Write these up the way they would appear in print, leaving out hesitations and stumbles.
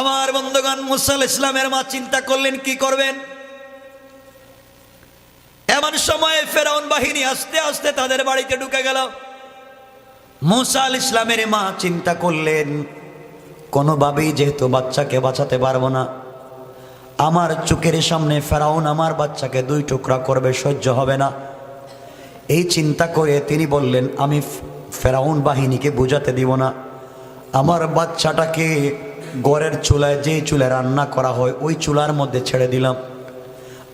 আমার বন্ধুগণ, মুসা আলাইহিস সালামের মা চিন্তা করলেন কি করবেন। এমন সময়ে ফেরাউন বাহিনী আস্তে আস্তে তাদের বাড়িতে ঢুকে গেল। মুসা আলাইহিস সালামের মা চিন্তা করলেন, কোনোভাবেই যেহেতু বাচ্চাকে বাঁচাতে পারবো না, আমার চোখের সামনে ফেরাউন আমার বাচ্চাকে দুই টুকরা করবে, সহ্য হবে না। এই চিন্তা করে তিনি বললেন, আমি ফেরাউন বাহিনীকে বোঝাতে দিব না, আমার বাচ্চাটাকে ঘরের চুলায়, যে চুলায় রান্না করা হয় ওই চুলার মধ্যে ছেড়ে দিলাম।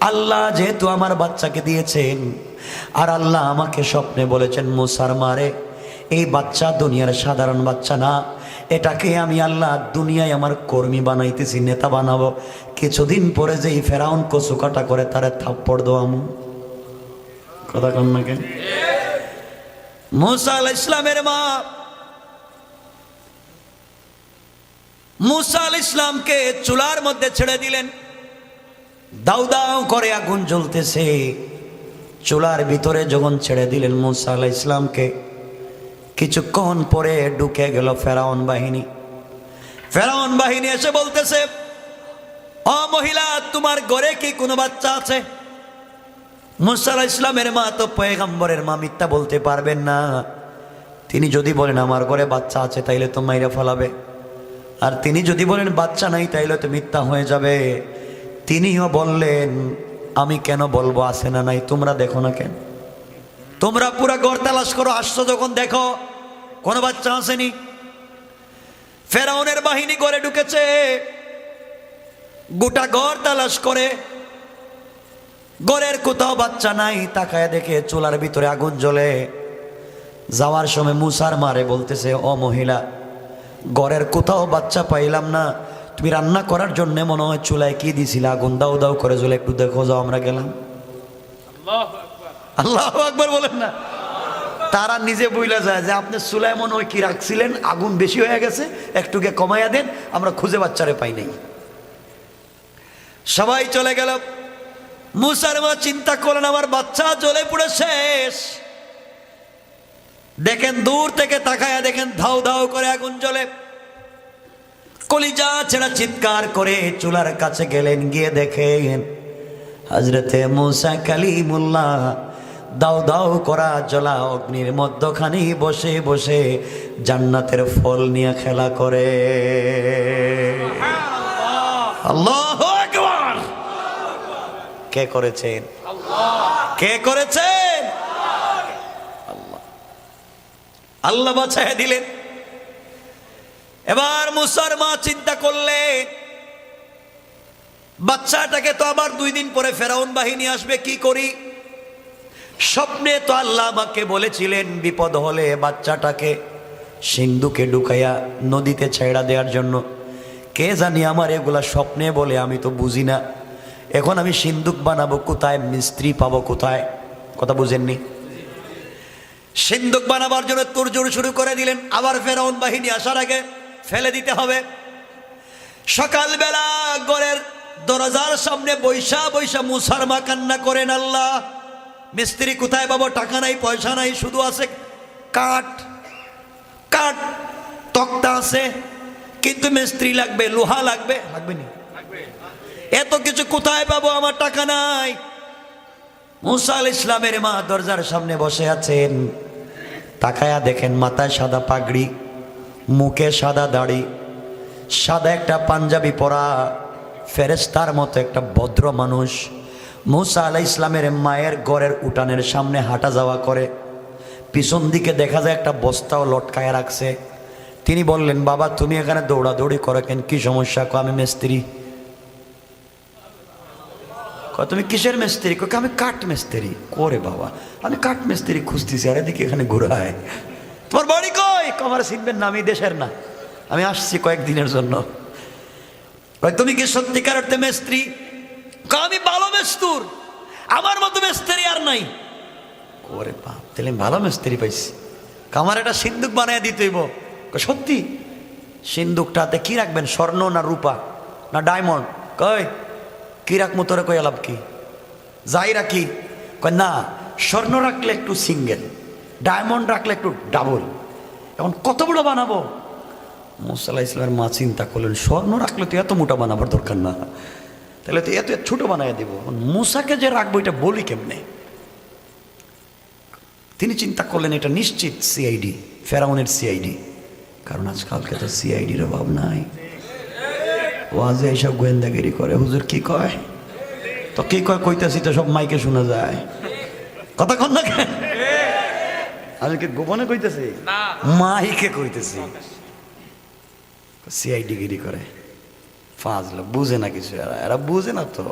আল্লাহ যেহেতু আমার বাচ্চাকে দিয়েছেন, আর আল্লাহ আমাকে স্বপ্নে বলেছেন, মুসার মারে এই বাচ্চা দুনিয়ার সাধারণ বাচ্চা না, এটাকে আমি আল্লাহ দুনিয়ায় আমার কর্মী বানাইতেছি, নেতা বানাবো। কিছুদিন পরে যেই ফেরাউন কচু কাটা করে তারে থাপ্পড় দোয়ামু। কথা কন না কেন? মুসা আলাইহিস সালামের মা মুসা আলাইহিস সালামকে চুলার মধ্যে ছেড়ে দিলেন। দাউ দাউ করে আগুন জ্বলতেছে। চুলার ভিতরে যখন ছেড়ে দিলেন মুসা আলাইহিস সালামকে, কিছুক্ষণ পরে ঢুকে গেল ফেরাউন বাহিনী। ফেরাউন বাহিনী এসে বলতেছে, ও মহিলা, তোমার ঘরে কি কোনো বাচ্চা আছে? মুসা আলাইহিস সালামের মা তো পয়গম্বরের মা, মিথ্যা বলতে পারবেন না। তিনি যদি বলেন আমার ঘরে বাচ্চা আছে তাইলে তো মাইরা ফেলাবে, আর তিনি যদি বলেন বাচ্চা নাই তাইলে তো মিথ্যা হয়ে যাবে। তিনিও বললেন, আমি কেন বলবো আছে না নাই, তোমরা দেখো না কেন? তোমরা পুরা ঘর তালাশ করো, আসছো যখন দেখো কোনো বাচ্চা আসেনি। ফেরাউনের বাহিনী ঘরে ঢুকেছে, গোটা ঘর তালাশ করে ঘরের কোথাও বাচ্চা নাই। তাকায় দেখে চুলার ভিতরে আগুন জ্বলে। যাওয়ার সময় মুসার মারে বলতেছে, ও মহিলা, ঘরের কোথাও বাচ্চা পাইলাম না, তুমি রান্না করার জন্য মনে হয় চুলায় কি দিছিল, আগুন দাউ দাউ করে জ্বলে, একটু দেখো যাও। আমরা গেলাম। আল্লাহু আকবার বলেন না? তারা নিজে বইলা যায় যে আপনি চুলায় মনে হয় কি রাখছিলেন, আগুন বেশি হয়ে গেছে, একটুকে কমাইয়া দেন, আমরা খুঁজে বাচ্চারে পাই নাই। সবাই চলে গেল। মুসার মা চিন্তা করলেন, আমার বাচ্চা জ্বলে পুড়ে শেষ। দেখেন দূর থেকে তাকায়া দেখেন ধাউ ধাউ করে আগুন জ্বলে। কলিজা ছেড়া চিৎকার করে চুলার কাছে গেলেন, গিয়ে দেখেন হযরতে মুসা কালিমুল্লাহ দাউ দাউ করা জ্বলা অগ্নির মধ্যখানে বসে বসে জান্নাতের ফল নিয়ে খেলা করে। আল্লাহু আকবার! কে করেছেন? কে করেছেন? আল্লাহ। আল্লাহ বাঁচায় দিলেন। এবার মুসার মা চিন্তা করলেন, বাচ্চাটাকে তো আবার 2 দিন পরে ফেরাউন বাহিনী আসবে, কি করি? স্বপ্নে তো আল্লাহ আমাকে বলেছিলেন বিপদ হলে বাচ্চাটাকে সিন্ধুকে ঢুকাইয়া নদীতে ছেড়া দেওয়ার জন্য। কে জানি আমার এগুলা স্বপ্নে বলে, আমি তো বুঝি না। এখন আমি সিন্ধুক বানাবো কোথায়, মিস্ত্রি পাবো কোথায়? কথা বুঝেননি? সিন্ধুক বানাবার জন্য তোড়জোড় শুরু করে দিলেন। আবার ফেরাউন বাহিনী আসার আগে ফেলে দিতে হবে। সকালবেলা ঘরের দরজার সামনে বৈশা বৈশা মুসার মা কান্না করেন, আল্লাহ, মিস্ত্রি কোথায় পাবো? টাকা নাই, পয়সা নাই, শুধু আছে কাঠ। কাঠ তক্তা আছে, কিন্তু মিস্ত্রি লাগবে, লোহা লাগবে, লাগবে না? এত কিছু কোথায় পাবো? আমার টাকা নাই। মুসা আলাইহিস সালামের মা দরজার সামনে বসে আছেন। তাকায়া দেখেন মাথায় সাদা পাগড়ি, মুখে সাদা দাড়ি, সাদা একটা পাঞ্জাবি পরা, ফেরেশতার মতো একটা ভদ্র মানুষ মুসা আলাইহিস সালামের মায়ের ঘরের উঠানের সামনে হাঁটা যাওয়া করে। পিছন দিকে দেখা যায় একটা বস্তাও লটকায় রাখছে। তিনি বললেন, বাবা তুমি এখানে দৌড়াদৌড়ি করো কেন, কি সমস্যা? আমি মিস্ত্রি। তুমি কিসের মিস্ত্রি? আমি কাঠ মিস্ত্রি। করে বাবা, আমি কাঠ মিস্ত্রি খুঁজতেছি, আর এদিকে এখানে ঘুরায়। তোমার বাড়ি কই? আমার চিনবেন না, আমি দেশের না, আমি আসছি কয়েকদিনের জন্য। তুমি কি সত্যিকার অর্থে মিস্ত্রি? আমি ভালো মেস্তুর, আমার মতো মিস্ত্রি আর নাই। ওরে বাপ, তাহলে ভালো মিস্ত্রি পাইছি। আমার একটা সিন্ধুক বানায় দিতে হইব। সত্যি? সিন্ধুকটাতে কি রাখবেন, স্বর্ণ না রূপা না ডায়মন্ড? কই কি রাখবো তোরে? কই আলাপ কি যাই রাখি? কয় না, স্বর্ণ রাখলে একটু সিঙ্গেল, ডায়মন্ড রাখলে একটু ডাবল। এখন কত বড় বানাবো? মুসা আলাইহিস সালামের মা চিন্তা করলেন, স্বর্ণ রাখলে তো এত মোটা বানাবার দরকার না, তাহলে তো এত ছোট বানায় দেব, মুসাকে যে রাখবো এটা বলি কেমনে। তিনি চিন্তা করলেন এটা নিশ্চিত সিআইডি, ফেরাউনের সিআইডি, কারণ আজকালকে তো সিআইডির অভাব নাই। ওয়াজে এইসব গোয়েন্দাগিরি করে, হুজুর কি কয় তো কি কয়, কইতাছি তো সব মাইকে শোনা যায়, কথা কন না কেন? আমি কি গোপনে কইতেছি? মাইকে কইতেছি। সিআইডি গিরি করে, ফাজলা, বুঝে না কিছু, এরা বুঝে না তো,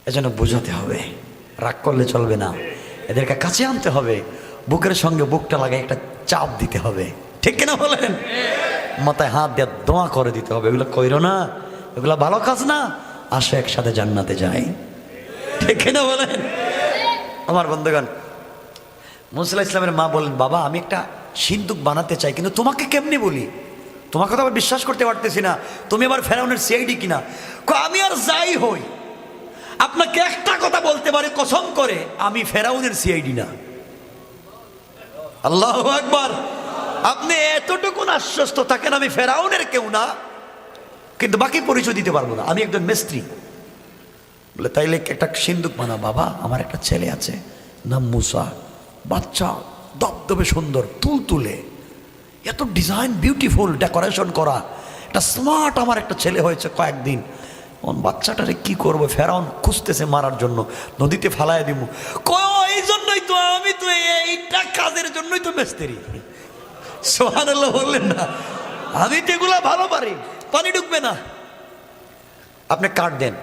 এজন্য বোঝাতে হবে, রাগ করলে চলবে না, এদেরকে কাছে আনতে হবে, বুকের সঙ্গে বুকটা লাগাই একটা চাপ দিতে হবে, ঠিক কিনা বলেন? মাথায় হাত দিয়ে দোয়া করে দিতে হবে, এগুলো কইরো না, এগুলো ভালো কাজ না, আসো একসাথে জান্নাতে যাই, ঠিক কিনা বলেন? আমার বন্ধুগণ, মুসা আলাইহিস সালামের মা বলেন, বাবা আমি একটা সিন্দুক বানাতে চাই, কিন্তু তোমাকে কেমনি বলি, তোমাকে তো আবার বিশ্বাস করতে পারতেছি না, তুমি আবার ফেরাউনের সিআইডি কিনা। আমি আর যাই হই, আপনাকে একটা কথা বলতে পারি কসম করে, আমি ফেরাউনের সিআইডি না। আল্লাহু আকবার। আপনি এতটুকু আশ্বস্ত থাকেন আমি ফেরাউনের কেউ না, কিন্তু বাকি পরিচয় দিতে পারবো না, আমি একজন মিস্ত্রি। বলে তাইলে একটা সিন্দুক বানা। বাবা আমার একটা ছেলে আছে, নাম মুসা, বাচ্চা, দবদবে সুন্দর, তুলতুলে, এত ডিজাইন বিউটিফুল ডেকোরেশন করা, একটা স্মার্ট আমার একটা ছেলে হয়েছে কয়েকদিন, বাচ্চাটারে কি করবো, ফেরাউন খুঁজতেছে মারার জন্য, নদীতে ফালায় দিব। এই জন্যই তো আমি তো এইটা কাজের জন্যই তো মিস্ত্রি। সুবহানাল্লাহ বললেন না? আমি তো এগুলা ভালো পারি, পানি ঢুকবে না। আপনি কাঠ দেন,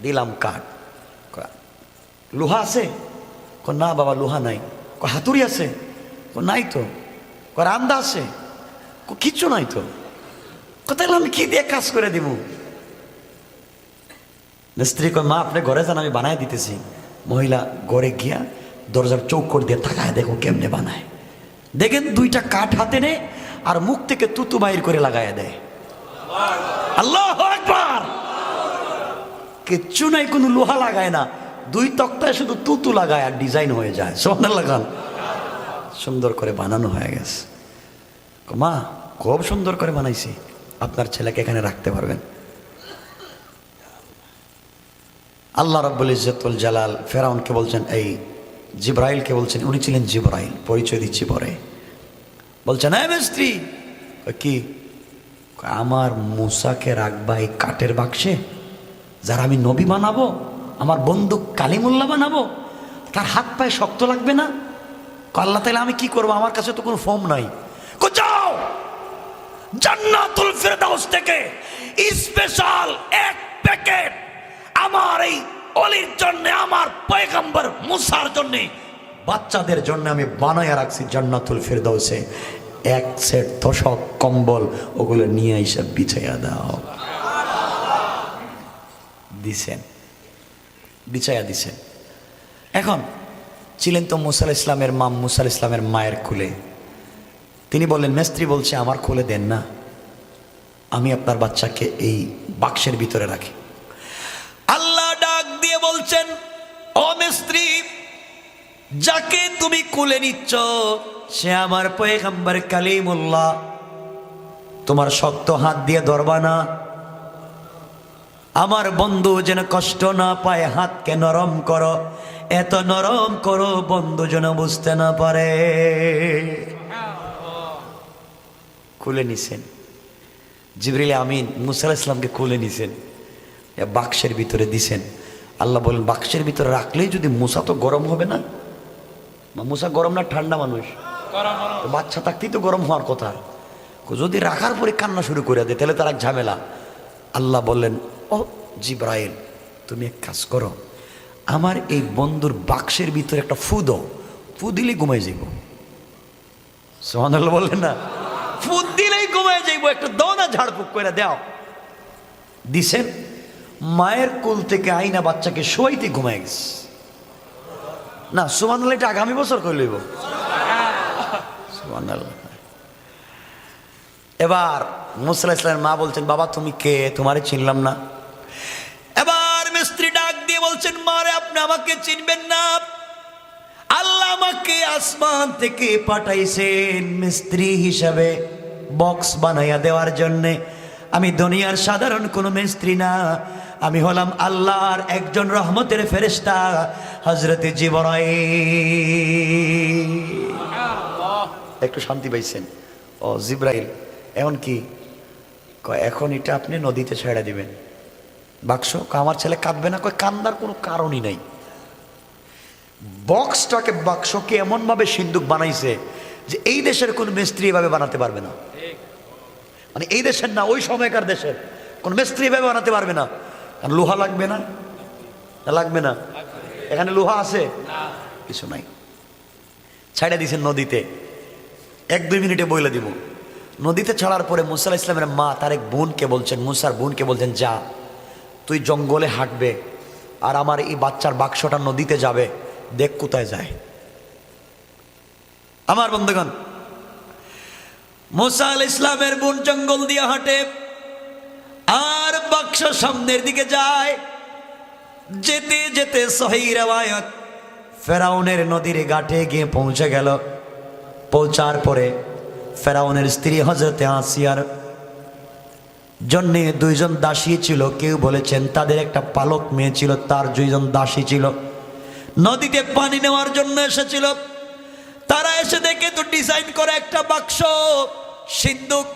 দিলাম কাঠ। লোহা আছে? না বাবা লোহা নাই। হাতুড়ি আছে? নাই তো। রান্দা আছে? কিচ্ছু নাই তো। তাহলে আমি কি দিয়ে কাজ করে দিব? স্ত্রী কয়, মা আপনি ঘরে যান, আমি বানায় দিতেছি। মহিলা ঘরে গিয়া দরজার চৌকর দিয়ে তাকায়, দেখো কেমনে বানায়। দেখেন দুইটা কাঠ হাতে নেয় আর মুখ থেকে তুতু বাইর করে লাগায় দেয়। আল্লাহু আকবার। কিচ্ছু নাই, কোনো লোহা লাগায় না, দুই তক্তায় শুধু তুতু লাগায় আর ডিজাইন হয়ে যায়। সুবহানাল্লাহ লাগান, সুন্দর করে বানানো হয়ে গেছে। মা খুব সুন্দর করে বানাইছি, আপনার ছেলেকে এখানে রাখতে পারবেন। আল্লাহ রাব্বুল ইজ্জতুল জালাল ফেরাউনকে বলছেন, এই জিবরাইলকে বলছেন, উনি ছিলেন জিবরাইল, পরিচয় দিচ্ছি পরে। বলছেন, এই মিস্ত্রি, কি? আমার মুসাকে রাখবা এই কাঠের বাক্সে, যারা আমি নবী বানাবো, আমার বন্ধু কালিমুল্লাহ বানাবো, তার হাত পায়ে শক্ত লাগবে না? আল্লাহ তাআলা আমি কি করবো, আমার কাছে তো কোনো ফর্ম নাই। যাও জান্নাতুল ফেরদাউস থেকে স্পেশাল এক প্যাকেট আমার এই অলির জন্য, আমার পয়গম্বর মুসার জন্য, বাচ্চাদের জন্য আমি বানায়া রাখছি জান্নাতুল ফেরদাউসে। এক সেট তোশক কম্বল, ওগুলো নিয়ে এসে বিছাইয়া দাও। দিছেন, বিছাইয়া দিছেন। এখন ছিলেন তো মুসা আলাইহিস সালামের মা, মুসা আলাইহিস সালামের মায়ের কোলে। তিনি বললেন, মিস্ত্রি বলছে আমার কোলে দেন না, আমি আপনার বাচ্চাকে এই বাক্সের ভিতরে রাখি। আল্লাহ ডাক দিয়ে বলছেন, ও মিস্ত্রি, যাকে তুমি কোলে নিচ্ছ সে আমার পয়গম্বর কালিমুল্লাহ, তোমার শক্ত হাত দিয়ে ধরবা না, আমার বন্ধু যেন কষ্ট না পায়, হাতকে নরম করো, এত নরম করো বন্ধু যেন বুঝতে না পারে। খুলে নিছেন জিবরিল আমিন, মুসা আলাইহিস সালামকে খুলে নিছেন, বাক্সের ভিতরে দিছেন। আল্লাহ বলেন, বাক্সের ভিতরে রাখলেই যদি, মুসা তো গরম হবে না, মুসা গরম না ঠান্ডা মানুষ, বাচ্চা থাকতেই তো গরম হওয়ার কথা, যদি রাখার পরে কান্না শুরু করে দেয় তাহলে তার এক ঝামেলা। আল্লাহ বললেন, ও জিবরাইল, তুমি এক কাজ করো, আমার এই বন্ধুর বাক্সের ভিতরে একটা ফু দাও, ফু দিলেই ঘুমাই যাইব। সুবহানাল্লাহ বললেন না? ফু দিলেই ঘুমাই যাইব, একটা দাও না, ঝাড়ফুঁক করে দাও। দিছেন, মায়ের কোল থেকে আইনা বাচ্চাকে শোয়াইতে ঘুমাই গেছে। না সুবহানাল্লাহ, এটা আগামী বছর করে লইব। সুবহানাল্লাহ। এবার মুসা আলাইহিস সালামের মা বলছেন, বাবা তুমি কে, তোমারে চিনলাম না। এবার মিস্ত্রি ডাক দিয়ে বলছেন, মারে আপনি আমাকে চিনবেন না, আল্লাহ আমাকে আসমান থেকে পাঠাইছেন মিস্ত্রি হিসাবে, বক্স বানাইয়া দেওয়ার জন্যে। আমি দুনিয়ার সাধারণ কোনো মিস্ত্রি না, আমি হলাম আল্লাহর একজন রহমতের ফেরেশতা, হযরতে জিবরাইল। একটু শান্তি পাইছেন? ও জিবরাইল, এখন কি কয়? এখন এটা আপনি নদীতে ছেড়ে দিবেন। বাক্স, আমার ছেলে কাঁদবে না। কয় কান্দার কোনো কারণই নাই। বক্সটাকে, বাক্সকে এমনভাবে সিন্দুক বানাইছে যে এই দেশের কোন মিস্ত্রি এভাবে বানাতে পারবে না। মানে এই দেশের না, ওই সময়কার দেশের কোন মিস্ত্রি এভাবে বানাতে পারবে না। কারণ লোহা লাগবে না, লাগবে না? এখানে লোহা আছে? কিছু নাই। ছাইড়া দিয়েছেন নদীতে। 1-2 মিনিটে বইলে দিব। নদীতে ছাড়ার পরে মুসা আলাইহিস সালামের মা তার এক বোনকে বলছেন, মুসার বোনকে বলছেন, যা তুই জঙ্গলে হাঁটবে আর আমার এই বাচ্চার বাক্সটা নদীতে যাবে, দেখ কোথায় যায়। আমার বন্ধুগণ, মুসা আলাইহিস সালামের বোন জঙ্গল দিয়ে হাঁটে আর বাক্স সামনের দিকে যায়। যেতে যেতে সহিহ riwayat ফেরাউনের নদীর ঘাটে গিয়ে পৌঁছে গেল। পৌঁছার পরে ফেরাউনের স্ত্রী হযরতে আসিয়ার জন্য 2 জন দাসী ছিল। কেউ বলেছেন তাদের একটা পালক মেয়ে ছিল, তার 2 জন দাসী ছিল। নদীতে পানি নেওয়ার জন্য এসেছিল। তারা এসে দেখে তো ডিজাইন করে একটা বাক্স, সিন্দুক।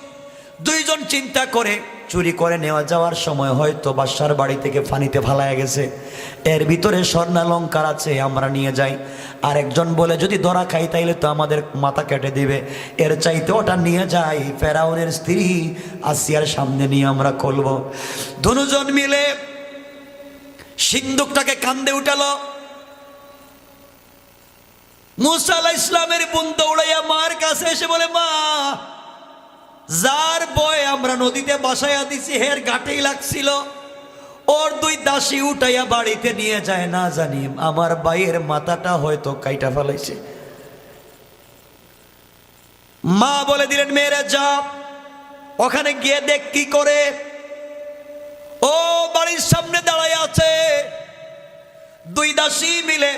2 জন চিন্তা করে চুরি করে নেওয়া যাওয়ার সময় হয়তো বাদশার বাড়ি থেকে পানিতে ফালায়া গেছে, এর ভিতরে স্বর্ণালঙ্কার আছে, আমরা নিয়ে যাই। আর একজন বলে যদি ধরা খাই তাইলে তো আমাদের মাথা কেটে দিবে, এর চাইতে ওটা নিয়ে যাই, ফেরাউনের স্ত্রী আসিয়ার সামনে নিয়ে আমরা করব। 2 জন মিলে সিন্দুকটাকে কান্দে উঠালো। মুসা আলাইহিস সালামের বোন দৌড়াইয়া মার কাছে এসে বলে, মা, যার বয় আমরা নদীতে বাসাইয়া দিছি হের ঘাটেই লাগছিল, ওর 2 দাসী উঠাইয়া বাড়িতে নিয়ে যায়, না জানি আমার ভাইয়ের মাথাটা হয়তো কাইটা ফেলাইছে। মা বলে দিলেন, মেয়েরা যা, ওখানে গিয়ে দেখ কি করে। ও বাড়ির সামনে দাঁড়ায় আছে। 2 দাসী মিলে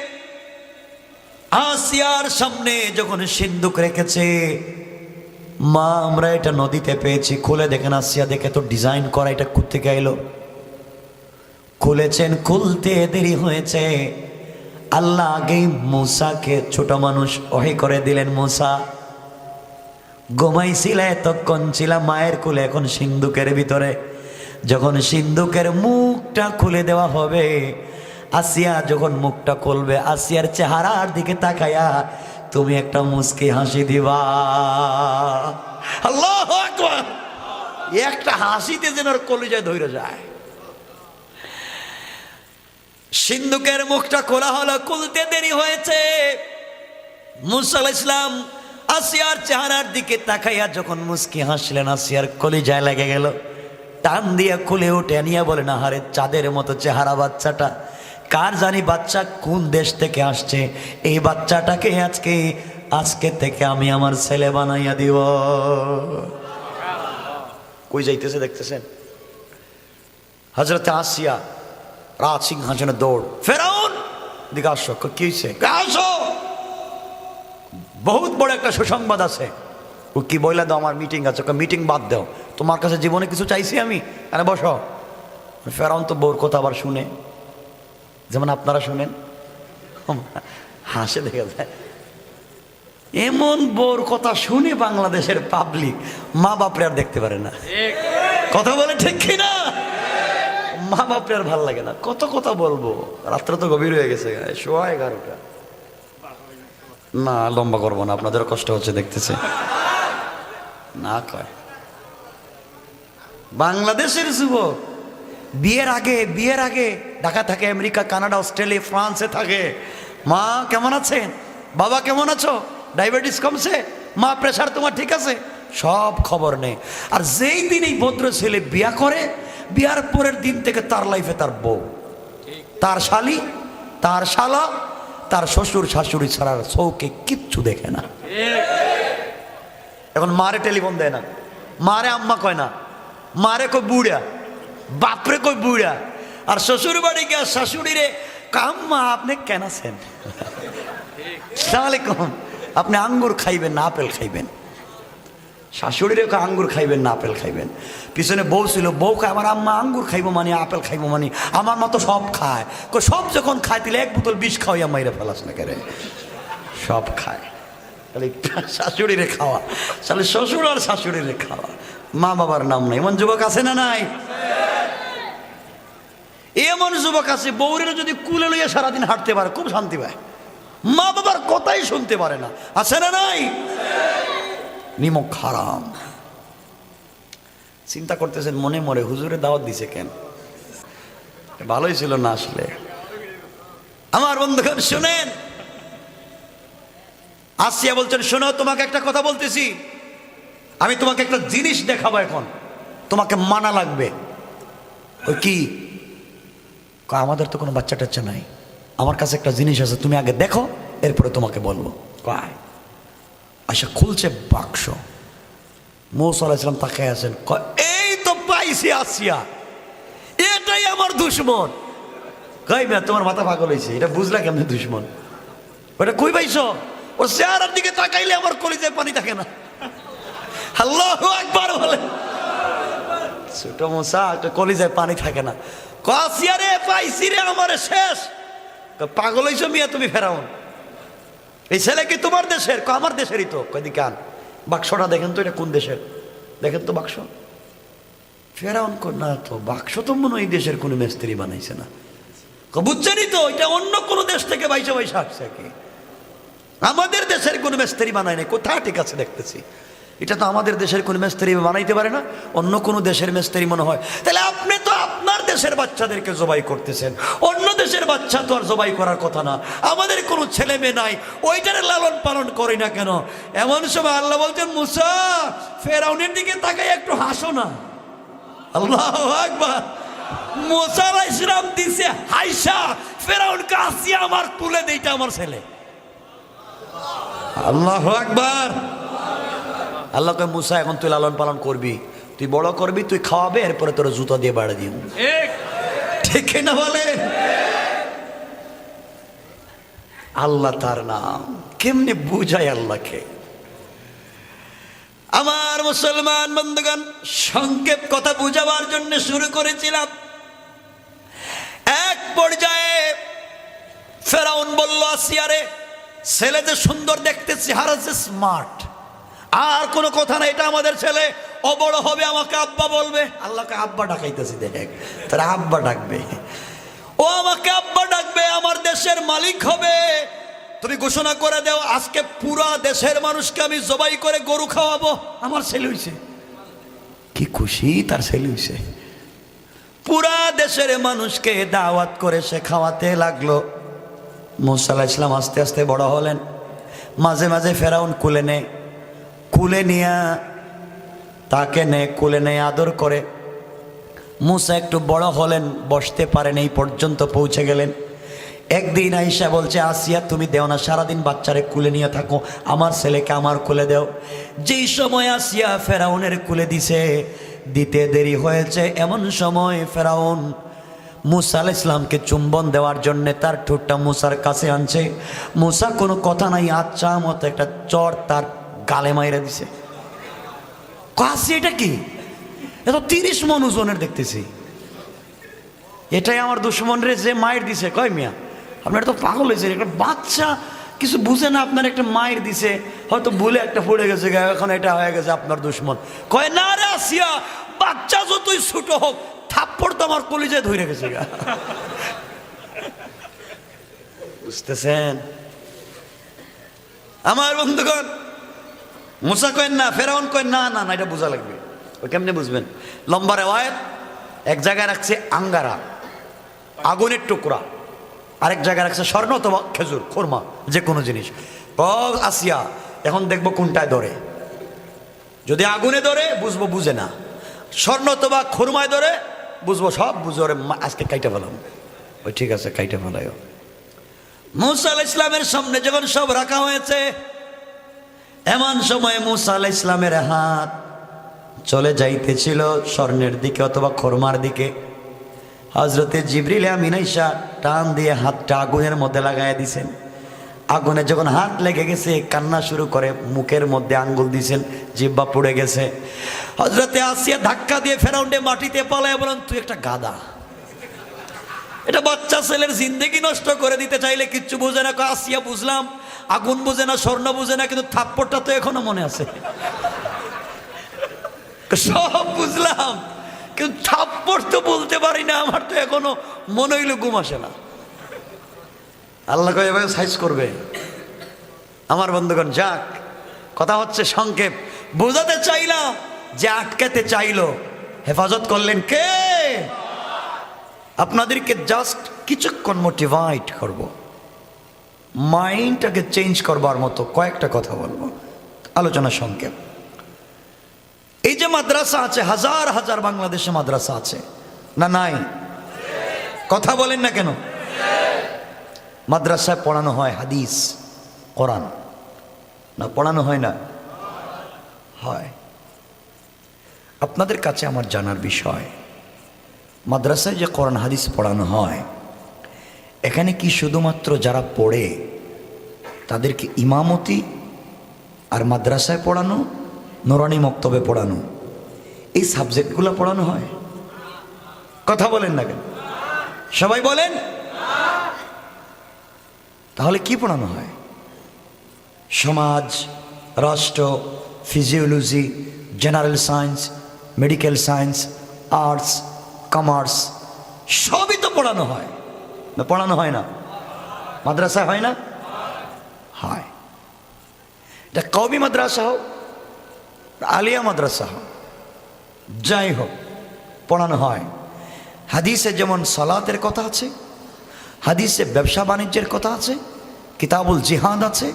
আসিয়ার সামনে যখন সিন্দুক রেখেছে, মা, আমরা এটা নদীতে পেয়েছি, খুলে দেখেন। আসিয়া দেখে তো ডিজাইন করা, এটা কোত্থেকে এলো? খুলেছেন, খুলতে দেরি হয়েছে। আল্লাহ আগেই মুসাকে, ছোট মানুষ, ওহে করে দিলেন। মুসা ঘুমাইছিল, এতক্ষণ ছিল মায়ের কোলে, এখন সিন্দুকের ভিতরে। যখন সিন্দুকের মুখটা খুলে দেওয়া হবে, আসিয়া যখন মুখটা খুলবে, আসিয়ার চেহারার দিকে তাকায়া তুমি একটা মুস্কি হাসি দিবা। আল্লাহু আকবার! একটা হাসিতে যেন কলিজায় ধরে যায়। সিন্দুকের মুখটা খোলা হলো, খুলতে দেরি হয়েছে। মুসা আলাইহিস সালাম আসিয়ার চেহারার দিকে তাকাইয়া যখন মুস্কি হাসলেন, আসিয়ার কলিজায় লেগে গেল। টান দিয়ে খুলে উঠে নিয়ে বলেন, আহারে চাঁদের মতো চেহারা বাচ্চাটা, কার জানি বাচ্চা, কোন দেশ থেকে আসছে, এই বাচ্চাটাকে আজকে থেকে আমি আমার ছেলে বানাইয়া দিব। কই যাইতেছে দেখতেছেন? হযরতে আসিয়া রাজ সিংহাসনে দৌড়। ফেরাউন দিকে আসো। কি হয়েছে? আসো, বহুত বড় একটা সুসংবাদ আছে। ও কি বইলা দাও, আমার মিটিং আছে। মিটিং বাদ দাও, তোমার কাছে জীবনে কিছু চাইছি আমি। আরে বসো। ফেরাউন তো বউর কথা আবার শুনে, যেমন আপনারা শুনেন, হাসে দেখে যায়। এমন বউর কথা শুনে বাংলাদেশের পাবলিক মা বাপরে আর দেখতে পারে না। কথা বলে ঠিক কিনা? মা বাপরে আর ভাল লাগে না। কত কথা বলবো, রাত্রে তো গভীর হয়ে গেছে, 11:30। না, লম্বা করবো না, আপনাদের কষ্ট হচ্ছে দেখতেছে। না কয় বাংলাদেশের যুবক বিয়ের আগে ঢাকা থাকে, আমেরিকা, কানাডা, অস্ট্রেলিয়া, ফ্রান্সে থাকে। মা কেমন আছেন? বাবা কেমন আছো? ডায়াবেটিস কমছে? মা প্রেশার তোমার ঠিক আছে? সব খবর নেই। আর যেই দিন এই ভদ্র ছেলে বিয়া করে, বিয়ার পরের দিন থেকে তার লাইফে তার বউ, তার শালি, তার শালা, তার শ্বশুর শাশুড়ি ছাড়ার চৌকে কিচ্ছু দেখে না। এখন মারে টেলিফোন দেয় না, মারে আম্মা কয় না, মারে কই বুড়া, বাপরে কই বুড়া। আর শ্বশুর বাড়ি গিয়া শাশুড়িরে কাম্মা আপনি কেন আছেন? আসসালামু আলাইকুম। আপনি আঙ্গুর খাইবেন না আপেল খাইবেন? শাশুড়িরে আঙ্গুর খাইবেন না আপেল খাইবেন। পিছনে বউ ছিল, বউ খায় আমার আম্মা আঙ্গুর খাইবো মানে আপেল খাইবো মানে আমার মতো সব খায়। সব যখন খায় তাহলে এক বোতল বিষ খাওয়াইয়া মাইরে ফেলাস না কেরে, সব খায় তাহলে শাশুড়িরে খাওয়া, তাহলে শ্বশুর আর শাশুড়িরে খাওয়া, মা বাবার নাম নাই। এমন যুবক আছে না নাই? এমন যুবক আছে বউরের যদি কুলে লইয়া সারাদিন হাঁটতে পারে খুব শান্তি পায়, মা বাবার কথাই শুনতে পারে না, আছে না নাই? নিমক হারাম। চিন্তা করতেছেন মনে মনে হুজুরে দাওয়াত দিছে কেন, ভালোই ছিল না আসলে। আমার বন্ধুগণ শুনেন, আসিয়া বলছেন শোনো তোমাকে একটা কথা বলতেছি, আমি তোমাকে একটা জিনিস দেখাবো, এখন তোমাকে মানা লাগবে। ওই কি? আমাদের তো কোনো বাচ্চা টাচ্চা নাই, আমার কাছে একটা জিনিস আছে, তুমি আগে দেখো এরপরে তোমাকে বলবো। কয় আচ্ছা, খুলছে বাক্স, মূসা আলাইহিস সালাম তাকায় আছেন, এই তো পাইছি আসিয়া, এটাই আমার দুশমন। কই মিয়া তোমার মাথা পাগল হয়েছে, এটা বুঝলা কেমন দুশমন? ওটা কই পাইছো? ওর চেহারার দিকে তাকাইলে আমার কলিজায় পানি থাকে না। আল্লাহু আকবার বলে। ছোট মূসা কলিজায় পানি থাকে না। আসিয়া রে পাইছি রে, আমার শেষ। পাগল হইছো মিয়া তুমি ফেরাউন, এই ছেলে কি তোমার দেশের? আমার দেশেরই তো। কয়দি কান বাক্সটা দেখেন তো, এটা কোন দেশের দেখেন তো বাক্স। ফেরাউন না তো, বাক্স তো মনে হয় এই দেশের কোনো মিস্ত্রি বানাইছে না। বুঝছেনই তো, এটা অন্য কোনো দেশ থেকে বাইশে বাইশে আসছে কি, আমাদের দেশের কোনো মিস্ত্রি বানায় নাই। কোথায় ঠিক আছে দেখতেছি, এটা তো আমাদের দেশের কোনো মিস্ত্রি বানাইতে পারে না, অন্য কোনো দেশের মিস্ত্রি মনে হয়। তাহলে আপনি তো আপনার দেশের বাচ্চাদেরকে জবাই করতেছেন, অন্য দেশের বাচ্চা তো আর জবাই করার কথা না। আমাদের কোনো ছেলে মেয়ে নাই, ওইটারে লালন পালন করি না কেন? এমন সময় আল্লাহ বলছেন মুসা ফেরাউনের দিকে তাকাই একটু হাসো না। আল্লাহু আকবার। মুসা আলাইহিস সালাম দিছে হাইসা, ফেরাউনকে আসিয়া আমার তুলে দেইটা আমার ছেলে। আল্লাহু আকবার। আল্লাহ কয় মুসা এখন তুই লালন পালন করবি, তুই বড় করবি, তুই খাওয়াবে, এরপরে তোর জুতা দিয়ে বাড়ি দিব। ঠিক না বলে? আল্লাহ তার নাম কেমনে বুঝায় আল্লাহকে। আমার মুসলমান বন্ধুগণ, সংক্ষেপ কথা বুঝাবার জন্য শুরু করেছিলাম। এক পর্যায়ে ফেরাউন বলল আসিয়া রে, ছেলে যে সুন্দর দেখতে, চেহারা যে স্মার্ট, আর কোনো কথা না, এটা আমাদের ছেলে, ও বড় হবে আমাকে আব্বা বলবে। আল্লাহকে আব্বা ডাকাইতেছি, দেখ তারা আব্বা ডাকবে, ও আমাকে আব্বা ডাকবে, আমার দেশের মালিক হবে। তুমি ঘোষণা করে দাও আজকে পুরা দেশের মানুষকে আমি জবাই করে গরু খাওয়াবো, আমার ছেলে হইছে। কি খুশি তার ছেলে হইছে। পুরা দেশের মানুষকে দাওয়াত করে সে খাওয়াতে লাগলো। মুসা আলাইহিস সালাম আস্তে আস্তে বড় হলেন, মাঝে মাঝে ফেরাউন কুলে নেয়, কুলে নিয়া তাকে নেয়, কুলে নেয় আদর করে। মুসা একটু বড় হলেন, বসতে পারেন, এই পর্যন্ত পৌঁছে গেলেন। একদিন আইসা বলছে আসিয়া তুমি দেও না, সারাদিন বাচ্চারে কুলে নিয়ে থাকো, আমার ছেলেকে আমার কুলে দেও। যেই সময় আসিয়া ফেরাউনের কুলে দিতে দেরি হয়েছে, এমন সময় ফেরাউন মুসা আলাইহিস সালামকে চুম্বন দেওয়ার জন্য তার ঠোঁটটা মুসার কাছে আনছে। মুসা কোনো কথা নাই, আচ্ছা মতো একটা চর তার গালে মাইরা দিছে। কাছে এটা কি, এত 30 মন ওজনের দেখতেছি, এটাই আমার দুশ্মন রে যে মায়ের দিছে। কয় মিয়া আপনার তো পাগল হয়েছে, একটা বাচ্চা কিছু বুঝে না, আপনার একটা মায়ের দিছে, হয়তো ভুলে একটা পড়ে গেছে, এখন এটা হয়ে গেছে আপনার দুশ্মন। কয় না রে আসিয়া, বাচ্চা যতই ছোট হোক, থাপ্পড় তো আমার কলিজায় ধরে গেছে। বুঝতেছেন আমার বন্ধুগণ? মুসা কয় না, ফেরাউন কয় না না না, এটা বোঝা লাগবে। ওই কেমনে বুঝবেন? লম্বা রেওয়ায়েত, এক জায়গায় রাখছে আঙ্গারা, আগুনের টুকরা, আরেক জায়গায় রাখছে স্বর্ণ অথবা খেজুর, খোরমা, যে কোনো জিনিস। আসিয়া এখন দেখবো কোনটায় ধরে, যদি আগুনে ধরে বুঝবো বুঝে না, স্বর্ণ অথবা খোরমায় ধরে বুঝবো সব বুঝে, ওরে আজকে কাইটা ফেলাম। ওই ঠিক আছে কাইটা ফেলাই। মুসা আলাইহিস সালামের সামনে যখন সব রাখা হয়েছে, এমন সময় মুসা আলাইহিস সালামের হাত চলে যাইতেছিল স্বর্ণের দিকে অথবা খোরমার দিকে। হযরতে জিবরিল আমিন আইসা টান দিয়ে হাতটা আগুনের মধ্যে লাগাইয়া দিছেন। আগুনে যখন হাত লেগে গেছে কান্না শুরু করে, মুখের মধ্যে আঙ্গুল দিয়েছেন, জিহ্বা পুড়ে গেছে। হযরতে আসিয়া ধাক্কা দিয়ে ফেরাউনকে মাটিতে পালায় বলেন, তুই একটা গাধা। এটা বাচ্চা ছেলের জিন্দেগি নষ্ট করে দিতে চাইলে কিচ্ছু বুঝে না। আসিয়া বুঝলাম, আগুন বুঝে না, স্বর্ণ বুঝে না, কিন্তু থাপ্পড়টা তো এখনো মনে আছে। সব বুঝলাম কিন্তু থাপ্পড় তো বলতে পারি না, আমার তো এখনো মনে হইলে ঘুম আসে না। আল্লাহ কয় এভাবে সাইজ করবে। আমার বন্ধুগণ, যাক, কথা হচ্ছে সংক্ষেপ, বোঝাতে চাইলাম যে আটকাতে চাইলো, হেফাজত করলেন কে? আপনাদেরকে জাস্ট কিছুক্ষণ মোটিভেট করব, মাইন্ডটাকে চেঞ্জ করবার মতো কয়েকটা কথা বলবো, আলোচনা সংক্ষেপ। এই যে মাদ্রাসা আছে, হাজার হাজার বাংলাদেশে মাদ্রাসা আছে না নাই? কথা বলেন না কেন? মাদ্রাসায় পড়ানো হয় হাদিস, কোরআন, না পড়ানো হয় না? হয়। আপনাদের কাছে আমার জানার বিষয়, মাদ্রাসায় যে কোরআন হাদিস পড়ানো হয়, এখানে কি শুধুমাত্র যারা পড়ে তাদেরকে ইমামতি আর মাদ্রাসায় পড়ানো, নুরানি মক্তবে পড়ানো, এই সাবজেক্টগুলো পড়ানো হয়? কথা বলেন না কেন? সবাই বলেন। তাহলে কি পড়ানো হয়? সমাজ, রাষ্ট্র, physiology, general science, medical science, arts, commerce, সবই তো পড়ানো হয় না? পড়ানো হয় না? মাদ্রাসায় হয় না? হয়। এটা কওমি মাদ্রাসা হোক, আলিয়া মাদ্রাসা হোক, যাই হোক, পড়ানো হয়। হাদিসে যেমন সালাতের কথা আছে, হাদিসে ব্যবসা বাণিজ্যের কথা আছে, কিতাবুল জিহাদ আছে,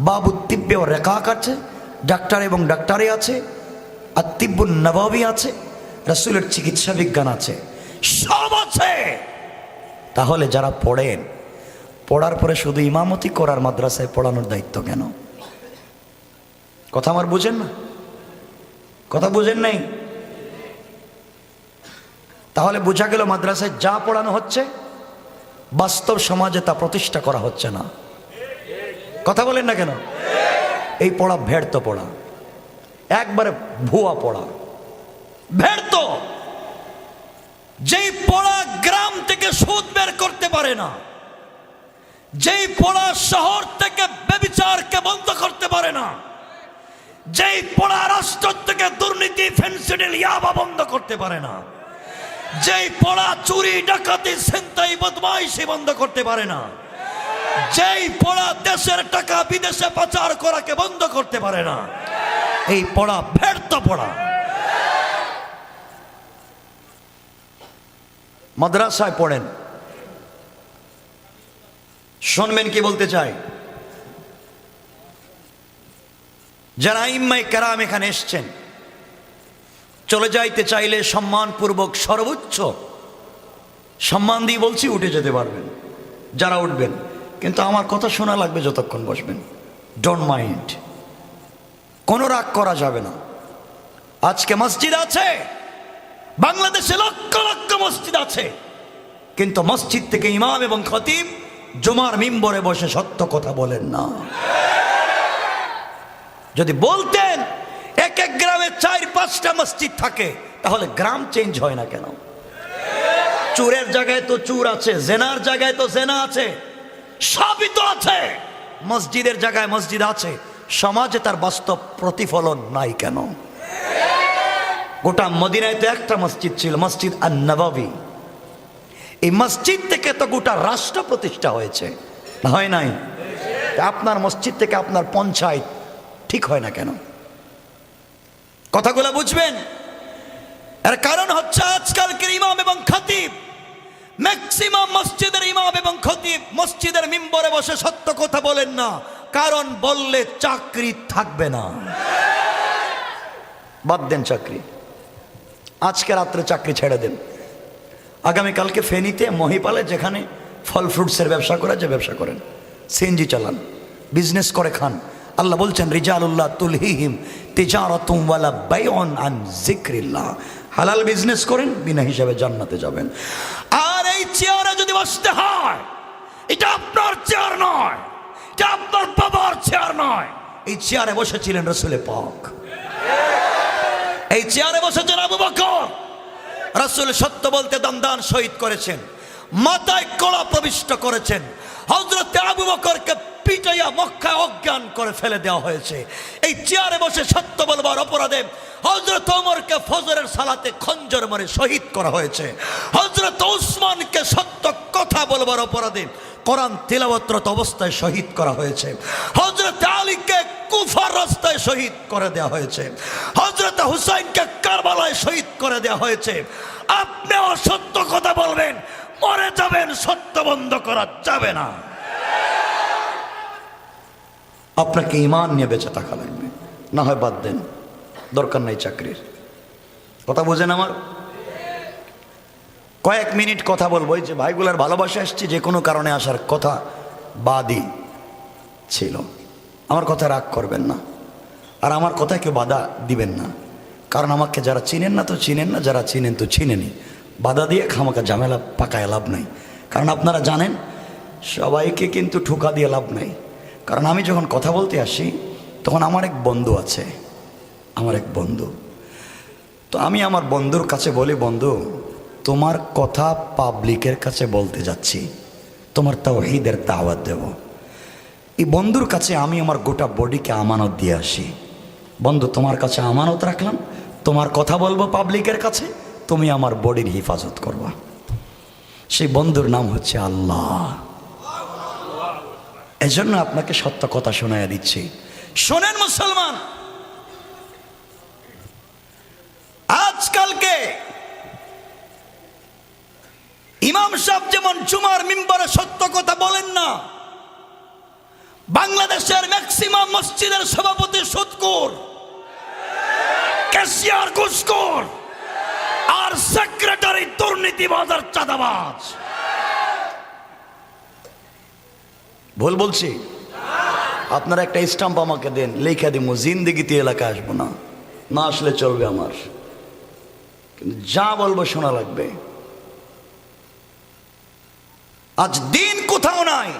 বাবুত তিব্বে ও রেকাক আছে, ডাক্তার এবং ডাক্তারি আছে, আর তিব্বুন নবাবী আছে, রাসূলের চিকিৎসা বিজ্ঞান আছে, সব আছে। তাহলে যারা পড়েন, পড়ার পরে শুধু ইমামতি করার মাদ্রাসায় পড়ানোর দায়িত্ব কেন? কথা আমার বুঝেন না? কথা বুঝেন নাই? তাহলে বোঝা গেল মাদ্রাসায় যা পড়ানো হচ্ছে বাস্তব সমাজে তা প্রতিষ্ঠা করা হচ্ছে না। কথা বলেন না কেন? এই পড়া ব্যর্থ পড়া, একবারে ভুয়া পড়া, ব্যর্থ। যেই পড়া গ্রাম থেকে সুদ বের করতে পারে না, যেই পড়া শহর থেকে ব্যভিচারকে বন্ধ করতে পারে না, যেই পড়া রাষ্ট্র থেকে দুর্নীতি, ফেন্সিডিল, ইয়াবা বন্ধ করতে পারে না, যেই পড়া চুরি, ডাকাতি, ছিনতাই, বদমাইশি বন্ধ করতে পারে না, যেই পড়া দেশের টাকা বিদেশে পাচার করাকে বন্ধ করতে পারে না, এই পড়া ব্যর্থ পড়া। মাদ্রাসায় পড়েন, শুনবেন কি বলতে চাই। যারা ইম্মায়ে কেরাম এখানে এসছেন, চলে যাইতে চাইলে সম্মানপূর্বক সর্বোচ্চ সম্মান দিয়ে বলছি, উঠে যেতে পারবেন যারা উঠবেন, কিন্তু আমার কথা শোনা লাগবে যতক্ষণ বসবেন। ডোন্ট মাইন্ড, কোনো রাগ করা যাবে না। আজকে মসজিদ আছে, বাংলাদেশে লক্ষ লক্ষ মসজিদ আছে, কিন্তু মসজিদ থেকে ইমাম এবং খতিব জুমার মিম্বরে বসে সত্য কথা বলেন না। যদি বলতেন এক এক গ্রামে 4-5টা মসজিদ থাকে, তাহলে গ্রাম চেঞ্জ হয় না কেন? চোরের জায়গায় তো চোর আছে, জেনার জায়গায় তো জেনা আছে, সবই তো আছে। মসজিদের জায়গায় মসজিদ আছে, সমাজে তার বাস্তব প্রতিফলন নাই কেন? গোটা মদিনায় তো একটা মসজিদ ছিল, মসজিদ আন-নববী। এই মসজিদ থেকে তো গোটা রাষ্ট্র প্রতিষ্ঠা হয়েছে, হয় নাই? আপনার মসজিদ থেকে আপনার পঞ্চায়েত ঠিক হয় না কেন? কথাগুলো বুঝবেন। এর কারণ হচ্ছে আজকালকের ইমাম এবং খতিব, ম্যাক্সিমাম মসজিদের ইমাম এবং খতিব মসজিদের মিম্বরে বসে সত্য কথা বলেন না, কারণ বললে চাকরি থাকবে না। বাদ দেন চাকরি, আজকে রাত্রে চাকরি ছেড়ে দেন, আগামীকালকে ফেনীতে, মহিপালে, যেখানে ফল ফ্রুটসের ব্যবসা করে যে ব্যবসা করেন, সিএনজি চালান, বিজনেস করে খান। আল্লাহ বলছেন, রিজালুল্লাহ তুলহিহিম তিজারাতুম ওয়ালা বাইউন আন যিকরিল্লাহ। হালাল বিজনেস করেন, বিনা হিসাবে জান্নাতে যাবেন। আর এই চেয়ারে যদি বসতে হয়, এটা আপনার চেয়ার নয়, এটা চেয়ার নয়, এই চেয়ারে বসেছিলেন রাসূলে পাক, এই চেয়ারে বসেছেন আবু বকর। রাসূল সত্য বলতে দান শহীদ করেছেন, মাথায় কড়া প্রবিষ্ট করেছেন। হযরত আবু বকরকে পিটাইয়া মক্কায় অজ্ঞান করে ফেলে দেওয়া হয়েছে। এই চেয়ারে বসে সত্য বলবার অপরাধে হযরত ওমরকে ফজরের সালাতে খঞ্জর মারে শহীদ করা হয়েছে। হযরত উসমানকে সত্য কথা বলবার অপরাধে কোরআন তিলাওয়াতরত অবস্থায় শহীদ করা হয়েছে। হযরত আলীকে কুফার রাস্তায় শহীদ করে দেওয়া হয়েছে। হযরত হুসাইনকে কারবালায় শহীদ করে দেওয়া হয়েছে। আপনিও সত্য কথা বলবেন, মরে যাবেন, সত্য বন্ধ করা যাবে না। আপনাকে ঈমান নিয়ে বেঁচে থাকা লাগবে, না হয় বাদ দেন, দরকার নাই চাকরির। কথা বোঝেন আমার? কয়েক মিনিট কথা বলবো। এই যে ভাইগুলার ভালোবাসা আসছে, যে কোনো কারণে আসার কথা বাদই ছিল। আমার কথা রাগ করবেন না, আর আমার কথায় কেউ বাধা দিবেন না, কারণ আমাকে যারা চিনেন না তো চিনেন না, যারা চিনেন তো চিনেনি। বাধা দিয়ে খামাকা ঝামেলা পাকায় লাভ নাই, কারণ আপনারা জানেন সবাইকে কিন্তু ঠোকা দিয়ে লাভ নাই। কারণ আমি যখন কথা বলতে আসি তখন আমার এক বন্ধু আছে, আমার এক বন্ধু, তো আমি আমার বন্ধুর কাছে বলি, বন্ধু তোমার কথা পাবলিকের কাছে বলতে যাচ্ছি, তোমার তাওহীদের দাওয়াত দেব। এই বন্ধুর কাছে আমি আমার গোটা বডিকে আমানত দিয়ে আসি। বন্ধু তোমার কাছে আমানত রাখলাম, তোমার কথা বলবো পাবলিকের কাছে, তুমি আমার বডির হেফাজত করবা। সেই বন্ধুর নাম হচ্ছে আল্লাহ। এজন্য আপনাকে সত্য কথা শোনাইয়া দিচ্ছি। শোনেন মুসলমান, আজকালকে ইমাম সাহেব যেমন জুমার মিম্বরে সত্য কথা বলেন না, বাংলাদেশের ম্যাক্সিমাম মসজিদের সভাপতি সুদখোর, ক্যাশিয়ার ঘুষখোর, আর সেক্রেটারি দুর্নীতিবাজ আর চাঁদাবাজ। ভুল বলছি? আপনারা একটা স্টাম্প আমাকে দেন, লেখা দিব, জিন্দেগিতে এলাকায় আসবো না, না আসলে চলবে আমার, কিন্তু যা বলবো শোনা লাগবে। আজ দিন কোথাও নাই।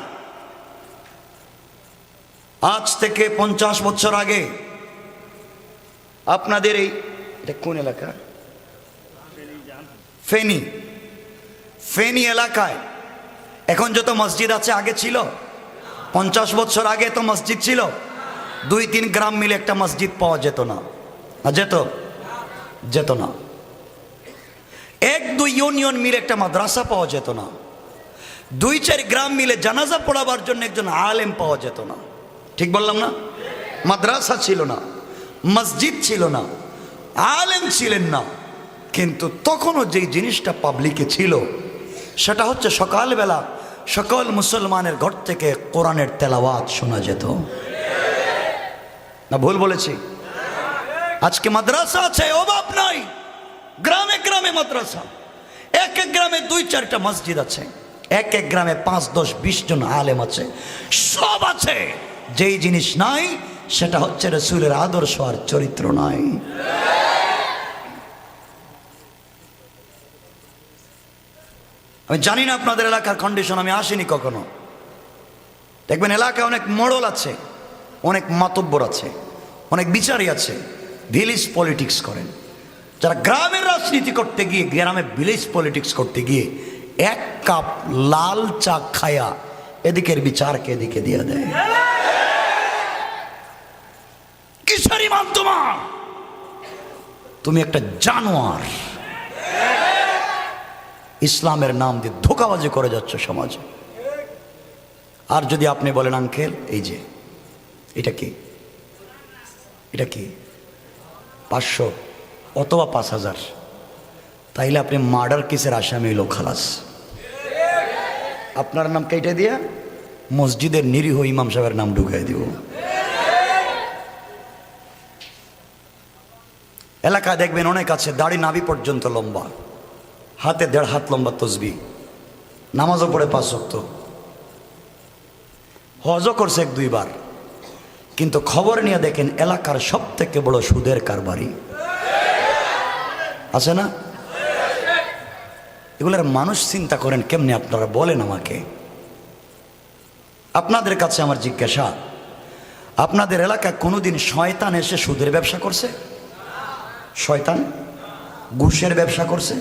আজ থেকে 50 বছর আগে আপনাদের এই, এটা কোন এলাকা? ফেনী। ফেনী এলাকায় এখন যত মসজিদ আছে আগে ছিল? 50 বছর আগে তো মসজিদ ছিল 2-3 গ্রাম মিলে একটা মসজিদ পাওয়া যেত না, যেত না। 1-2 ইউনিয়ন মিলে একটা মাদ্রাসা পাওয়া যেত না। 2-4 গ্রাম মিলে জানাজা পড়াবার জন্য একজন আলেম পাওয়া যেত না। ঠিক বললাম না? মাদ্রাসা ছিল না, মসজিদ ছিল না, আলেম ছিলেন না। কিন্তু তখনও যেই জিনিসটা পাবলিকে ছিল সেটা হচ্ছে সকালবেলা সকল মুসলমানের ঘর থেকে কোরআনের তেলাওয়াত শোনা যেত। না ভুল বলেছি? আজকে মাদ্রাসা আছে, অভাব নাই, গ্রামে গ্রামে মাদ্রাসা, এক এক গ্রামে 2-4টা মসজিদ আছে, এক এক গ্রামে 5-10-20 জন আলেম আছে, সব আছে। যেই জিনিস নাই সেটা হচ্ছে রাসূলের আদর্শ আর চরিত্র নাই। আমি জানি না আপনাদের এলাকার কন্ডিশন, আমি আসিনি কখনো। দেখবেন এলাকায় অনেক মোড়ল আছে, অনেক মাতব্বর আছে, অনেক বিচারী আছে, ভিলেজ পলিটিক্স করেন। যারা গ্রামের রাজনীতি করতে গিয়ে, গ্রামে ভিলেজ পলিটিক্স করতে গিয়ে 1 কাপ লাল চা খায়া এদিকের বিচারকে এদিকে দিয়ে দেয়। কিসের ইমান তোমার? তুমি একটা জানোয়ার। ইসলামের নাম দিয়ে ধোঁকাবাজি করে যাচ্ছ সমাজে। আর যদি আপনি বলেন আঙ্কেল এই যে এটা কি, এটা কি 500 অথবা 5000, তাইলে আপনি মার্ডার কেসের আসামি হইল খালাস। আপনার নাম কেটে দিয়া মসজিদের নিরীহ ইমাম সাহেবের নাম ঢুকাই দিব। এলাকায় দেখবেন অনেক আছে দাড়ি নাভি পর্যন্ত লম্বা, হাতে 1.5 হাত লম্বা তসবিহ, নামাজও পড়ে 5 ওয়াক্ত, হজও করছে 1-2 বার, কিন্তু খবর নিয়ে দেখেন এলাকার সব থেকে বড় সুদের কারবারি আছে না? এগুলোর মানুষ চিন্তা করেন কেমনে, আপনারা বলেন আমাকে। আপনাদের কাছে আমার জিজ্ঞাসা, আপনাদের এলাকায় কোনোদিন শয়তান এসে সুদের ব্যবসা করছে? শয়তান ঘুষের ব্যবসা করছে?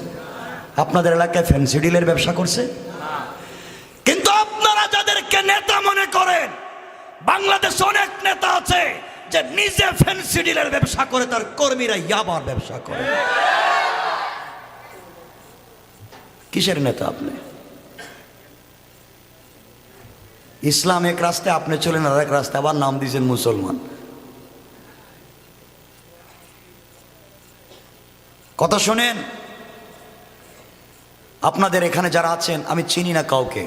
আপনাদের এলাকায় ফ্যান্সি ডিলের ব্যবসা করছে? কিন্তু আপনারা যাদেরকে নেতা মনে করেন, বাংলাদেশে অনেক নেতা আছে যে নিজে ফ্যান্সি ডিলের ব্যবসা করে, তার কর্মীরা ইয়াবার ব্যবসা করে। কিসের নেতা আপনি? ইসলাম এক রাস্তায়, আপনি চলেন আর এক রাস্তায়, আবার নাম দিয়েছেন মুসলমান। কথা শোনেন, আপনাদের এখানে যারা আছেন, আমি চিনি না কাউকে।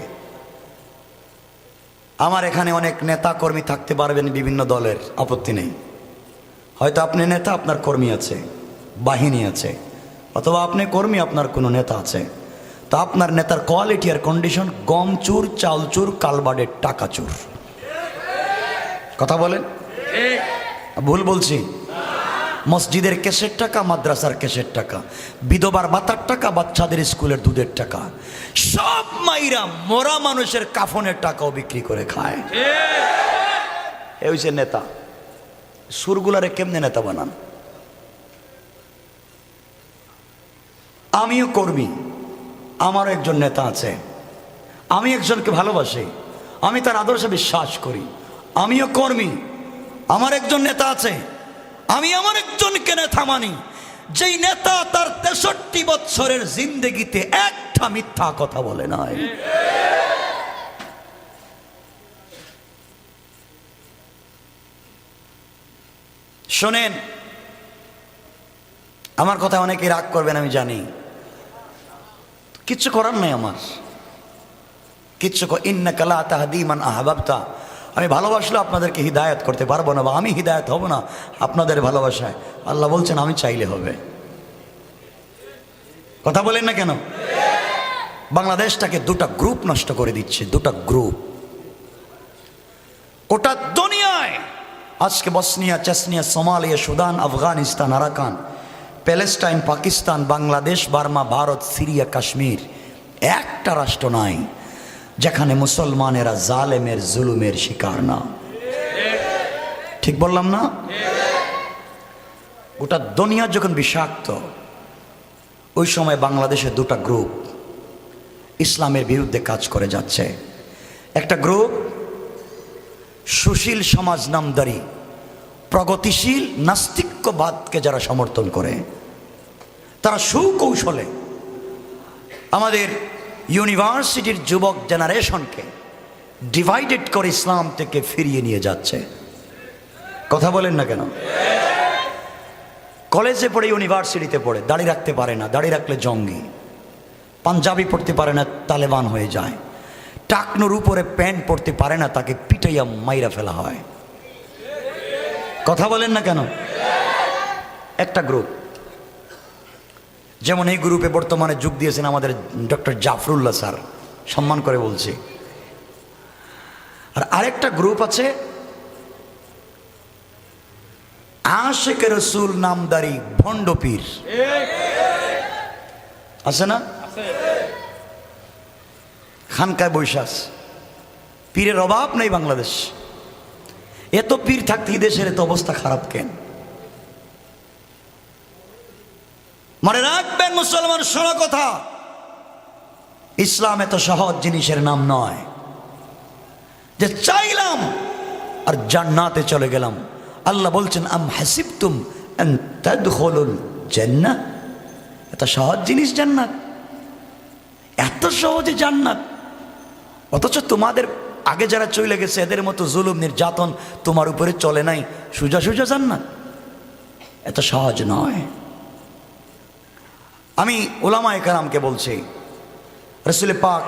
আমার এখানে অনেক নেতা কর্মী থাকতে পারবেন বিভিন্ন দলের, আপত্তি নেই। হয়তো আপনি নেতা, আপনার কর্মী আছে, বাহিনী আছে, অথবা আপনি কর্মী, আপনার কোনো নেতা আছে। তো আপনার নেতার কোয়ালিটি আর কন্ডিশন গম চুর, চাল চুর, কালবাডের টাকা চুর। কথা বলেন, ভুল বলছি? মসজিদের কেসের টাকা, মাদ্রাসার কেসের টাকা, বিধবার ভাতার টাকা, বাচ্চাদের স্কুলের দুধের টাকা, সব মাইরা মরা মানুষের কাফনের টাকাও বিক্রি করে খায়। এই হচ্ছে নেতা। সুরগুলারে কেমনে নেতা বানান? আমিও কর্মী, আমারও একজন নেতা আছে, আমি একজনকে ভালোবাসি, আমি তার আদর্শে বিশ্বাস করি। আমিও কর্মী, আমার একজন নেতা আছে, আমি আমার একজনকে নেতা মানি, যেই নেতা তার 63 বছরের জিন্দেগিতে একটা মিথ্যা কথা বলে নাই। শোনেন, আমার কথা অনেকে রাগ করবেন আমি জানি, কিচ্ছু করার নাই আমার, কিচ্ছু। ইন্নাকা লা তাহদি মান আহবাবতা, আমি ভালোবাসলে আপনাদেরকে হিদায়াত করতে পারবো না, বা আমি হিদায়াত হব না আপনাদের ভালোবাসায়। আল্লাহ বলছেন আমি চাইলে হবে। কথা বলেন না কেন? বাংলাদেশটাকে দুটা গ্রুপ নষ্ট করে দিচ্ছে, দুটা গ্রুপ। গোটা দুনিয়ায় আজকে Bosnia, Chechnya, Somalia, Sudan, Afghanistan, Arakan, Palestine, Pakistan, Bangladesh, Burma, Bharat, Syria, Kashmir, একটা রাষ্ট্র নাই যেখানে মুসলমানেরা জালেমের জুলুমের শিকার না। ঠিক বললাম না? গোটা দুনিয়া যখন বিষাক্ত, ওই সময় বাংলাদেশে দুটা গ্রুপ ইসলামের বিরুদ্ধে কাজ করে যাচ্ছে। একটা গ্রুপ সুশীল সমাজ নামদারি, প্রগতিশীল নাস্তিক্যবাদকে যারা সমর্থন করে, তারা সুকৌশলে আমাদের ইউনিভার্সিটির যুবক জেনারেশনকে ডিভাইডেড করে ইসলাম থেকে ফিরিয়ে নিয়ে যাচ্ছে। কথা বলেন না কেন? কলেজে পড়ে, ইউনিভার্সিটিতে পড়ে দাড়ি রাখতে পারে না, দাড়ি রাখলে জঙ্গি, পাঞ্জাবি পড়তে পারে না, তালেবান হয়ে যায়, টাকনুর উপরে প্যান্ট পড়তে পারে না, তাকে পিটাইয়া মাইরা ফেলা হয়। কথা বলেন না কেন? একটা গ্রুপ, যেমন এই গ্রুপে বর্তমানে যোগ দিয়েছেন আমাদের ডক্টর জাফরুল্লাহ স্যার, সম্মান করে বলছি। আর আরেকটা গ্রুপ আছে আশিকে রসুল নামদারি ভণ্ড পীর, আছে না? খানকায় বৈশাখ, পীরের অভাব নেই বাংলাদেশ। এত পীর থাকতে দেশের এত অবস্থা খারাপ কেন? মনে রাখবেন মুসলমান, শোনো কথা, ইসলাম এত সহজ জিনিসের নাম নয় যে চাইলাম আর জান্নাতে চলে গেলাম। আল্লাহ বলছেন আম হাসিবতুম আন তাদখুলুল জান্নাহ, এত সহজ জিনিস জান্নাত, এত সহজে জান্নাত। অথচ তোমাদের আগে যারা চলে গেছে এদের মতো জুলুম নির্যাতন তোমার উপরে চলে নাই, সোজা সোজা জান্নাত এত সহজ নয়। আমি উলামায়ে কেরামকে বলছি, রাসূল পাক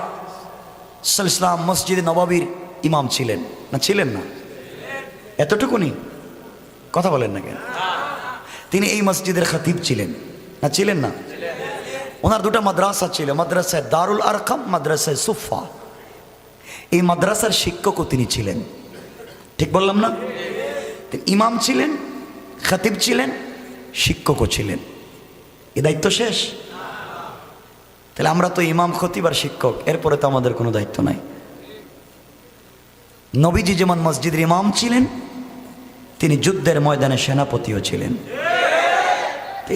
সাল্লাল্লাহু আলাইহি ওয়াসাল্লাম মসজিদে নববীর ইমাম ছিলেন না? ছিলেন না? এতটুকুনি কথা বলেন না কেন? তিনি এই মসজিদের খতিব ছিলেন না? ছিলেন না? ওনার দুটো মাদ্রাসা ছিল, মাদ্রাসায় দারুল আরকাম, মাদ্রাসায় সুফা। এই মাদ্রাসার শিক্ষকও তিনি ছিলেন। ঠিক বললাম না? তিনি ইমাম ছিলেন, খতিব ছিলেন, শিক্ষকও ছিলেন। এই দায়িত্ব শেষ? তাহলে আমরা তো ইমাম, খতিব আর শিক্ষক, এরপরে তো আমাদের কোনো দায়িত্ব নাই। নবীজি যেমন মসজিদের ইমাম ছিলেন, তিনি যুদ্ধের ময়দানে সেনাপতিও ছিলেন।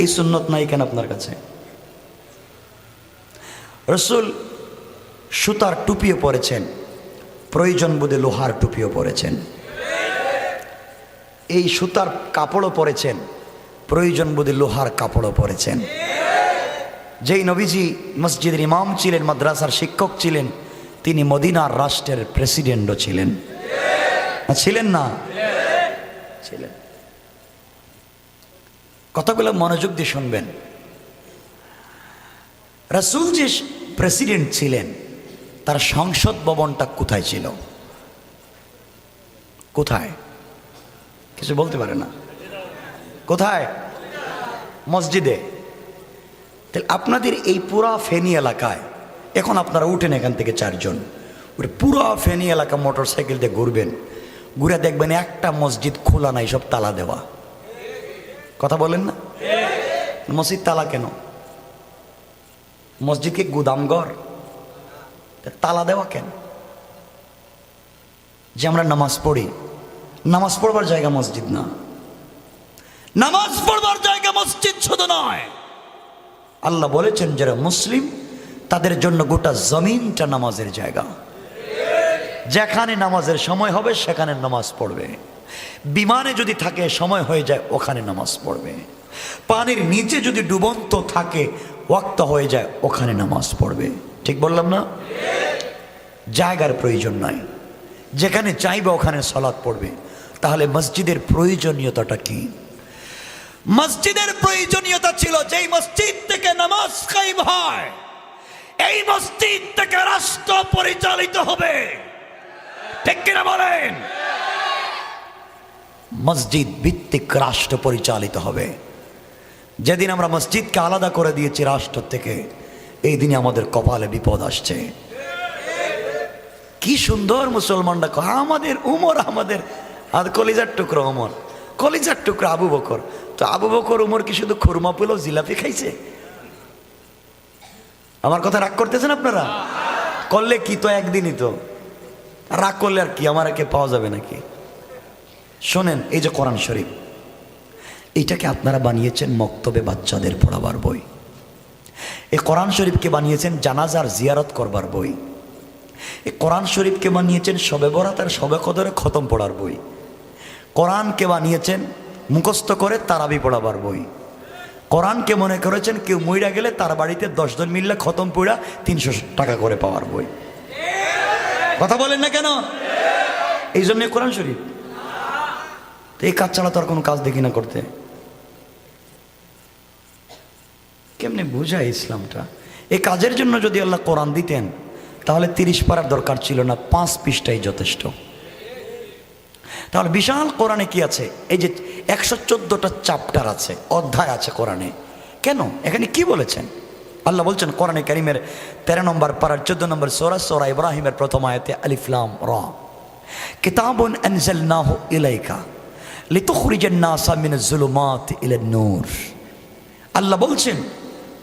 এই সুন্নত নাই কেন আপনার কাছে? রসুল সুতার টুপিও পরেছেন, প্রয়োজন বোধে লোহার টুপিও পরেছেন। এই সুতার কাপড়ও পরেছেন, প্রয়োজন বোধে লোহার কাপড়ও পরেছেন। যেই নবীজি মসজিদের ইমাম ছিলেন, মাদ্রাসার শিক্ষক ছিলেন, তিনি মদিনার রাষ্ট্রের প্রেসিডেন্টও ছিলেন। ছিলেন না? ছিলেন। কথাগুলো মনোযোগ দিয়ে শুনবেন। রাসূল যে প্রেসিডেন্ট ছিলেন, তার সংসদ ভবনটা কোথায় ছিল? কোথায়? কিছু বলতে পারে না। কোথায়? মসজিদে। তাহলে আপনাদের এই পুরা ফেনী এলাকায়, এখন আপনারা উঠেন এখান থেকে 4 জন, পুরা ফেনী এলাকা মোটর সাইকেল দিয়ে ঘুরবেন, ঘুরে দেখবেন একটা মসজিদ খোলা নাই, সব তালা দেওয়া। কথা বলেন না? মসজিদ তালা কেন? মসজিদ কি গুদামঘর? তালা দেওয়া কেন? যে আমরা নামাজ পড়ি, নামাজ পড়বার জায়গা মসজিদ না। নামাজ পড়বার জায়গা মসজিদ শুধু নয়, আল্লাহ বলেছেন যারা মুসলিম তাদের জন্য গোটা জমিনটা নামাজের জায়গা। যেখানে নামাজের সময় হবে সেখানে নামাজ পড়বে। বিমানে যদি থাকে সময় হয়ে যায় ওখানে নামাজ পড়বে। পানির নিচে যদি ডুবন্ত থাকে ওয়াক্ত হয়ে যায় ওখানে নামাজ পড়বে। ঠিক বললাম না? জায়গার প্রয়োজন নাই, যেখানে চাইবে ওখানে সালাত পড়বে। তাহলে মসজিদের প্রয়োজনীয়তাটা কি? মসজিদের প্রয়োজনীয়তা ছিল যেই মসজিদ থেকে নামাজ কায়েম হয়, এই মসজিদ থেকে রাষ্ট্র পরিচালিত হবে। ঠিক কিনা বলেন? মসজিদ ভিত্তিক রাষ্ট্র পরিচালিত হবে। যেদিন আমরা মসজিদকে আলাদা করে দিয়েছি রাষ্ট্র থেকে, এই দিনে আমাদের কপালে বিপদ আসছে। কি সুন্দর মুসলমানরা আমাদের উমর, আমাদের আর কলিজার টুকরো উমর, কলিজার টুকরো আবু বকর। তো আবু বকর উমর কি শুধু খুরমা পেলো, জিলাপি খাইছে? আমার কথা রাগ করতেছেন আপনারা? করলে কি, তো একদিনই তো, রাগ করলে আর কি আমার একে পাওয়া যাবে নাকি? শোনেন, এই যে কোরআন শরীফ, এইটাকে আপনারা বানিয়েছেন মক্তবে বাচ্চাদের পড়াবার বই। এই কোরআন শরীফকে বানিয়েছেন জানাজার জিয়ারত করবার বই। এই কোরআন শরীফকে বানিয়েছেন শবে বরাত আর শবে কদরে খতম পড়ার বই। কোরআনকে বানিয়েছেন মুখস্থ করে তারাবি পড়াবার বই। কোরআনকে মনে করেছেন কেউ মইরা গেলে তার বাড়িতে 10 জন মিললে খতম পড়া 300 টাকা করে পাওয়ার বই। কথা বলেন না কেন? এই জন্য কোরআন শরীফ। এই কাজ ছাড়া তো আর কোনো কাজ দেখি না করতে। কেমনে বুঝায় ইসলামটা? এই কাজের জন্য যদি আল্লাহ কোরআন দিতেন তাহলে 30 পারার দরকার ছিল না, 5 পৃষ্ঠাই যথেষ্ট। তাহলে বিশাল কোরআনে কি আছে? এই যে 114টা চ্যাপ্টার আছে, অধ্যায় আছে কোরআনে। কেন? এখানে কি বলেছেন? আল্লাহ বলছেন কোরআনে কারীমের 13 নম্বর পারার 14 নম্বর সূরা ইব্রাহিমের প্রথম আয়াতে, আলিফ লাম রা, কিতাবুন আনজালনাহু ইলাইকা লিতুখরিজান নাসা মিনাজ যুলুমাতি ইলান নূর। আল্লাহ বলছেন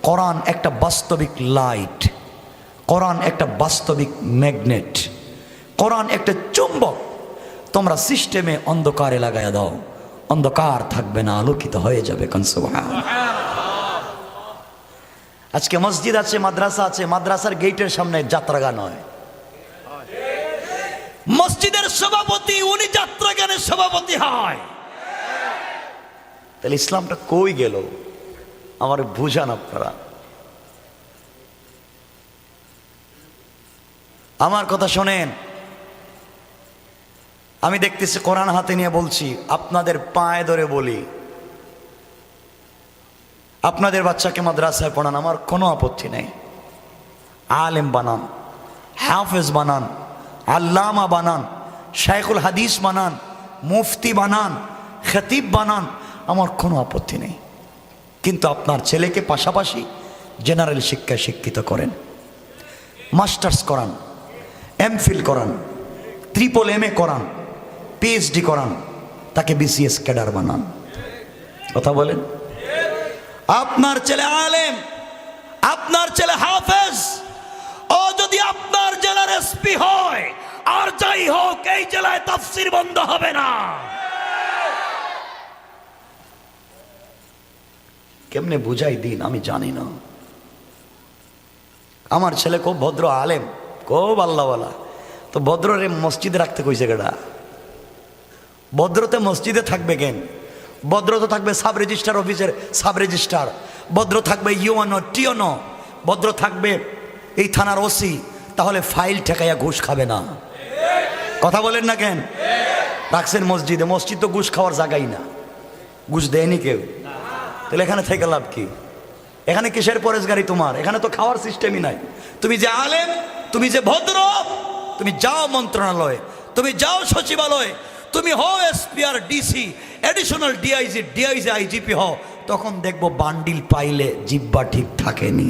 কোরআন একটা বাস্তবিক লাইট, কোরআন একটা বাস্তবিক ম্যাগনেট, কোরআন একটা চুম্বক। তোমরা সিস্টেমে অন্ধকারে লাগাইয়া দাও, অন্ধকার থাকবে না, আলোকিত হয়ে যাবে। কোন সুবহানাল্লাহ। আজকে মসজিদ আছে, মাদ্রাসা আছে, মাদ্রাসার গেটের সামনে যাত্রা গান হয়। মসজিদের সভাপতি উনি যাত্রা গানের সভাপতি হয়। তাহলে ইসলামটা কই গেল? আমার বুঝান আপনারা। আমার কথা শোনেন, আমি দেখতেছি কোরআন হাতে নিয়ে বলছি, আপনাদের পায়ে ধরে বলি, আপনাদের বাচ্চাকে মাদ্রাসায় পড়ান, আমার কোনো আপত্তি নেই। আলেম বানান, হাফেজ বানান, আল্লামা বানান, শাইখুল হাদিস বানান, মুফতি বানান, খতিব বানান, আমার কোনো আপত্তি নেই। কিন্তু আপনার ছেলেকে পাশাপাশি জেনারেল শিক্ষায় শিক্ষিত করেন, মাস্টার্স করান, এমফিল করান, ট্রিপল MA করান, PhD করান, তাকে BCS ক্যাডার বানান। কথা বলেন? আপনার ছেলে আলেম, আপনার ছেলে হাফেজ, ও যদি আপনার জেলার SP হয় আর যাই হোক, এই জেলায় তাফসীর বন্ধ হবে না। কেমনে বুঝাই দিন আমি জানি না। আমার ছেলে খুব ভদ্র আলেম, খুব আল্লাহওয়ালা, তো ভদ্রে মসজিদে রাখতে কইছে কেডা? ভদ্রতে মসজিদে থাকবে কেন? ভদ্র তো থাকবে সাব রেজিস্ট্রার অফিসের সাব রেজিস্ট্রার, ভদ্র থাকবে ইউএনও টিওনো, ভদ্র থাকবে এই থানার ওসি। তাহলে ফাইল ঠেকাইয়া ঘুষ খাবে না। কথা বলেন না কেন? রাখছেন মসজিদে, মসজিদ তো ঘুষ খাওয়ার জায়গাই না, ঘুষ দেয়নি কেউ। তাহলে এখানে থেকে লাভ কি? এখানে কিসের পরেশগারি তোমার? এখানে তো খাওয়ার সিস্টেমই নাই। তুমি যে আলেম, তুমি যে ভদ্র, তুমি যাও মন্ত্রণালয়ে, তুমি যাও সচিবালয়ে, তুমি হও এসপি আর DC, additional DIG, DIG IGP হও, তখন দেখবো বান্ডিল পাইলে জিব্বা ঠিক থাকেনি।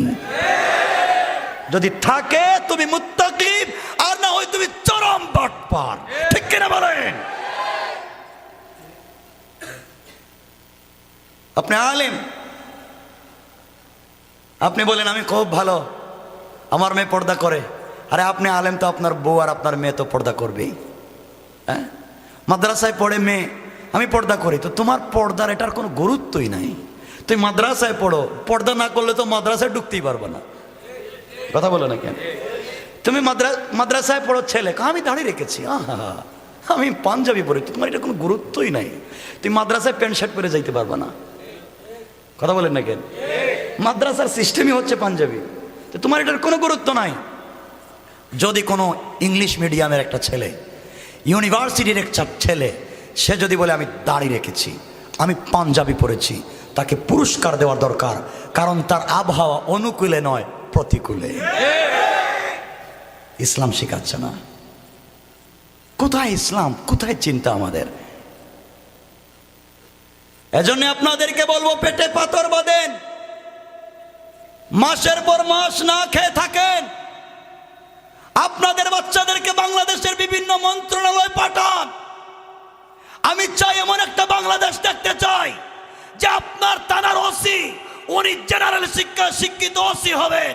যদি থাকে তুমি মুত্তাকিব, আর না হয় তুমি চরম বাটপার। ঠিক কিনা বলেন? আপনি আলেম, আপনি বলেন আমি খুব ভালো, আমার মেয়ে পর্দা করে। আরে আপনি আলেম তো আপনার বউ আর আপনার মেয়ে তো পর্দা করবেই। হ্যাঁ, মাদ্রাসায় পড়ে মেয়ে, আমি পর্দা করি, তো তোমার পর্দার এটার কোনো গুরুত্বই নাই। তুমি মাদ্রাসায় পড়ো, পর্দা না করলে তো মাদ্রাসায় ঢুকতেই পারবে না। কথা বলো না কেন? তুমি মাদ্রাসায় পড়ো, ছেলে আমি দাঁড়িয়ে রেখেছি, আমি পাঞ্জাবি পড়ি, তোমার এটা কোনো গুরুত্বই নাই। তুমি মাদ্রাসায় প্যান্ট শার্ট পরে যাইতে পারবে না। কথা বলেন না কেন? মাদ্রাসার সিস্টেমই হচ্ছে পাঞ্জাবি, তো তোমার এটার কোনো গুরুত্ব নাই। যদি কোনো ইংলিশ মিডিয়ামের একটা ছেলে, ইউনিভার্সিটির একটা ছেলে, সে যদি বলে আমি দাড়ি রেখেছি, আমি পাঞ্জাবি পরেছি, তাকে পুরস্কার দেওয়ার দরকার, কারণ তার আবহাওয়া অনুকূলে নয় প্রতিকূলে। ইসলাম শেখাচ্ছে না। কোথায় ইসলাম, কোথায় চিন্তা আমাদের? এজন্য আপনাদেরকে বলবো, পেটে পাথর বাঁধেন, মাসের পর মাস না খেয়ে থাকেন, আপনাদের বাচ্চাদেরকে বাংলাদেশের বিভিন্ন মন্ত্রণালয় পাঠান। আমি চাই এমন একটা বাংলাদেশ দেখতে চাই যে আপনার থানার ওসি, উনি জেনারেল শিক্ষিত ওসি হবেন,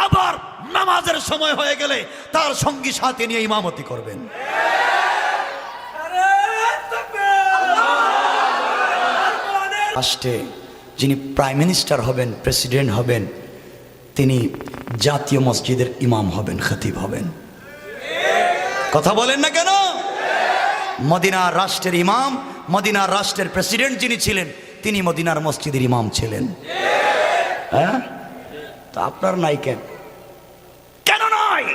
আবার নামাজের সময় হয়ে গেলে তার সঙ্গী সাথে নিয়ে ইমামতি করবেন। রাষ্ট্রে যিনি প্রাইম মিনিস্টার হবেন, প্রেসিডেন্ট হবেন, তিনি জাতীয় মসজিদের ইমাম হবেন, খতিব হবেন। কথা বলেন না কেন? মদিনার রাষ্ট্রের ইমাম, মদিনার রাষ্ট্রের প্রেসিডেন্ট যিনি ছিলেন, তিনি মদিনার মসজিদের ইমাম ছিলেন। হ্যাঁ, তো আপনার নাই কেন? কেন নয়?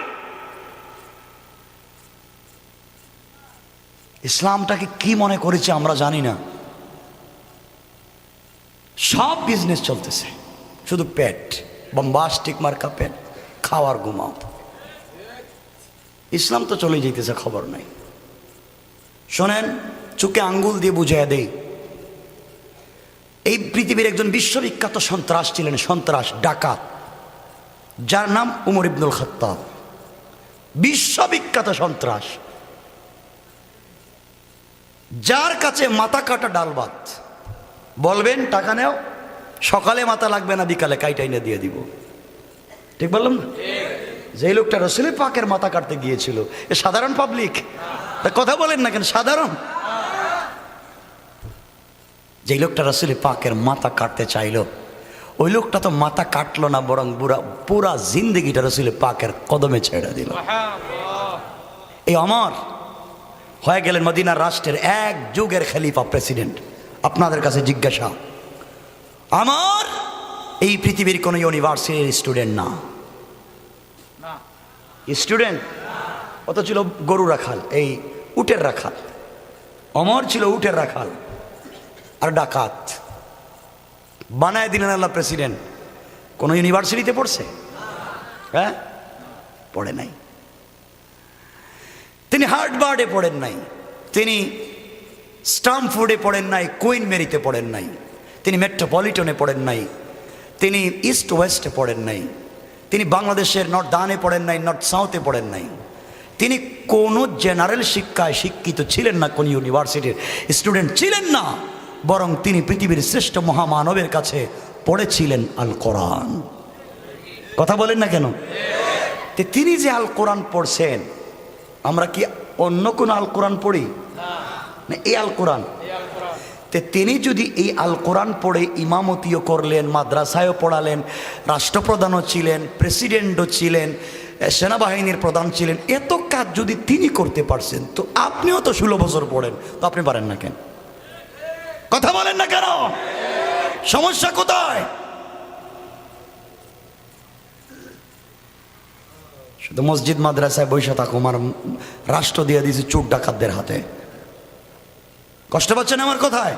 ইসলামটাকে কি মনে করেছে আমরা জানি না। সব বিজনেস চলতেছে, শুধু পেট, বম্বাস্টিক মার্কা পেট, খাওয়ার ঘুমাও। ইসলাম তো চলে যেতেছে, খবর নাই। শোনেন, চোখে আঙ্গুল দিয়ে বুঝিয়ে দেই, এই পৃথিবীর একজন বিশ্ববিখ্যাত সন্ত্রাস ছিলেন, সন্ত্রাস ডাকাত, যার নাম উমর ইবনুল খাত্তাব। বিশ্ববিখ্যাত সন্ত্রাস, যার কাছে মাথা কাটা ডাল ভাত, বলবেন টাকা নেও, সকালে মাথা লাগবে না, বিকালে কাইটাইনে দিয়ে দিব। ঠিক বললাম না? যে লোকটা রসুল পাকের মাথা কাটতে গিয়েছিল, এ সাধারণ পাবলিক? কথা বলেন না কেন? সাধারণ। যে লোকটা রসুল পাকের মাথা কাটতে চাইলো, ওই লোকটা তো মাথা কাটলো না, বরং পুরা জিন্দগিটা রসুল পাকের কদমে ছেড়ে দিল। এই অমর হয়ে গেলেন মদিনার রাষ্ট্রের এক যুগের খলিফা, প্রেসিডেন্ট। আপনাদের কাছে জিজ্ঞাসা, আমার এই পৃথিবীর কোন ইউনিভার্সিটির স্টুডেন্ট না, স্টুডেন্ট, অত ছিল গরু রাখাল, এই উটের রাখাল। অমর ছিল উটের রাখাল আর ডাকাত। বানায় দিলেন আল্লাহ প্রেসিডেন্ট। কোন ইউনিভার্সিটিতে পড়ছে? হ্যাঁ, পড়ে নাই। তিনি হার্ভার্ডে পড়েন নাই, তিনি স্টামফোর্ডে পড়েন নাই, কুইন মেরিতে পড়েন নাই, তিনি মেট্রোপলিটনে পড়েন নাই, তিনি ইস্ট ওয়েস্টে পড়েন নাই, তিনি বাংলাদেশের নর্থ দানে পড়েন নাই, নর্থ সাউথে পড়েন নাই। তিনি কোনো জেনারেল শিক্ষায় শিক্ষিত ছিলেন না, কোন ইউনিভার্সিটির স্টুডেন্ট ছিলেন না, বরং তিনি পৃথিবীর শ্রেষ্ঠ মহামানবের কাছে পড়েছিলেন আল কোরআন। কথা বলেন না কেন? তিনি যে আল কোরআন পড়ছেন, আমরা কি অন্য কোন আল কোরআন পড়ি না? এই আল কোরআন। তিনি যদি এই আল কোরআন পড়ে ইমামতিও করলেন, মাদ্রাসায়ও পড়ালেন, রাষ্ট্রপ্রধানও ছিলেন, প্রেসিডেন্টও ছিলেন, সেনাবাহিনীর প্রধান ছিলেন, এত কাজ যদি তিনি করতে পারছেন, তো আপনিও তো 16 বছর পড়েন, তো আপনি পারেন না কেন? কথা বলেন না কেন? সমস্যা কোথায়? শুধু মসজিদ মাদ্রাসায় বৈশা থাকো, আমার রাষ্ট্র দিয়ে দিয়েছে চোর ডাকাতদের হাতে। কষ্ট পাচ্ছেন আমার কথায়?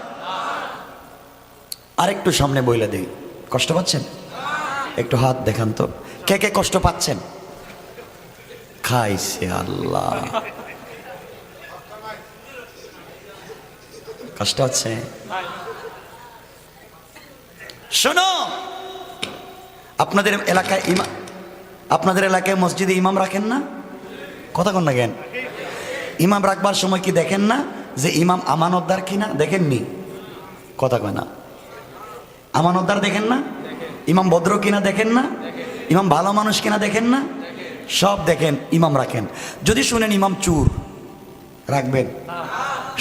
আরেকটু সামনে বইলে দেই, কষ্ট পাচ্ছেন? একটু হাত দেখান তো, কে কে কষ্ট পাচ্ছেন? খাইছে আল্লাহ, কষ্ট হচ্ছে। শোনো, আপনাদের এলাকায় মসজিদে ইমাম রাখেন না? কথা কন না কেন? ইমাম রাখবার সময় কি দেখেন না যে ইমাম আমানতদার কিনা? দেখেননি? কথা কয় না। আমানতদার দেখেন না? ইমাম ভদ্র কিনা দেখেন না? ইমাম ভালো মানুষ কিনা দেখেন না? সব দেখেন, ইমাম রাখেন। যদি শুনেন ইমাম চুর, রাখবেন?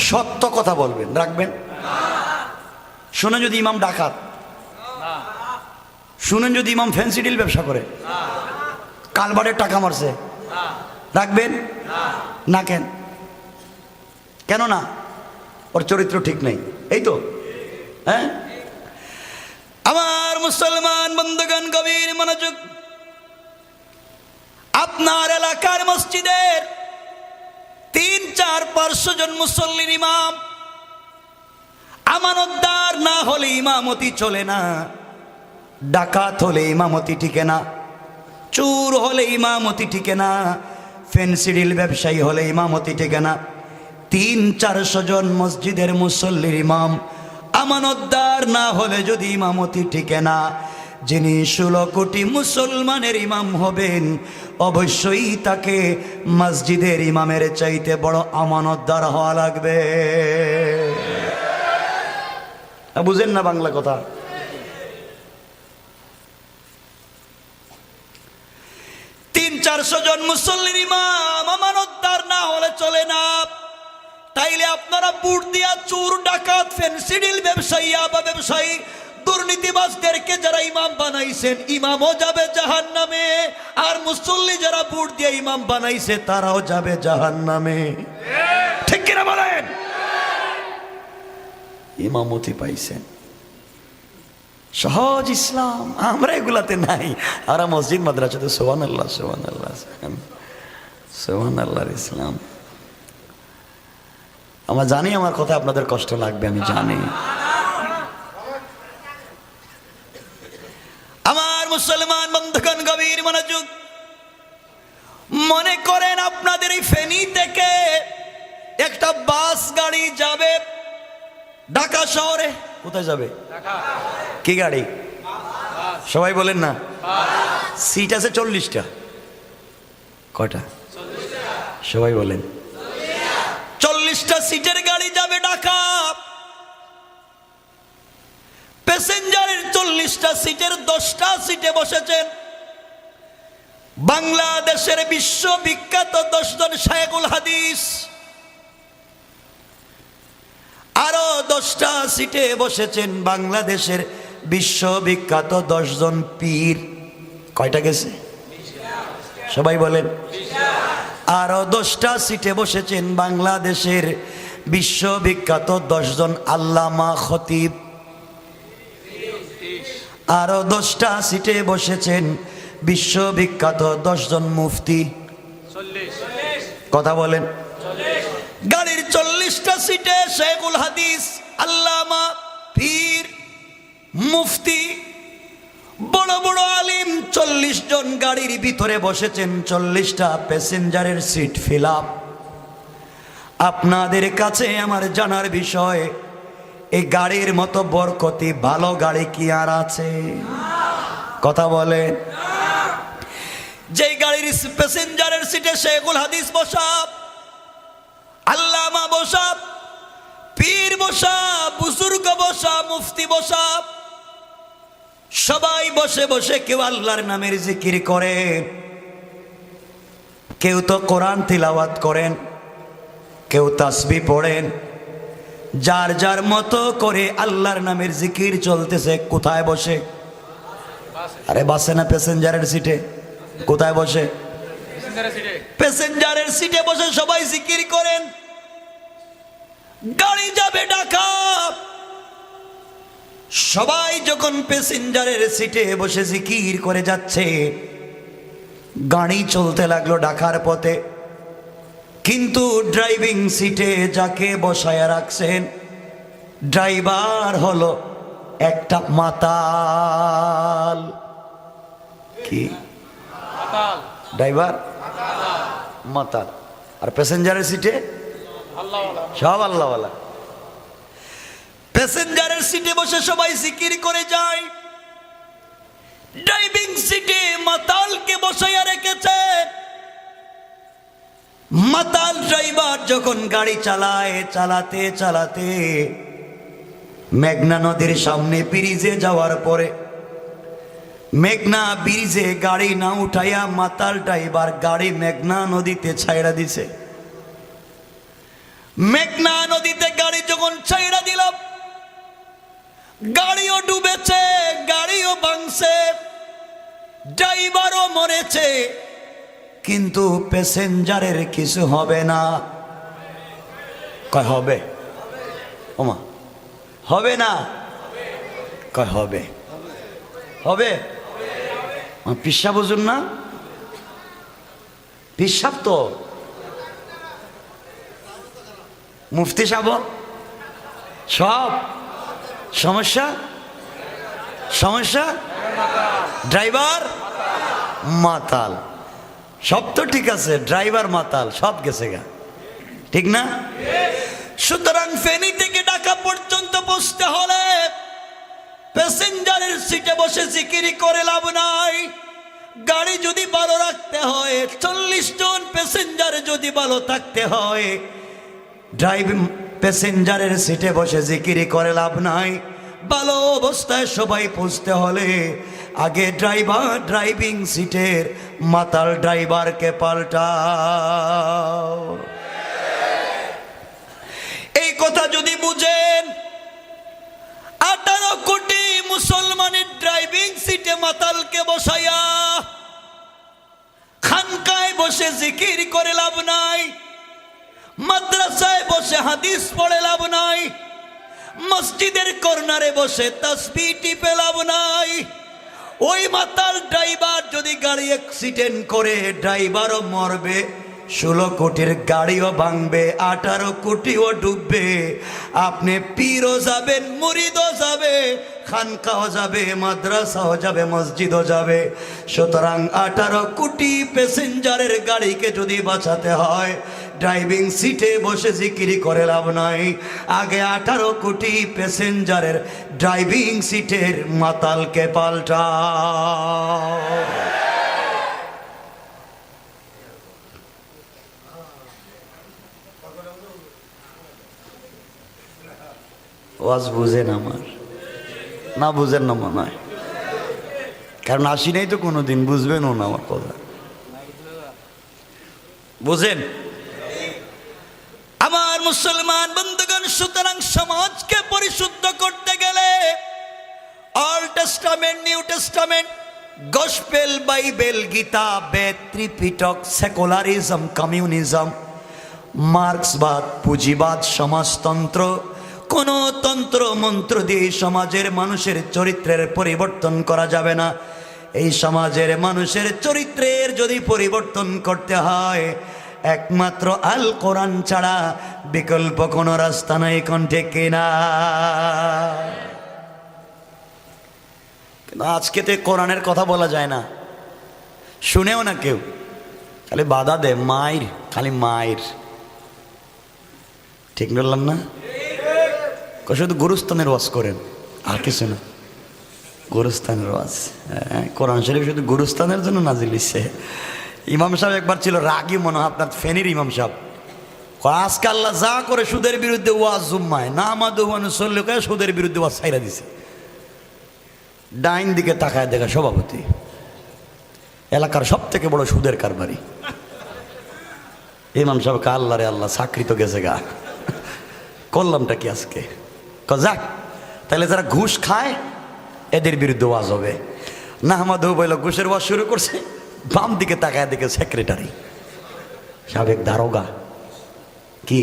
সত্য কথা বলবেন, রাখবেন? শুনেন যদি ইমাম ডাকাত, শুনেন যদি ইমাম ফ্যান্সি ডিল ব্যবসা করে, কালবারের টাকা মারছে, রাখবেন? না কেন? কেন না? ওর চরিত্র ঠিক নেই, এই তো। হ্যাঁ, আমার মুসলমান বন্ধুগণ, গভীর মনোযোগ। আপনার এলাকার মসজিদের 3-4-500 জন মুসল্লির ইমাম আমানতদার না হলে ইমামতি চলে না। ডাকাত হলে ইমামতি টিকে না, চোর হলে ইমামতি টিকে না, ফেন্সিডিল ব্যবসায়ী হলে ইমামতি টিকে না। 300-400 জন মসজিদের মুসল্লির ইমাম আমানতদার না হলে যদি ইমামতি টিকে না, যিনি 16 কোটি মুসলমানের ইমাম হবেন, অবশ্যই তাকে মসজিদের ইমামের চাইতে বড় আমানতদার হওয়া লাগবে। বুঝেন না বাংলা কথা? 300-400 জন মুসল্লির ইমাম আমানতদার না হলে চলে না। তাইলে আপনারা বুট দিয়া চোর ডাকাত ফেন্সিডিল ব্যবসায়ী বা ব্যবসায়ী দুর্নীতিবাজদেরকে যারা ইমাম বানাইছেন, ইমামও যাবে জাহান্নামে, আর মুসল্লি যারা বুট দিয়ে ইমাম বানাইছে তারাও যাবে জাহান্নামে। ঠিক কিনা বলেন? ইমামতি পাইছেন, সহজ ইসলাম। আমরা এগুলাতে নাই। আর মসজিদ মাদ্রাসাতে সুবহানাল্লাহ, সুবহানাল্লাহ, সুবহানাল্লাহর ইসলাম। আমরা জানি আমার কথা আপনাদের কষ্ট লাগবে, আমি জানি। আমার মুসলমান বন্ধুগণ, গভীর মনোযোগ। মনে করেন আপনাদের এই ফেনী থেকে একটা বাস গাড়ি যাবে ঢাকা শহরে। কোথায় যাবে? কি গাড়ি? সবাই বলেন না। সিট আছে 40টা। কয়টা? সবাই বলেন। 40টা সিটের গাড়ি যাবে ঢাকা। প্যাসেঞ্জারের 40টা সিটের 10টা সিটে বসেছেন বাংলাদেশের বিশ্ববিখ্যাত 10 জন শায়খুল হাদিস। আরো 10টা সিটে বসেছেন বাংলাদেশের বিশ্ববিখ্যাত 10 জন পীর। কয়টা গেছে? সবাই বলেন। আরো 10টা সিটে বসেছেন বাংলাদেশের বিশ্ববিখ্যাত 10 জন আল্লামা খতিব। আরো 10টা সিটে বসেছেন বিশ্ববিখ্যাত 10 জন মুফতি। কথা বলেন। গাড়ির 40টা সিটে শায়খুল হাদিস, আল্লামা, পীর, মুফতি, বড় বড় আলিম 40 জন গাড়ির ভিতরে বসেছেন। 40টা প্যাসেঞ্জারের সিট ফিল আপ। আপনাদের কাছে আমার জানার বিষয়, এই গাড়ির মতো বরকতি ভালো গাড়ি কি আর আছে? কথা বলে। যে গাড়ির প্যাসেঞ্জারের সিটে শায়খুল হাদিস বসা, আল্লামা বসা, পীর বসা, বুজুর্গ বসা, মুফতি বসা, সবাই বসে বসে কেউ আল্লাহর নামের জিকির করে, কেউ তো কোরআন তিলাওয়াত করেন, কেউ তাসবিহ পড়েন, যার যার মতো করে আল্লাহর নামের জিকির চলতেছে। কোথায় বসে? আরে বাসে না, প্যাসেঞ্জারের সিটে। কোথায় বসে? প্যাসেঞ্জারের সিটে বসে সবাই জিকির করেন। গাড়ি যাবে ঢাকা, সবাই যখন প্যাসেঞ্জারের সিটে বসে জিকির করে যাচ্ছে, গাড়ি চলতে লাগলো ঢাকার পথে। কিন্তু ড্রাইভিং সিটে যাকে বসায় রাখছেন, ড্রাইভার হলো একটা মাতাল। কি ড্রাইভার? মাতাল। আর প্যাসেঞ্জারের সিটে সব আল্লাহওয়ালা। প্যাসেঞ্জারের সিটে বসে সবাই জিকির করে যায়, ড্রাইভিং সিটে মাতালকে বসাইয়া রেখেছে। মাতাল ড্রাইভার যখন গাড়ি চালায়, চালাতে চালাতে মেঘনা নদীর সামনে ব্রিজে যাওয়ার পরে, মেঘনা ব্রিজে গাড়ি না উঠাইয়া মাতাল ড্রাইভার গাড়ি মেঘনা নদীতে ছাইড়া দিছে। মেঘনা নদীতে গাড়ি যখন ছাইড়া দিল, গাড়িও ডুবেছে, গাড়িও ভাঙছে, ড্রাইভারও মরেছে, কিন্তু প্যাসেঞ্জারের কিছু হবে না। কয় হবে? ওমা হবে না? কয় হবে? হবে। পিসাব বুঝুন না, পিসাব তো মুফতি সাহেব সব সমস্যা। সমস্যা ড্রাইভার মাতাল, সব তো ঠিক আছে, ড্রাইভার মাতাল, সব গেছে গা, ঠিক না? সুতরাং ফেনী থেকে ঢাকা পর্যন্ত পৌঁছতে হলে প্যাসেঞ্জারের সিটে বসে জিকিরি করে লাভ নাই। গাড়ি যদি ভালো রাখতে হয়, 40 জন প্যাসেঞ্জার যদি ভালো থাকতে হয়, ড্রাইভিং প্যাসেঞ্জারের সিটে বসে জিকিরি করে লাভ নাই। ভালো অবস্থায় সবাই পৌঁছতে হলে আগে ড্রাইভার ড্রাইভিং সিটের মাতাল ড্রাইভারকে পাল্টাও। এই কথা যদি বুঝেন, 18 কোটি মুসলমানের ড্রাইভিং সিটে মাতালকে বসাইয়া খানকায় বসে জিকির করে লাভ নাই, মাদ্রাসায় বসে হাদিস পড়ে লাভ নাই, মসজিদের কর্নারে বসে তাসবিহ টিপে লাভ নাই। ওই মাতাল ড্রাইভার যদি গাড়ি অ্যাক্সিডেন্ট করে, ড্রাইভারও মরবে, 16 কোটির গাড়িও ভাঙবে, 18 কোটিও ডুববে। আপনি পীরও যাবেন, মুরিদও যাবে, খানকাও যাবে, মাদ্রাসাও যাবে, মসজিদও যাবে। সুতরাং 18 কোটি প্যাসেঞ্জারের গাড়িকে যদি বাঁচাতে হয়, ড্রাইভিং সিটে বসে জিকিরি করে লাভ নাই। আগে 18 কোটি প্যাসেঞ্জারের ড্রাইভিং সিটের মাতালকে পাল্টাও। ওয়াজ বুঝেন আমার? না বুঝেন না মনে হয়, কারণ আসি নাই তো কোনোদিন, বুঝবেনও না আমার কথা। বুঝেন আমার মুসলমান বন্ধুগণ? সুতরাং সমাজকে পরিশুদ্ধ করতে গেলে old testament, new testament, gospel, Bible, Gita, Veda, Tripitaka, secularism, communism, মার্ক্সবাদ, পুঁজিবাদ, সমাজতন্ত্র, কোন তন্ত্র মন্ত্র দিয়ে সমাজের মানুষের চরিত্রের পরিবর্তন করা যাবে না। এই সমাজের মানুষের চরিত্রের যদি পরিবর্তন করতে হয়, একমাত্র আল কোরআন ছাড়া বিকল্প কোনো রাস্তা নাই। কোন ঠিক কিনা? কিন্তু আজকে তো কোরআনের কথা বলা যায় না, শুনেও না কেউ, খালি বাধা দে, মায়ের, খালি মায়ের। ঠিক বললাম না? শুধু গুরুস্থানের ওয়াজ করেন, আর কিছু না। গুরুস্থানের ওয়াজ, কোরআন শরীফ শুধু গুরুস্থানের জন্য নাজিল হইছে। ইমাম সাহেব একবার ছিল রাগী, মনে হয় আপনার ফেনীর ইমাম সাহেব। আজকে আল্লাহ যা করে সুদের বিরুদ্ধে ওয়াজ জুম্মায় না আমাদের চললে সুদের বিরুদ্ধে ওয়াজ ছাইরা দিছে। ডাইন দিকে তাকায় দেখা সভাপতি, এলাকার সব থেকে বড় সুদের কারবারি। ইমাম সাহেবকে আল্লাহ রে আল্লাহ, চাকরি তো গেছে গা। করলামটা কি আজকে? যাক, তাহলে যারা ঘুষ খায় এদের বিরুদ্ধে ওয়াজ হবে। নাহমাদ বইল ঘুষের ওয়াজ শুরু করছে, বাম দিকে তাকায় দেখে সেক্রেটারি, সাবেক দারোগা, কি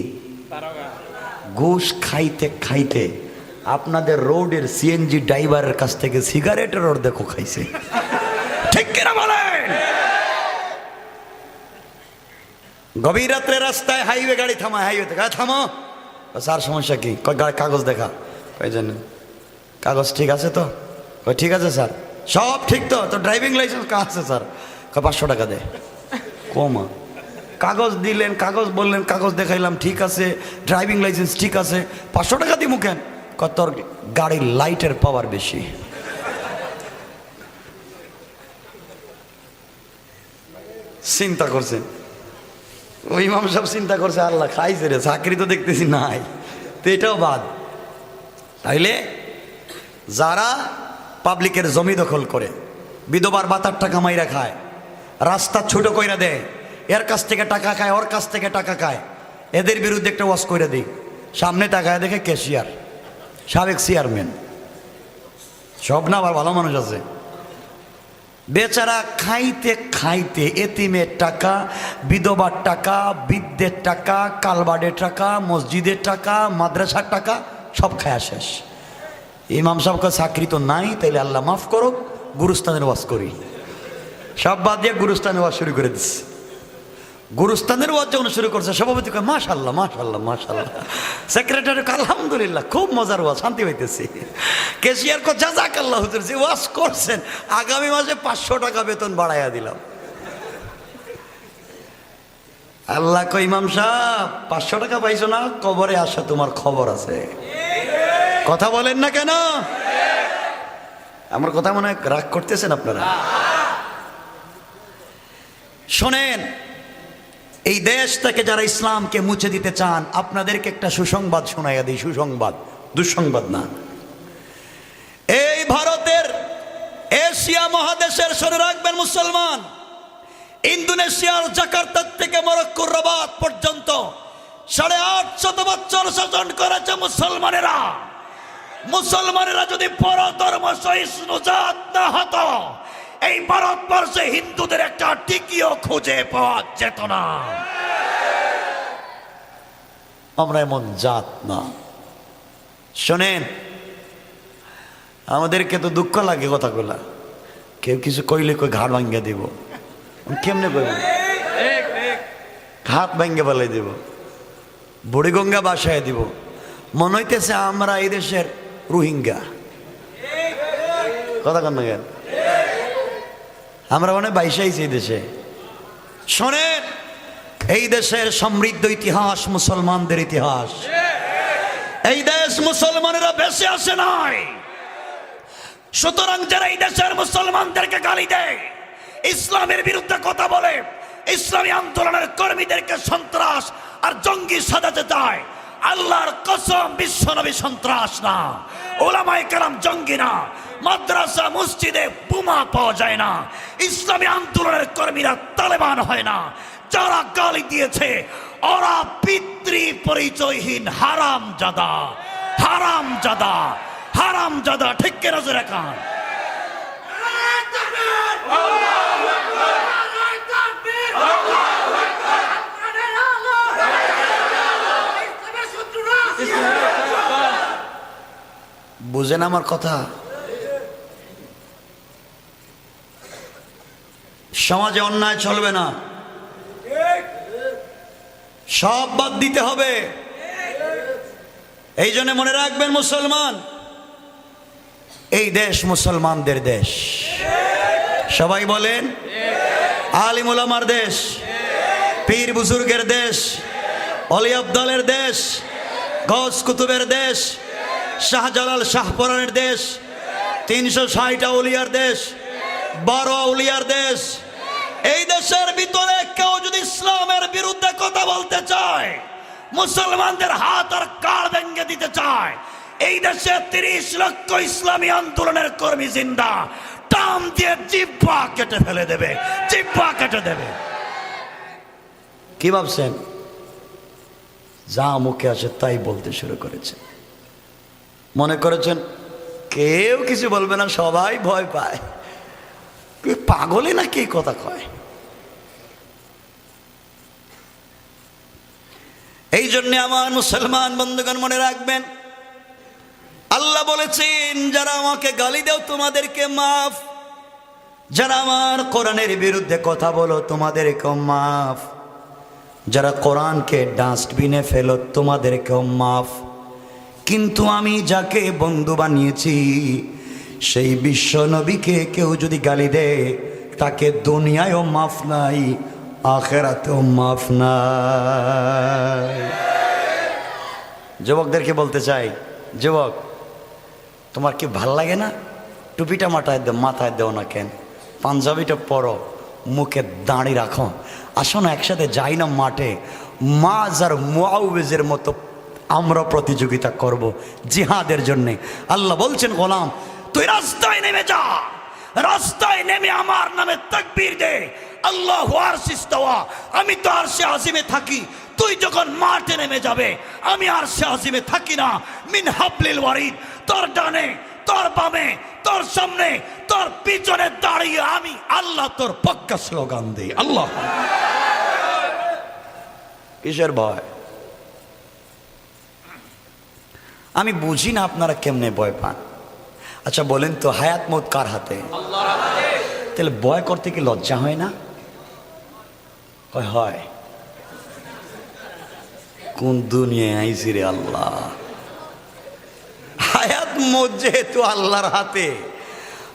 ঘুষ খাইতে খাইতে আপনাদের রোডের সিএনজি ড্রাইভারের কাছ থেকে সিগারেটের অর্ধেকও খাইছে। ঠিক কিনা বলেন? গভীর রাত্রে রাস্তায় হাইওয়ে গাড়ি থামায়, হাইওয়ে থেকে থামো, স্যার সমস্যা কি? কাগজ দেখা, কই জানেন কাগজ ঠিক আছে তো? ঠিক আছে স্যার, সব ঠিক তো? তো ড্রাইভিং লাইসেন্স আছে স্যার? 500 টাকা দে। কমা কাগজ দিলেন, কাগজ বললেন, কাগজ দেখাইলাম ঠিক আছে, ড্রাইভিং লাইসেন্স ঠিক আছে, 500 টাকা দিমু কেন? তোর গাড়ির লাইটের পাওয়ার বেশি। চিন্তা করছেন ওই ইমাম সাহেব, চিন্তা করছে আল্লাহ খাইছে রে, চাকরি তো দেখতেছি নাই, তো এটাও বাদ। তাইলে যারা পাবলিকের জমি দখল করে, বিধবার ভাতার টাকা মাইরা খায়, রাস্তা ছোট কইরা দেয়, এর কাছ থেকে টাকা খায়, ওর কাছ থেকে টাকা খায়, এদের বিরুদ্ধে একটা ওয়াজ করে দিই। সামনে তাকায় দেখে ক্যাশিয়ার, সাবেক চেয়ারম্যান, সব না আবার ভালো মানুষ আছে, বেচারা খাইতে খাইতে এতিমের টাকা, বিধবার টাকা, বৃদ্ধের টাকা, কালবাডের টাকা, মসজিদের টাকা, মাদ্রাসার টাকা সব খায়া শেষ। ইমাম সাহেবকে চাকরি তো নাই, তাইলে আল্লাহ মাফ করুক, গুরুস্থানের ওয়াজ করি। সব বাদ দিয়ে গুরুস্থানের ওয়াজ শুরু করে দিচ্ছে। গুরুস্থানের ওয়াজ যখন শুরু করছে, সভাপতি কয় মাশাআল্লাহ মাশাআল্লাহ মাশাআল্লাহ, সেক্রেটারি আলহামদুলিল্লাহ, খুব মজার ওয়াজ, শান্তি হইতেছি। ক্যাশিয়ার কো জাযাকাল্লাহ হুজুর, যে ওয়াজ করছেন আগামী মাসে 500 টাকা বেতন বাড়াইয়া দিলাম। আল্লাহ কয় ইমাম সাহেব 500 টাকা পাইছো না, কবরে আসা তোমার খবর আছে। কথা বলেন না কেন? আমার কথা মনে হয় রাগ করতেছেন আপনারা। শোনেন, এই দেশ থেকে যারা ইসলামকে মুছে দিতে চান, আপনাদেরকে একটা সুসংবাদ শোনাইয়া দিই। সুসংবাদ, দুঃসংবাদ না। এই ভারতের এশিয়া মহাদেশের, শুনে রাখবেন মুসলমান, ইন্দোনেশিয়ার জাকার্তা থেকে মরক্কোর রাবাত পর্যন্ত 850 বছর শাসন করেছে মুসলমানেরা। মুসলমানেরা যদি পরধর্ম সহিষ্ণু জাত না হতো, এই ভারতবর্ষে হিন্দুদের একটা টিকিও খুঁজে পাওয়া যেত না। আমরা এমন জাত না। শোনেন, আমাদেরকে তো দুঃখ লাগে কথাগুলা, কেউ কিছু কইলে কই ঘাট ভাঙ্গা দিব, কেমনে কইব? হাত ভাঙ্গে বলে দিব, বুড়িগঙ্গা বাসায় দিব, মনে হইতেছে আমরা এই দেশের রোহিঙ্গা। কথা কন না কেন? আমরা মানে বাইশাইছি এই দেশে। শোনেন, এই দেশের সমৃদ্ধ ইতিহাস মুসলমানদের ইতিহাস। এই দেশ মুসলমানেরা বেঁচে আসে নাই। সুতরাং যারা এই দেশের মুসলমানদেরকে গালি দেয়, ইসলামের বিরুদ্ধে কথা বলে, ইসলামী আন্দোলনের কর্মীদেরকে সন্ত্রাস আর জঙ্গি সাজাতে চায়, আল্লাহর কসম বিশ্বনবী সন্ত্রাস না, ওলামায়ে কেরাম জঙ্গি না, মাদ্রাসা মসজিদে বোমা পাওয়া যায় না, ইসলামী আন্দোলনের কর্মীরা তালেবান হয় না। যারা গালি দিয়েছে ওরা পিতৃ পরিচয়হীন হারামজাদা, হারামজাদা, হারামজাদা। ঠিক কিনা জোরে কান? বুঝেন আমার কথা? সমাজে অন্যায় চলবে না, সব বাদ দিতে হবে। এই জন্য মনে রাখবেন মুসলমান, এই দেশ মুসলমানদের দেশ। সবাই বলেন, আলিম উলামার দেশ, পীর বুজুর্গের দেশ, অলি আব্দালের দেশ, গৌস কুতুবের দেশ, শাহজালাল শাহপরানের দেশ, 360 আউলিয়ার দেশ, 12 আউলিয়ার দেশ। এই দেশের ভিতরে কেউ যদি ইসলামের বিরুদ্ধে কথা বলতে চায়, মুসলমানদের হাত আর কাঁধ ভেঙে দিতে চায়, এই দেশে 30 লক্ষ ইসলামী আন্দোলনের কর্মী জিন্দা, টান দিয়ে জিহ্বা কেটে ফেলে দেবে, জিহ্বা কেটে দেবে। কি ভাবছেন? যা মুখে আসে তাই বলতে শুরু করেছে। মনে করেছেন কেউ কিছু বলবে না, সবাই ভয় পায়, পাগলে না কে কথা কয়। এই জন্য আমার মুসলমান বন্ধুগণ মনে রাখবেন, আল্লাহ বলেছেন যারা আমাকে গালি দাও তোমাদেরকে মাফ, যারা আমার কোরআনের বিরুদ্ধে কথা বলো তোমাদেরকেও মাফ, যারা কোরআনকে ডাস্টবিনে ফেলো তোমাদেরকেও মাফ। কিন্তু আমি যাকে বন্ধু বানিয়েছি সেই বিশ্ব নবীকে কেউ যদি গালি দেয় তাকে দুনিয়ায়ও মাফ নাই, আখেরাতেও মাফ নাই। যুবকদেরকে বলতে চাই, যুবক তোমার কি ভাল লাগে না? টুপিটা মাথায় দেও না কেন? পাঞ্জাবিটা পরো, মুখে দাঁড়ি রাখো, আসো না একসাথে যাই না মাঠে, মাজ আর মুআউযের মতো আমরা প্রতিযোগিতা করব জিহাদের জন্যে। আল্লাহ বলছেন গোলাম তুই রাস্তায় নেমে যা, রাস্তায় নেমে আমার নামে তাকবীর দে, আল্লাহু আরশে ইস্তাওয়া, আমি তো আরশে আজিমে থাকি। তুই যখন মাঠে নেমে যাবে আমি আরশে আজিমে থাকি না। মিন হাবলিল ওয়ারিদ, তোর ডানে তোর বামে তোর সামনে তোর পিছনে দাঁড়িয়ে আমি আল্লাহ তোর পক্কা স্লোগান দিই। আল্লাহ কিসের ভয়? আমি বুঝি না আপনারা কেমনে ভয় পান। আচ্ছা বলেন তো হায়াত মৌত কার হাতে? তাহলে ভয় করতে কি লজ্জা হয় না? হয়। কোন দুনিয়ায় আইছি রে আল্লাহ। হায়াত মৌত যেহেতু আল্লাহর হাতে,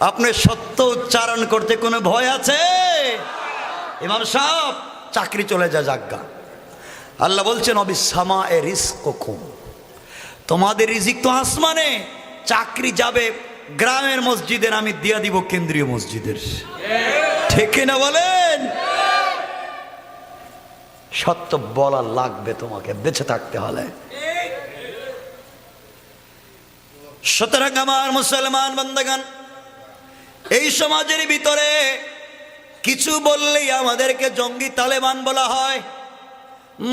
আপনি সত্য উচ্চারণ করতে কোনো ভয় আছে? ইমাম সাহেব চাকরি চলে যা জাগা। আল্লাহ বলছেন অবিসামা এ রিজকুকুম, তোমাদের রিজিক তো আসমানে, চাকরি যাবে গ্রামের মসজিদের, আমি দিয়া দিব কেন্দ্রীয় মসজিদের। ঠিক না বলেন? সত্য বলা লাগবে তোমাকে বেঁচে থাকতে হলে। সুতরাং আমার মুসলমান বান্দাগণ, এই সমাজের ভিতরে কিছু বললেই আমাদেরকে জঙ্গি তালেবান বলা হয়।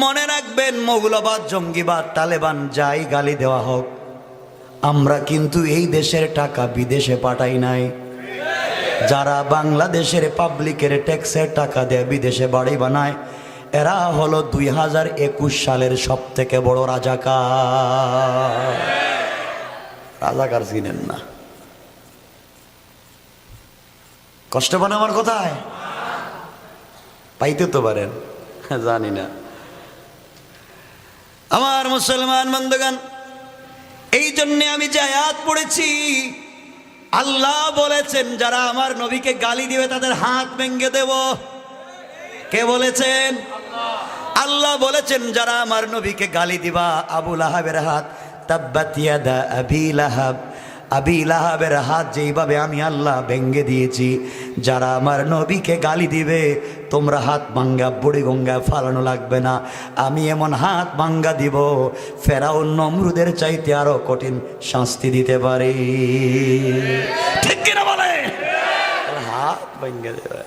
মনে রাখবেন মৌলবাদ জঙ্গিবাদ তালেবান যাই গালি দেওয়া হোক, আমরা কিন্তু এই দেশের টাকা বিদেশে পাঠাই নাই। যারা বাংলাদেশের পাবলিকের ট্যাক্সের টাকা দেয় বিদেশে বাড়ি বানায়, এরা হলো 2021 সালের সব থেকে বড় রাজাকার। রাজাকার চিনেন না? কষ্ট পান আমার কথায়? পাইতে তো পারেন, জানি না। আমার মুসলমান বন্ধুগণ, এই জন্যে আমি যে আয়াত পড়েছি, আল্লাহ বলেছেন যারা আমার নবীকে গালি দিবে তাদের হাত ভেঙে দেব। কে বলেছেন? আল্লাহ বলেছেন যারা আমার নবীকে গালি দিবা, আবু লাহাবের হাত, তাব্বাত ইয়াদা আবি লাহাব, আবি লাহাবের হাত যেইভাবে আমি আল্লাহ ভেঙে দিয়েছি, যারা আমার নবীকে গালি দিবে তোমরা হাত ভাঙ্গা বুড়ি গঙ্গা ফালানো লাগবে না। আমি এমন হাত ভাঙ্গা দিব ফেরাউন নমরুদের চাইতে আরো কঠিন শাস্তি দিতে পারি। ঠিক কিনা বলে? হাত ভেঙে দেবে।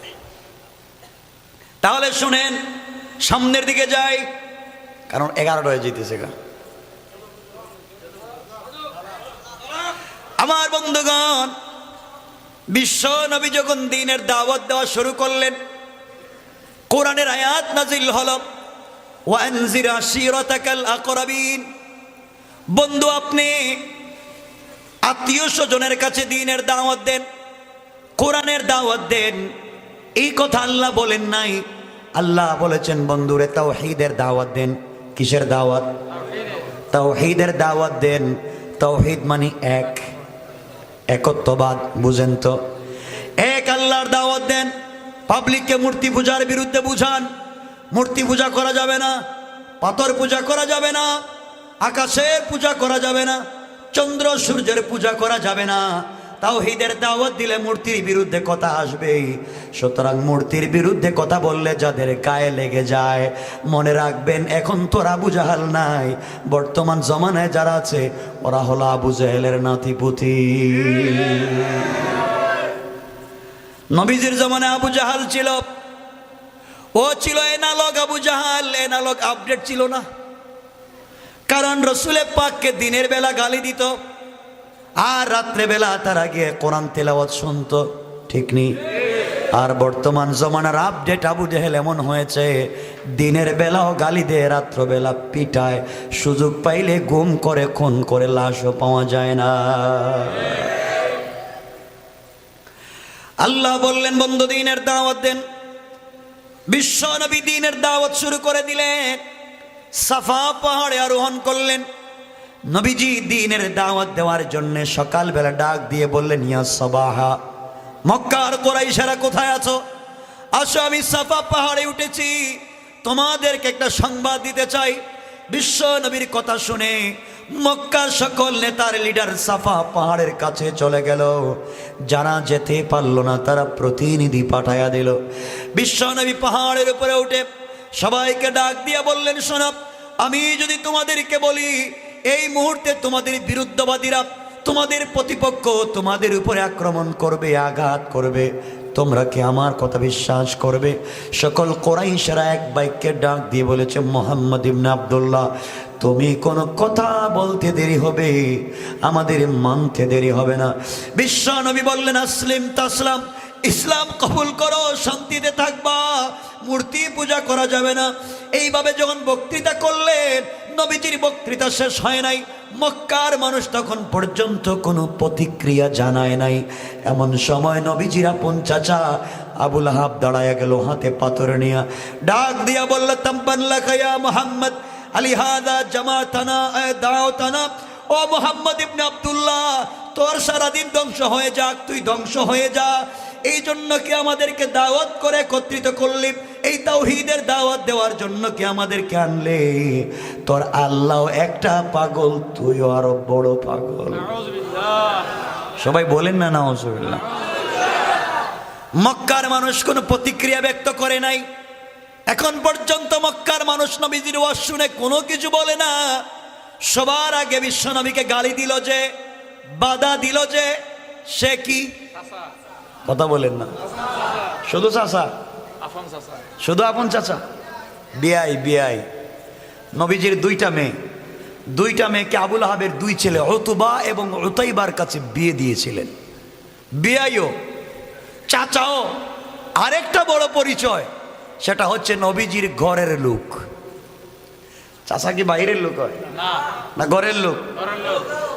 তাহলে শুনেন, সামনের দিকে যাই, কারণ 11টা হয়ে যেতেছে গা। আমার বন্ধুগণ, বিশ্ব নবী যখন দ্বীনের দাওয়াত দেওয়া শুরু করলেন, কোরআনের আয়াত নাজিল হলো ওয়ানজির আশিরাতাকাল আকরাবিন। বন্ধু আপনি আত্মীয় স্বজনের কাছে দ্বীনের দাওয়াত দেন, কোরআনের দাওয়াত দেন। এই কথা আল্লাহ বলেন নাই, আল্লাহ বলেছেন বন্ধুরে তাওহীদের দাওয়াত দেন। কিসের দাওয়াত? তাওহীদের দাওয়াত দেন। তাওহীদ মানে এক, একত্ববাদ, বুঝেন তো? এক আল্লাহর দাওয়াত দেন। পাবলিককে মূর্তি পূজার বিরুদ্ধে বুঝান। মূর্তি পূজা করা যাবে না, পাথর পূজা করা যাবে না, আকাশের পূজা করা যাবে না, চন্দ্র সূর্যের পূজা করা যাবে না। তাওহীদের দাওয়াত দিলে মূর্তির বিরুদ্ধে কথা আসবে। সুতরাং মূর্তির বিরুদ্ধে কথা বললে যাদের গায়ে লেগে যায়, মনে রাখবেন এখন তো আবু জাহাল নাই, বর্তমান জমানায় যারা আছে ওরা হলো আবু জাহেলের নাতিপুতি। নবীজির জমানায় আবু জাহাল ছিল, ও ছিল analogue Abu Jahl, analogue update ছিল না। কারণ রসুলের পাককে দিনের বেলা গালি দিত, আর রাত্রেবেলা তারা গিয়ে কোরআন তেলাওয়াত শুনতো, ঠিক নেই? আর বর্তমান জমানার আপডেট আবু জেহেল এমন হয়েছে, দিনের বেলাও গালি দেয়, রাত্রবেলা পিটায়, সুযোগ পাইলে গুম করে, খুন করে, লাশও পাওয়া যায় না। আল্লাহ বললেন, বন্ধু দ্বীনের দাওয়াত দেন। বিশ্ব নবী দ্বীনের দাওয়াত শুরু করে দিলেন, সাফা পাহাড়ে আরোহণ করলেন। নবীজি দ্বীনের দাওয়াত দেওয়ার জন্য সকালবেলা ডাক দিয়ে বললেন, ইয়া সাবাহা, মক্কার কুরাইশেরা কোথায় আছো? আসো, আমি সাফা পাহাড়ে উঠেছি, তোমাদেরকে একটা সংবাদ দিতে চাই। বিশ্ব নবীর কথা শুনে মক্কার সকল নেতার লিডার সাফা পাহাড়ের কাছে চলে গেল। যারা যেতে পারল না তারা প্রতিনিধি পাঠাইয়া দিল। বিশ্ব নবী পাহাড়ের উপরে উঠে সবাইকে ডাক দিয়ে বললেন, শোনো, আমি যদি তোমাদেরকে বলি এই মুহূর্তে তোমাদের বিরুদ্ধবাদীরা, তোমাদের প্রতিপক্ষ তোমাদের উপরে আক্রমণ করবে, আঘাত করবে, তোমরা কি আমার কথা বিশ্বাস করবে? সকল কুরাইশরা এক বাক্যে ডাক দিয়ে বলেছে, মুহাম্মদ ইবনে আব্দুল্লাহ, তুমি কোনো কথা বলতে দেরি হবে, আমাদের মানতে দেরি হবে না। বিশ্ব নবী বললেন, আসলিম তাসলাম, ইসলাম কবুল করো, শান্তিতে থাকবা, মূর্তি পূজা করা যাবে না। এইভাবে যখন বক্তৃতা করলেন, নবীজির বক্তৃতা শেষ হয় নাই, মক্কার মানুষ তখন পর্যন্ত কোনো প্রতিক্রিয়া জানায় নাই। এমন সময় নবীজির আপন চাচা আবুল আহাব দাঁড়ায়া গেল, হাতে পাথর নিয়া, ডাক দিয়া বলল, তাম্বান লাকা ইয়া মুহাম্মদ, আলিহাদা জামাতানা দাওতানা। ও মুহাম্মদ ইবনে আব্দুল্লাহ, তোর সারাদিন ধ্বংস হয়ে যাক, তুই ধ্বংস হয়ে যা। এই জন্য কি আমাদেরকে দাওয়াত করে একত্রিত করলি? এই তাওহীদের দাওয়াত দেওয়ার জন্য কি আমাদেরকে আনলে? তোর আল্লাহ একটা পাগল, তুইও আরো বড় পাগল। সবাই বলেন না নাউজুবিল্লাহ। মক্কার মানুষ কোনো প্রতিক্রিয়া ব্যক্ত করে নাই। এখন পর্যন্ত মক্কার মানুষ নবীজির ওয়াজ শুনে কোনো কিছু বলে না। সবার আগে বিশ্ব নবীকে গালি দিল যে, বাধা দিল যে, সে কি? কথা বলেন না, শুধু চাচা, শুধু আপন চাচা, বিয়াই বিয়াই। নবীজির দুইটা মেয়েকে আবুল আহাবের দুই ছেলে উতবা এবং উতাইবার কাছে বিয়ে দিয়েছিলেন। বিয়াইও, চাচাও। আরেকটা বড় পরিচয়, সেটা হচ্ছে নবীজির ঘরের লোক। চাচা কি বাইরের লোক হয় না ঘরের লোক?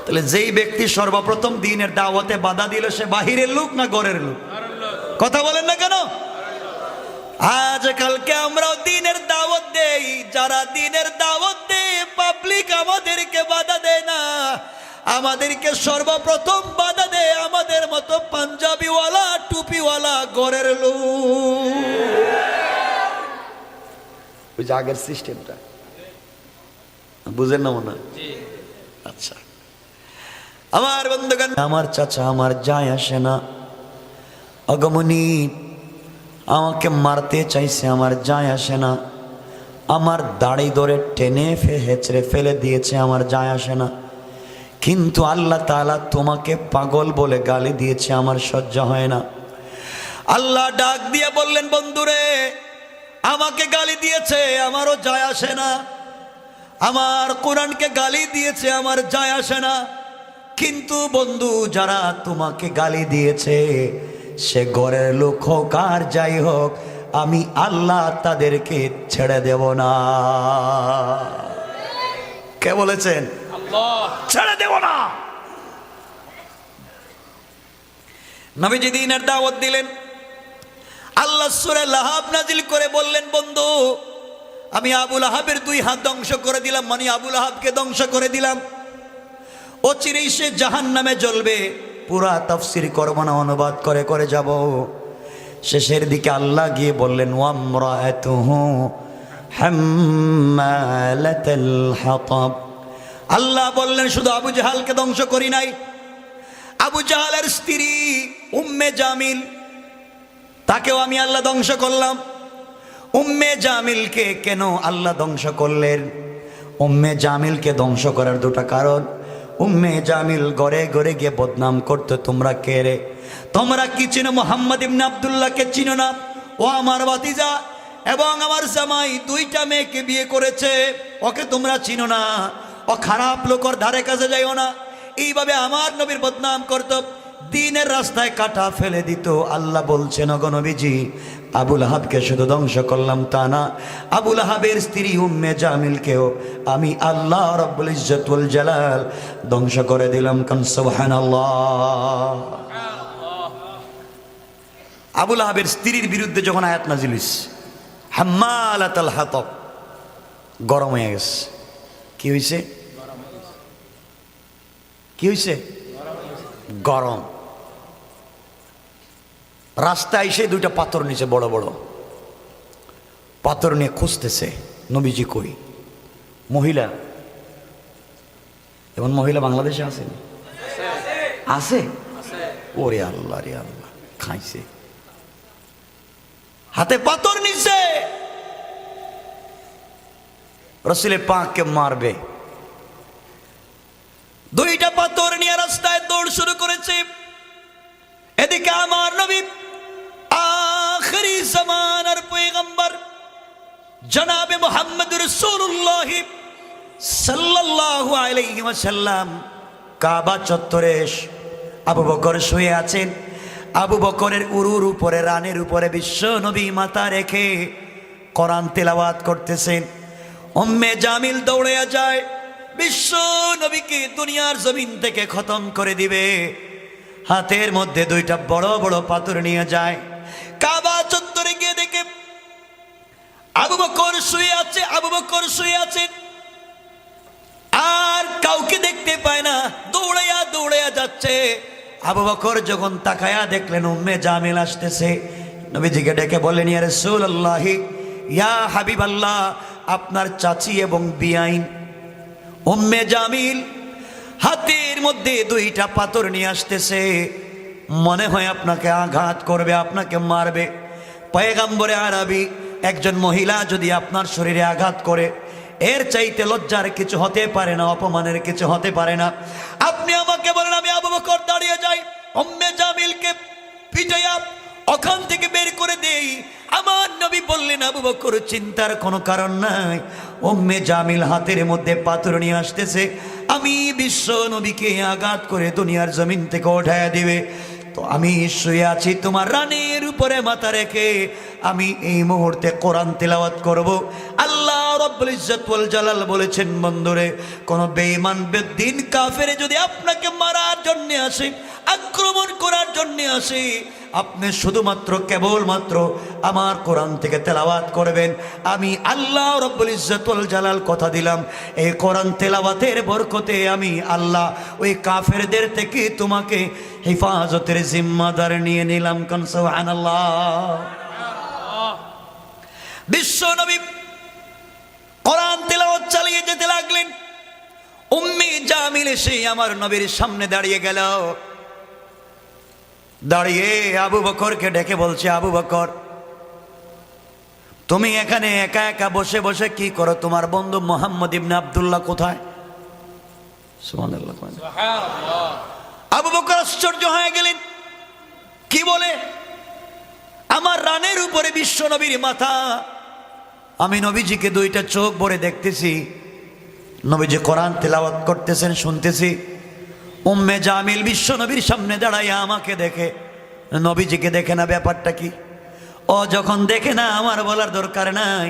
তাহলে যেই ব্যক্তি সর্বপ্রথম দ্বীনের দাওয়াতে বাধা দিল, সে বাহিরের লোক না ঘরের লোক? কথা বলেন না কেন? আজকালকে আমরাও দ্বীনের দাওয়াত দেই, যারা দ্বীনের দাওয়াত দেয় পাবলিক আমাদেরকে বাধা দেয় না, আমাদেরকে সর্বপ্রথম বাধা দেয় আমাদের মতো পাঞ্জাবিওয়ালা, টুপিওয়ালা ঘরের লোক। ওই যে আগের সিস্টেমটা বুঝেন না মনে হয়? আচ্ছা আমার বন্ধুগণ, আমার চাচা আমার যায় আসে না, অগমনী আমাকে মারতে চাইছে, আমার যায় আসে না, আমার দাড়ি ধরে টেনে হেঁচড়ে ফেলে দিয়েছে, আমার যায় আসে না, কিন্তু আল্লাহ তাআলা তোমাকে পাগল বলে গালি দিয়েছে, আমার সহ্য হয় না। আল্লাহ ডাক দিয়ে বললেন, বন্ধুরে, আমাকে গালি দিয়েছে, আমারও যায় আসে না, আমার কোরআনকে গালি দিয়েছে, আমার যায় আসে না, কিন্তু বন্ধু যারা তোমাকে গালি দিয়েছে, সে ঘরের লোক হোক আর যাই হোক, আমি আল্লাহ তাদেরকে ছেড়ে দেব না। কে বলেছেন? আল্লাহ। ছেড়ে দেব না। নবীজি দ্বীনের দাওয়াত দিলেন। আল্লাহ সূরা লাহাব নাজিল করে বললেন, বন্ধু আমি আবুল আহাবের দুই হাত ধ্বংস করে দিলাম, মানে আবুল আহাবকে ধ্বংস করে দিলাম, অচিরেই সে জাহান্নামে জ্বলবে। পুরা তাফসীর করব না, অনুবাদ করে করে যাব। শেষের দিকে আল্লাহ গিয়ে বললেন, ওয়ামরাআতুহু হাম্মালাতাল হাতাব। আল্লাহ বললেন, শুধু আবু জাহালকে ধ্বংস করি নাই, আবু জাহালের স্ত্রী উম্মে জামিল, তাকেও আমি আল্লাহ ধ্বংস করলাম। উম্মে জামিলকে কেন আল্লাহ ধ্বংস করলেন? উম্মে জামিলকে ধ্বংস করার দুটা কারণ। উম্মে জামিল ঘরে ঘরে গিয়ে বদনাম করতো, তোমরা কে রে, তোমরা কি চিনো মুহাম্মদ ইবনে আব্দুল্লাহকে চিনো না? ও আমার ভাতিজা এবং আমার জামাই দুইটা মেয়েকে বিয়ে করেছে, ওকে তোমরা চিনো না? ও খারাপ লোকর ধারে কাছে যাইও না। এইভাবে আমার নবীর বদনাম করত, দ্বীনের রাস্তায় কাটা ফেলে দিত। আল্লাহ বলছেন, ওগো নবীজি, আবুল আহাবকে শুধু ধ্বংস করলাম তা না, আবুল আহাবের স্ত্রী উম্মে জামিলকেও আমি আল্লাহ রাব্বুল ইজ্জত ওয়াল জালাল ধ্বংস করে দিলাম। কান সুবহানাল্লাহ। আবুল আহাবের স্ত্রীর বিরুদ্ধে যখন আয়াত নাজিল হইছে, হাম্মালাতাল হাতাব, গরম হয়ে গেছে। কি হইছে? কি হইছে? গরম। রাস্তায় এসে দুইটা পাথর নিচে, বড় বড় পাথর নিয়ে খুঁজতেছে, নবীজি কই? মহিলা, এমন মহিলা বাংলাদেশে আসেনি? আছে? ওরে আল্লাহ রে আল্লাহ, খাইছে। হাতে পাথর নিছে, রাসূলের পাককে মারবে। দুইটা পাথর নিয়ে রাস্তায় দৌড় শুরু করেছে। এদিকে আমার নবী আখিরি জামানার পয়গম্বর জনাবে মুহাম্মদ রাসূলুল্লাহ সাল্লাল্লাহু আলাইহি ওয়াসাল্লাম কাবা চত্বরে আবু বকর শুয়ে আছেন। আবু বকরের উরুর উপরে, রানের উপরে বিশ্ব নবী মাথা রেখে কোরআন তেলাওয়াত করতেছেন। উম্মে জামিল দৌড়ে যায়, বিশ্ব নবীকে দুনিয়ার জমিন থেকে খতম করে দিবে। হাতের মধ্যে দুইটা বড় বড় পাথর নিয়ে যায়। কাবা চত্বরে গিয়ে দেখে আবু বকর শুয়ে আছে, আবু বকর শুয়ে আছেন, আর কাউকে দেখতে পায় না। দৌড়াইয়া দৌড়াইয়া যাচ্ছে। আবু বকর যখন তাকায়া দেখলেন উম্মে জামিল আসতেছে, নবীজিকে ডেকে বললেন, ইয়া রাসূলুল্লাহ, ইয়া হাবিবাল্লাহ, আপনার চাচি এবং বিআইন উম্মে জামিল হাতের মধ্যে দুইটা পাথর নিয়ে আসতেছে, মনে হয় আপনাকে আঘাত করবে, আপনাকে মারবে। পয়গম্বরে আরবি, একজন মহিলা যদি আপনার শরীরে আঘাত করে, এর চাইতে লজ্জার কিছু হতে পারে না, অপমানের কিছু হতে পারে না। আপনি আমাকে বলেন, আমি আবু বকর দাঁড়িয়ে যাই, উম্মে জামিলকে পিটাইয়া ওখান থেকে বের করে দেই। আমার নবী বললেন, আবু বকর, চিন্তার কোনো কারণ নাই। উম্মে জামিল হাতের মধ্যে পাথর নিয়ে আসতেছে, আমি বিশ্ব নবীকে আঘাত করে দুনিয়ার জমিন থেকে উঠাইয়া দিবে। তো আমি শুয়ে আছি তোমার রানের উপরে মাথা রেখে, আমি এই মুহূর্তে কোরআন তেলাওয়াত করব। আল্লাহ রাব্বুল ইজ্জত ওয়াল জালাল বলেছেন, বন্ধুরে, কোন বেঈমান বেদ্দিন কাফের যদি আপনাকে মারার জন্য আসে, আক্রমণ করার জন্য আসে, আপনি শুধুমাত্র কেবলমাত্র আমার কোরআন থেকে তেলাওয়াত করবেন। আমি আল্লাহ রাব্বুল ইজ্জত ওয়াল জালাল কথা দিলাম, এই কোরআন তেলাওয়াতের বরকতে আমি আল্লাহ ওই কাফেরদের থেকে তোমাকে হেফাজতের জিম্মাদার নিয়ে নিলাম। কান সুবহানাল্লাহ। বিশ্ব নবী কোরআন তেলাওয়াত চালিয়ে যেতে লাগলেন। উম্মে জামিল এসে আমার নবীর সামনে দাঁড়িয়ে গেল। দাঁড়িয়ে আবু বকরকে ডেকে বলছে, আবু বকর, তুমি এখানে একা একা বসে বসে কি করো? তোমার বন্ধু মুহাম্মদ ইবনে আব্দুল্লাহ কোথায়? সুবহানাল্লাহ। আবু বকর আশ্চর্য হয়ে গেলেন, কি বলে? আমার রানের উপরে বিশ্ব নবীর মাথা, আমি নবীজিকে দুইটা চোখ ভরে দেখতেছি, নবীজি কোরআন তেলাওয়াত করতেছেন, শুনতেছি। উম্মে জামিল বিশ্ব নবীর সামনে দাঁড়াইয়া আমাকে দেখে, নবীজিকে দেখে না। ব্যাপারটা কি? ও যখন দেখে না, আমার বলার দরকার নাই।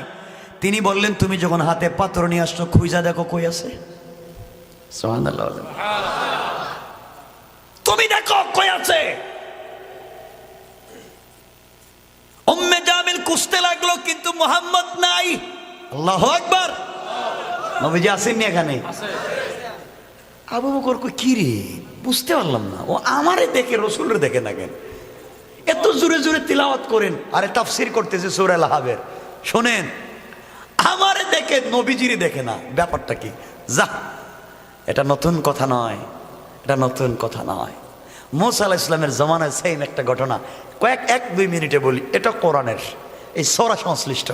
তিনি বললেন, তুমি যখন হাতে পাথর নিয়ে আসছো, খুঁজা দেখো কই আছে। সুবহানাল্লাহ। তুমি দেখো কই আছে। উম্মে জামিল খুঁজতে লাগলো, কিন্তু মুহাম্মদ নাই। আল্লাহু আকবার। নবীজি আসেননি এখানে? আবু বকর কই, কি রে, বুঝতে পারলাম না, ও আমারে দেখে রসুলের দেখে না কেন? এত জোরে জোরে তিলাওয়াত করেন, আরে তাফসীর করতেছে সূরা আল-আহজাব, শোনেন, আমারে দেখে নবীজিরে দেখে না। ব্যাপারটা কি? যা, এটা নতুন কথা নয়, এটা নতুন কথা নয়। মুসা আলাইহিস সালামের জামানায় সেম একটা ঘটনা, এক দুই মিনিটে বলি, এটা কোরআনের এই সূরা সংশ্লিষ্ট।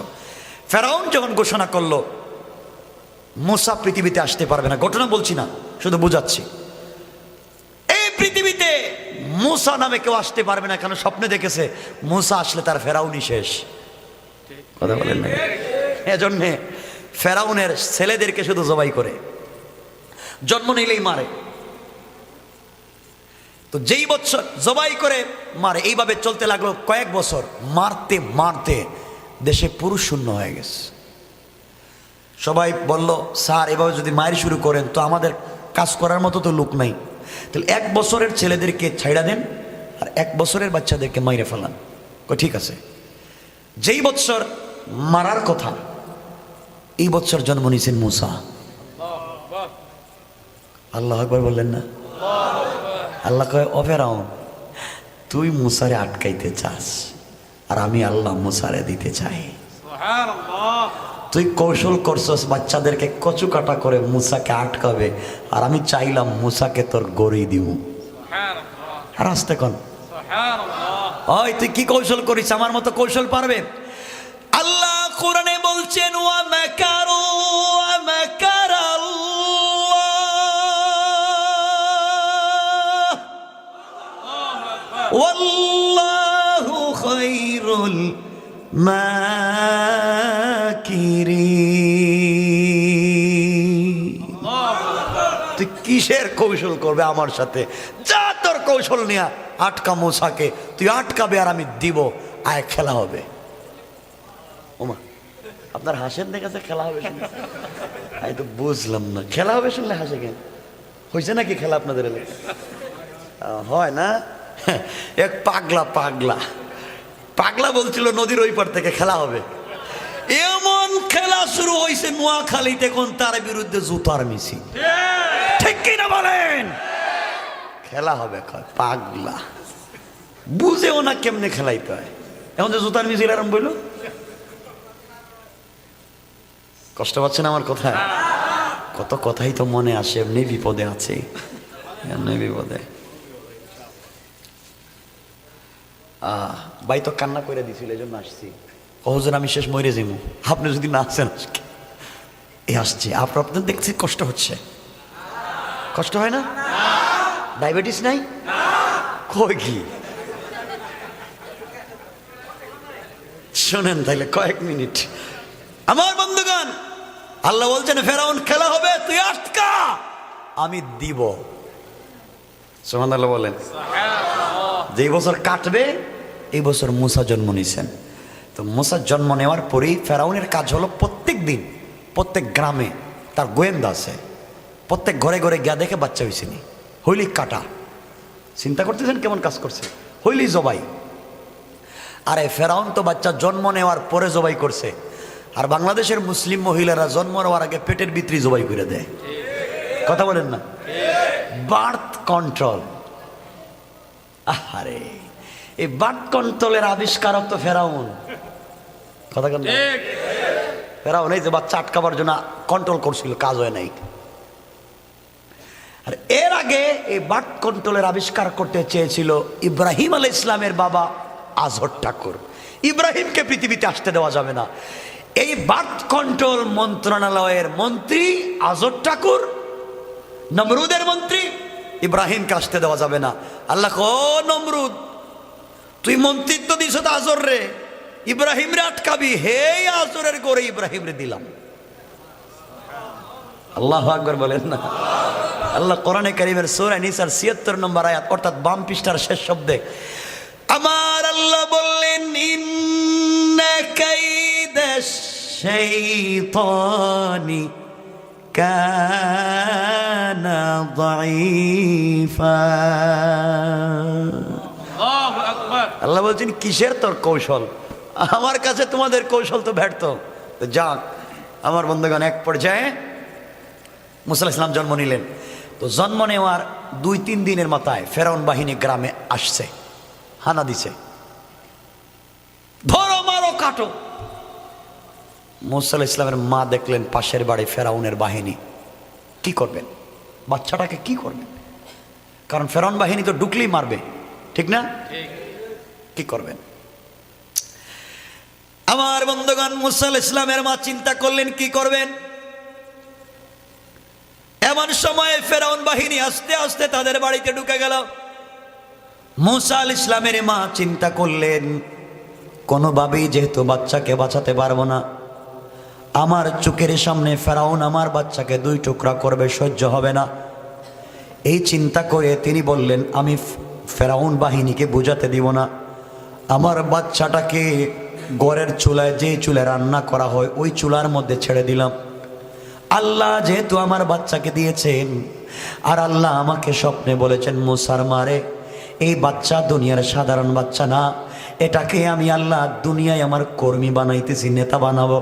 ফেরাউন যখন ঘোষণা করলো মুসা পৃথিবীতে আসতে পারবে না, ঘটনা বলছি না, শুধু বুঝাচ্ছি, এই পৃথিবীতে মুসা নামে কেউ আসতে পারবে না, কেন স্বপ্নে দেখেছে মুসা আসলে তার ফেরাউনই শেষ। কথা বলেন না? এজন্যে ফেরাউনের ছেলেদেরকে শুধু জবাই করে, জন্ম নিলেই মারে। তো যেই বছর জবাই করে মারে, এইভাবে চলতে লাগলো কয়েক বছর। মারতে মারতে দেশে পুরুষ শূন্য হয়ে গেছে। সবাই বলল, স্যার এভাবে যদি মায়ের শুরু করেন তো আমাদের কাজ করার মতো তো লোক নাই, তাহলে 1 বছরের ছেলেদেরকে ছাইড়া দেন আর 1 বছরের বাচ্চাদেরকে মাইরে ফেলান। ঠিক আছে। যেই বছর মারার কথা এই বছর জন্ম নিয়েছেন মুসা। আল্লাহ আকবার বললেন না? আল্লাহ কয়, ও ফেরাউন, তুই মুসারে আটকাইতে চাস আর আমি আল্লাহ মুসারে দিতে চাই। তুই কৌশল করছস বাচ্চাদেরকে কচু কাটা করে মুসাকে আটকাবে, আর আমি চাইলাম মুসাকে তোর গড়ি দিব। আর আসতে কোন ওই তুই কি কৌশল করিস? আমার মতো কৌশল পারবে? আল্লাহ কোরআনে বলছেন, ওয়া মাকারু ওয়া মাকারাল্লাহ ওয়াল্লাহু খায়রুল মাকিরিন। তুই কিসের কৌশল করবে আমার সাথে? যা তোর কৌশল নিয়ে আটকা মুসাকে, তুই আটকাবে আর আমি দিব। আয় খেলা হবে। ওমা, আপনার হাসেন দেখেছে খেলা হবে শুনে? আমি তো বুঝলাম না, খেলা হবে শুনলে হাসে কেন? হয়েছে নাকি খেলা আপনাদের এলাকায়? হয় না? এক পাগলা পাগলা পাগলা বলছিল নদীর ওই পার থেকে খেলা হবে। এমন খেলা শুরু হয়েছে নোয়াখালীতে, এখন তার বিরুদ্ধে জুতার মিছিল। ঠিক কিনা বলেন? খেলা হবে। পাগলা বুঝেও না কেমনে খেলাইতে হয়। এখন যে জুতার মিছিল আরম্ভ হইল, কষ্ট পাচ্ছেন আমার কথায়? কত কথাই তো মনে আসে, এমনি বিপদে আছে, এমনি বিপদে। ভাই তো কান্না করে দিছিল, এই জন্য আসছি। কহজন আমি শেষ মরে যাবো, আপনি যদি না আসছেন আজকে। এ আসছে, আপনার দেখছি কষ্ট হচ্ছে। কষ্ট হয় না? ডায়াবেটিস নাই? কই কি শোনেন তাইলে কয়েক মিনিট। আমার বন্ধুগণ, আল্লাহ বলছেন ফেরাউন খেলা হবে, তুই আটকা, আমি দিব। সুবহানাল্লাহ বলেন। যেই বছর কাটবে এই বছর মুসা জন্ম নিয়েছেন। তো মুসা জন্ম নেওয়ার পরেই ফেরাউনের কাজ হলো প্রত্যেক দিন প্রত্যেক গ্রামে তার গোয়েন্দা আছে, প্রত্যেক ঘরে ঘরে গিয়া দেখে বাচ্চা হয়েছে নি, হইলি কাটা। চিন্তা করতেছেন কেমন কাজ করছে? হইলি জবাই। আরে ফেরাউন তো বাচ্চা জন্ম নেওয়ার পরে জবাই করছে, আর বাংলাদেশের মুসলিম মহিলারা জন্ম নেওয়ার আগে পেটের ভিতরে জবাই করে দেয়। কথা বলেন না? Birth control. আরে এই বার্থ কন্ট্রোলের আবিষ্কারক তো ফেরাউন। কথা কেন? ফেরাউন এই যে বাচ্চা আটকাবার জন্য কন্ট্রোল করছিল, কাজ হয় নাই। আর এর আগে এই বার্থ কন্ট্রোলের আবিষ্কার করতে চেয়েছিল ইব্রাহিম আলাইহিস ইসলামের বাবা আজহর ঠাকুর। ইব্রাহিমকে পৃথিবীতে আসতে দেওয়া যাবে না। এই বার্থ কন্ট্রোল মন্ত্রণালয়ের মন্ত্রী আজহর ঠাকুর, নমরুদের মন্ত্রী, ইব্রাহিমকে আসতে দেওয়া যাবে না। আল্লাহ ও নমরুদ, তুই মন্ত্রিত্ব দিস তো আজর রে, ইব্রাহিম রে আটকাবি। হে আজরের করে ইব্রাহিম রে দিলাম। আল্লাহু আকবার বলেন না? আল্লাহ কোরআনে কারীমের সূরা নিসার ৭৬ নম্বর আয়াত, অর্থাৎ বাম পৃষ্ঠার শেষ শব্দে আমার আল্লাহ বললেন, ইন্না কাইদাশ শাইতানি কানা যায়ীফা। আল্লাহ বলছেন কিসের তোর কৌশল? আমার কাছে তোমাদের কৌশল তো ব্যর্থ। যাক আমার বন্ধুগণ, এক পর্যায়ে মুসা আলাইহিস সালাম জন্ম নিলেন। তো জন্ম নেওয়ার ২-৩ দিনের মাথায় ফেরাউন বাহিনী গ্রামে আসছে, হানা দিছে, ধরো মারো কাটো। মুসা আলাইহিস সালামের মা দেখলেন পাশের বাড়ি ফেরাউনের বাহিনী, কি করবেন? বাচ্চাটাকে কি করবেন? কারণ ফেরাউন বাহিনী তো ঢুকলেই মারবে, ঠিক না? কি করবেন? আমার বন্ধুগণ, মুসা আলাইহিস সালামের মা চিন্তা করলেন কি করবেন। এমন সময়ে ফেরাউন বাহিনী আস্তে আস্তে তাদের বাড়িতে ঢুকে গেল। মুসা আলাইহিস সালামের মা চিন্তা করলেন কোনোভাবেই যেহেতু বাচ্চাকে বাঁচাতে পারবো না, আমার চোখের সামনে ফেরাউন আমার বাচ্চাকে 2 টুকরা করবে, সহ্য হবে না। এই চিন্তা করে তিনি বললেন, আমি ফেরাউন বাহিনীকে বোঝাতে দিব না, আমার বাচ্চাটাকে ঘরের চুলায়, যে চুলায় রান্না করা হয় ওই চুলার মধ্যে ছেড়ে দিলাম। আল্লাহ যেহেতু আমার বাচ্চাকে দিয়েছেন, আর আল্লাহ আমাকে স্বপ্নে বলেছেন, মুসার মারে এই বাচ্চা দুনিয়ার সাধারণ বাচ্চা না, এটাকে আমি আল্লাহ দুনিয়ায় আমার কর্মী বানাইতেছি, নেতা বানাবো।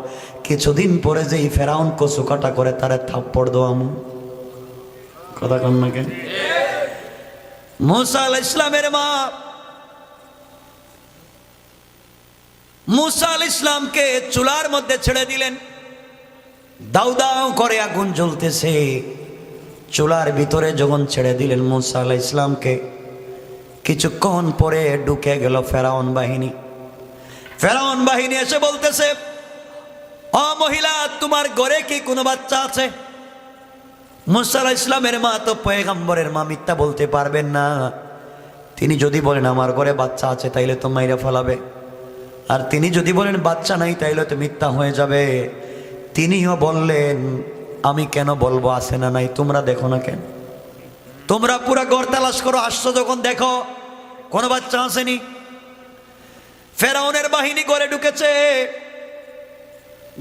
কিছুদিন পরে যেই ফেরাউন কচুকাটা করে তারে থাপ্পড় দোয়ামু। কথা কন না কেন? মুসা আলাইহিস সালামের মা মুসা আলাইহিস সালামকে চুলার মধ্যে ছেড়ে দিলেন। দাউ দাউ করে আগুন জ্বলতেছে। চুলার ভিতরে যখন ছেড়ে দিলেন মুসা আলাইহিস সালামকে, কিছুক্ষণ পরে ঢুকে গেল ফেরাউন বাহিনী। ফেরাউন বাহিনী এসে বলতেছে, ও মহিলা, তোমার ঘরে কি কোনো বাচ্চা আছে? মুসা আলাইহিস সালামের মা তো পয়গম্বরের মা, মিথ্যা বলতে পারবেন না। তিনি যদি বলেন আমার ঘরে বাচ্চা আছে তাইলে তো মাইরা ফেলাবে, আর তিনি যদি বলেন বাচ্চা নাই তাইলে তো মিথ্যা হয়ে যাবে। তিনিও বললেন, আমি কেন বলবো আছে না নাই, তোমরা দেখো না কেন? তোমরা পুরা ঘর তালাশ করো, আসছো যখন দেখো কোনো বাচ্চা আসেনি। ফেরাউনের বাহিনী ঘরে ঢুকেছে,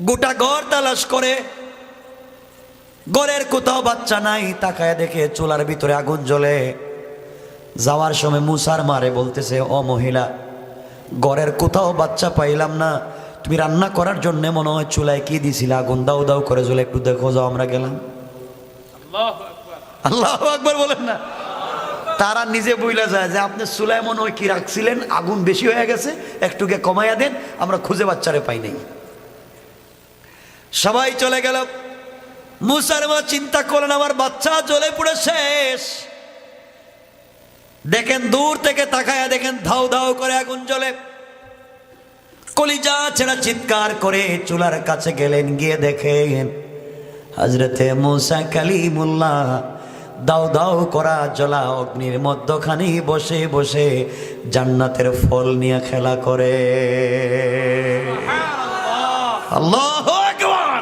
গোটা ঘর তালাশ করে ঘরের কোথাও বাচ্চা নাই। তাকায় দেখে চুলার ভিতরে আগুন জ্বলে। যাওয়ার সময় মুসার মারে বলতেছে, ও মহিলা, ঘরের কোথাও বাচ্চা পাইলাম না, তুমি রান্না করার জন্য মনে হয় চুলায় কি দিছিলে, আগুন দাউ দাউ করে জ্বলে, একটু দেখো যাও। আমরা গেলাম। আল্লাহু আকবার বলেন না। তারা নিজে বইলা যায় যে আপনি চুলায় মনে হয় কি রাখছিলেন, আগুন বেশি হয়ে গেছে, একটুকে কমাইয়া দেন, আমরা খুঁজে বাচ্চারে পাই নাই। সবাই চলে গেল। মুসার মা চিন্তা করলেন, আমার বাচ্চা জ্বলে পুড়ে শেষ। দেখেন দূর থেকে তাকায়া দেখেন ধাউ ধাউ করে আগুন জ্বলে। কলিজা ছেড়া চিৎকার করে চুলার কাছে গেলেন, গিয়ে দেখেন হযরতে মুসা কালিমুল্লাহ দাউ দাউ করা জ্বলা অগ্নির মধ্যখানে বসে বসে জান্নাতের ফল নিয়ে খেলা করে। আল্লাহু আকবার।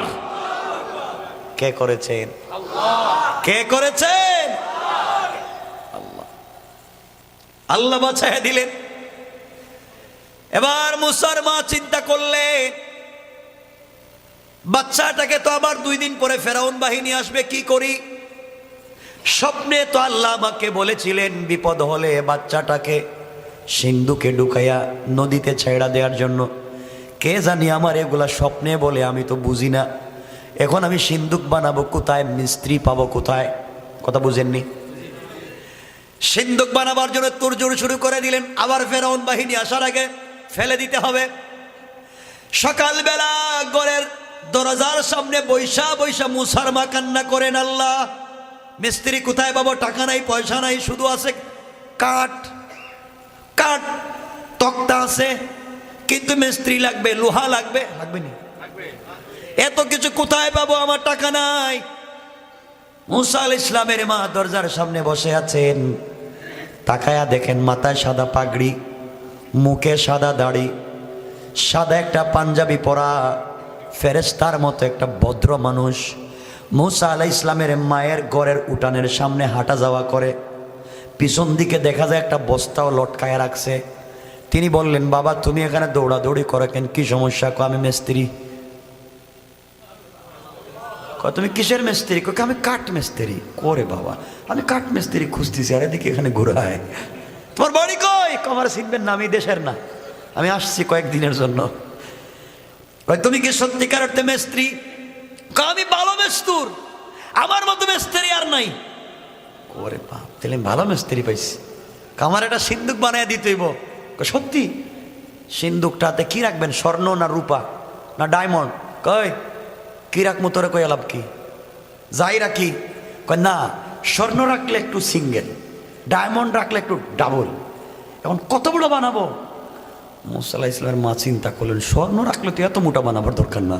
কে করেছেন? কে করেছেন? আল্লাহ। আল্লাহ বাঁচাইয়া দিলেন। এবার মুসার মা চিন্তা করলেন, বাচ্চাটাকে তো আবার 2 দিন পরে ফেরাউন বাহিনী আসবে, কি করি? স্বপ্নে তো আল্লাহ আমাকে বলেছিলেন বিপদ হলে বাচ্চাটাকে সিন্ধুকে ঢুকাইয়া নদীতে ছেড়া দেওয়ার জন্য। কে জানি আমার এগুলা স্বপ্নে বলে, আমি তো বুঝি না। এখন আমি সিন্ধুক বানাবো কোথায়, মিস্ত্রি পাবো কোথায়? কথা বুঝেননি? সিন্ধুক বানাবার জন্য তোড়জোড় শুরু করে দিলেন। আবার ফেরাউন বাহিনী আসার আগে ফেলে দিতে হবে। সকালবেলা ঘরের দরজার সামনে বৈশা বৈশা মুসার মা কান্না করেন, আল্লাহ, মিস্ত্রি কোথায় পাবো? টাকা নাই, পয়সা নাই, শুধু আছে কাঠ। কাঠ তক্তা আছে, কিন্তু মিস্ত্রি লাগবে, লোহা লাগবে, লাগবে না? এত কিছু কোথায় পাবো? আমার টাকা নাই। মুসা আলাইহিস সালামের মা দরজার সামনে বসে আছেন। তাকায়া দেখেন মাথায় সাদা পাগড়ি, মুখে সাদা দাড়ি, সাদা একটা পাঞ্জাবি পরা, ফেরেশতার মতো একটা ভদ্র মানুষ মুসা আলাইহিস সালামের মায়ের ঘরের উঠানের সামনে হাঁটা যাওয়া করে। পিছন দিকে দেখা যায় একটা বস্তাও লটকায় রাখছে। তিনি বললেন, বাবা তুমি এখানে দৌড়াদৌড়ি করো কেন, কি সমস্যা? আমি মিস্ত্রি। তুমি কিসের মিস্ত্রি? আমি কাঠ মিস্ত্রি। করে বাবা, আমি কাঠ মিস্ত্রি খুঁজতেছি, আর এদিকে এখানে ঘুরায়। তোমার বাড়ি কই? আমার চিনবেন না, আমি দেশের না, আমি আসছি কয়েকদিনের জন্য। তুমি কি সত্যিকার অর্থে মিস্ত্রি? আমি ভালো মেস্তুর, আমার মতো মিস্ত্রি আর নাই। করে বাপ, তাহলে ভালো মিস্ত্রি পাইছি। আমার একটা সিন্ধুক বানায় দিতে হইব। সত্যি? সিন্ধুকটাতে কি রাখবেন, স্বর্ণ না রূপা না ডায়মন্ড? কই কি রাখবো তোরে? কই লাভ কি? যাই রাখি? কয় না, স্বর্ণ রাখলে একটু সিঙ্গেল, ডায়মন্ড রাখলে একটু ডাবল। এখন কত বড় বানাবো? মুসা আলাইহিস সালামের মা চিন্তা করলেন, স্বর্ণ রাখলে তো এত মোটা বানাবার দরকার না,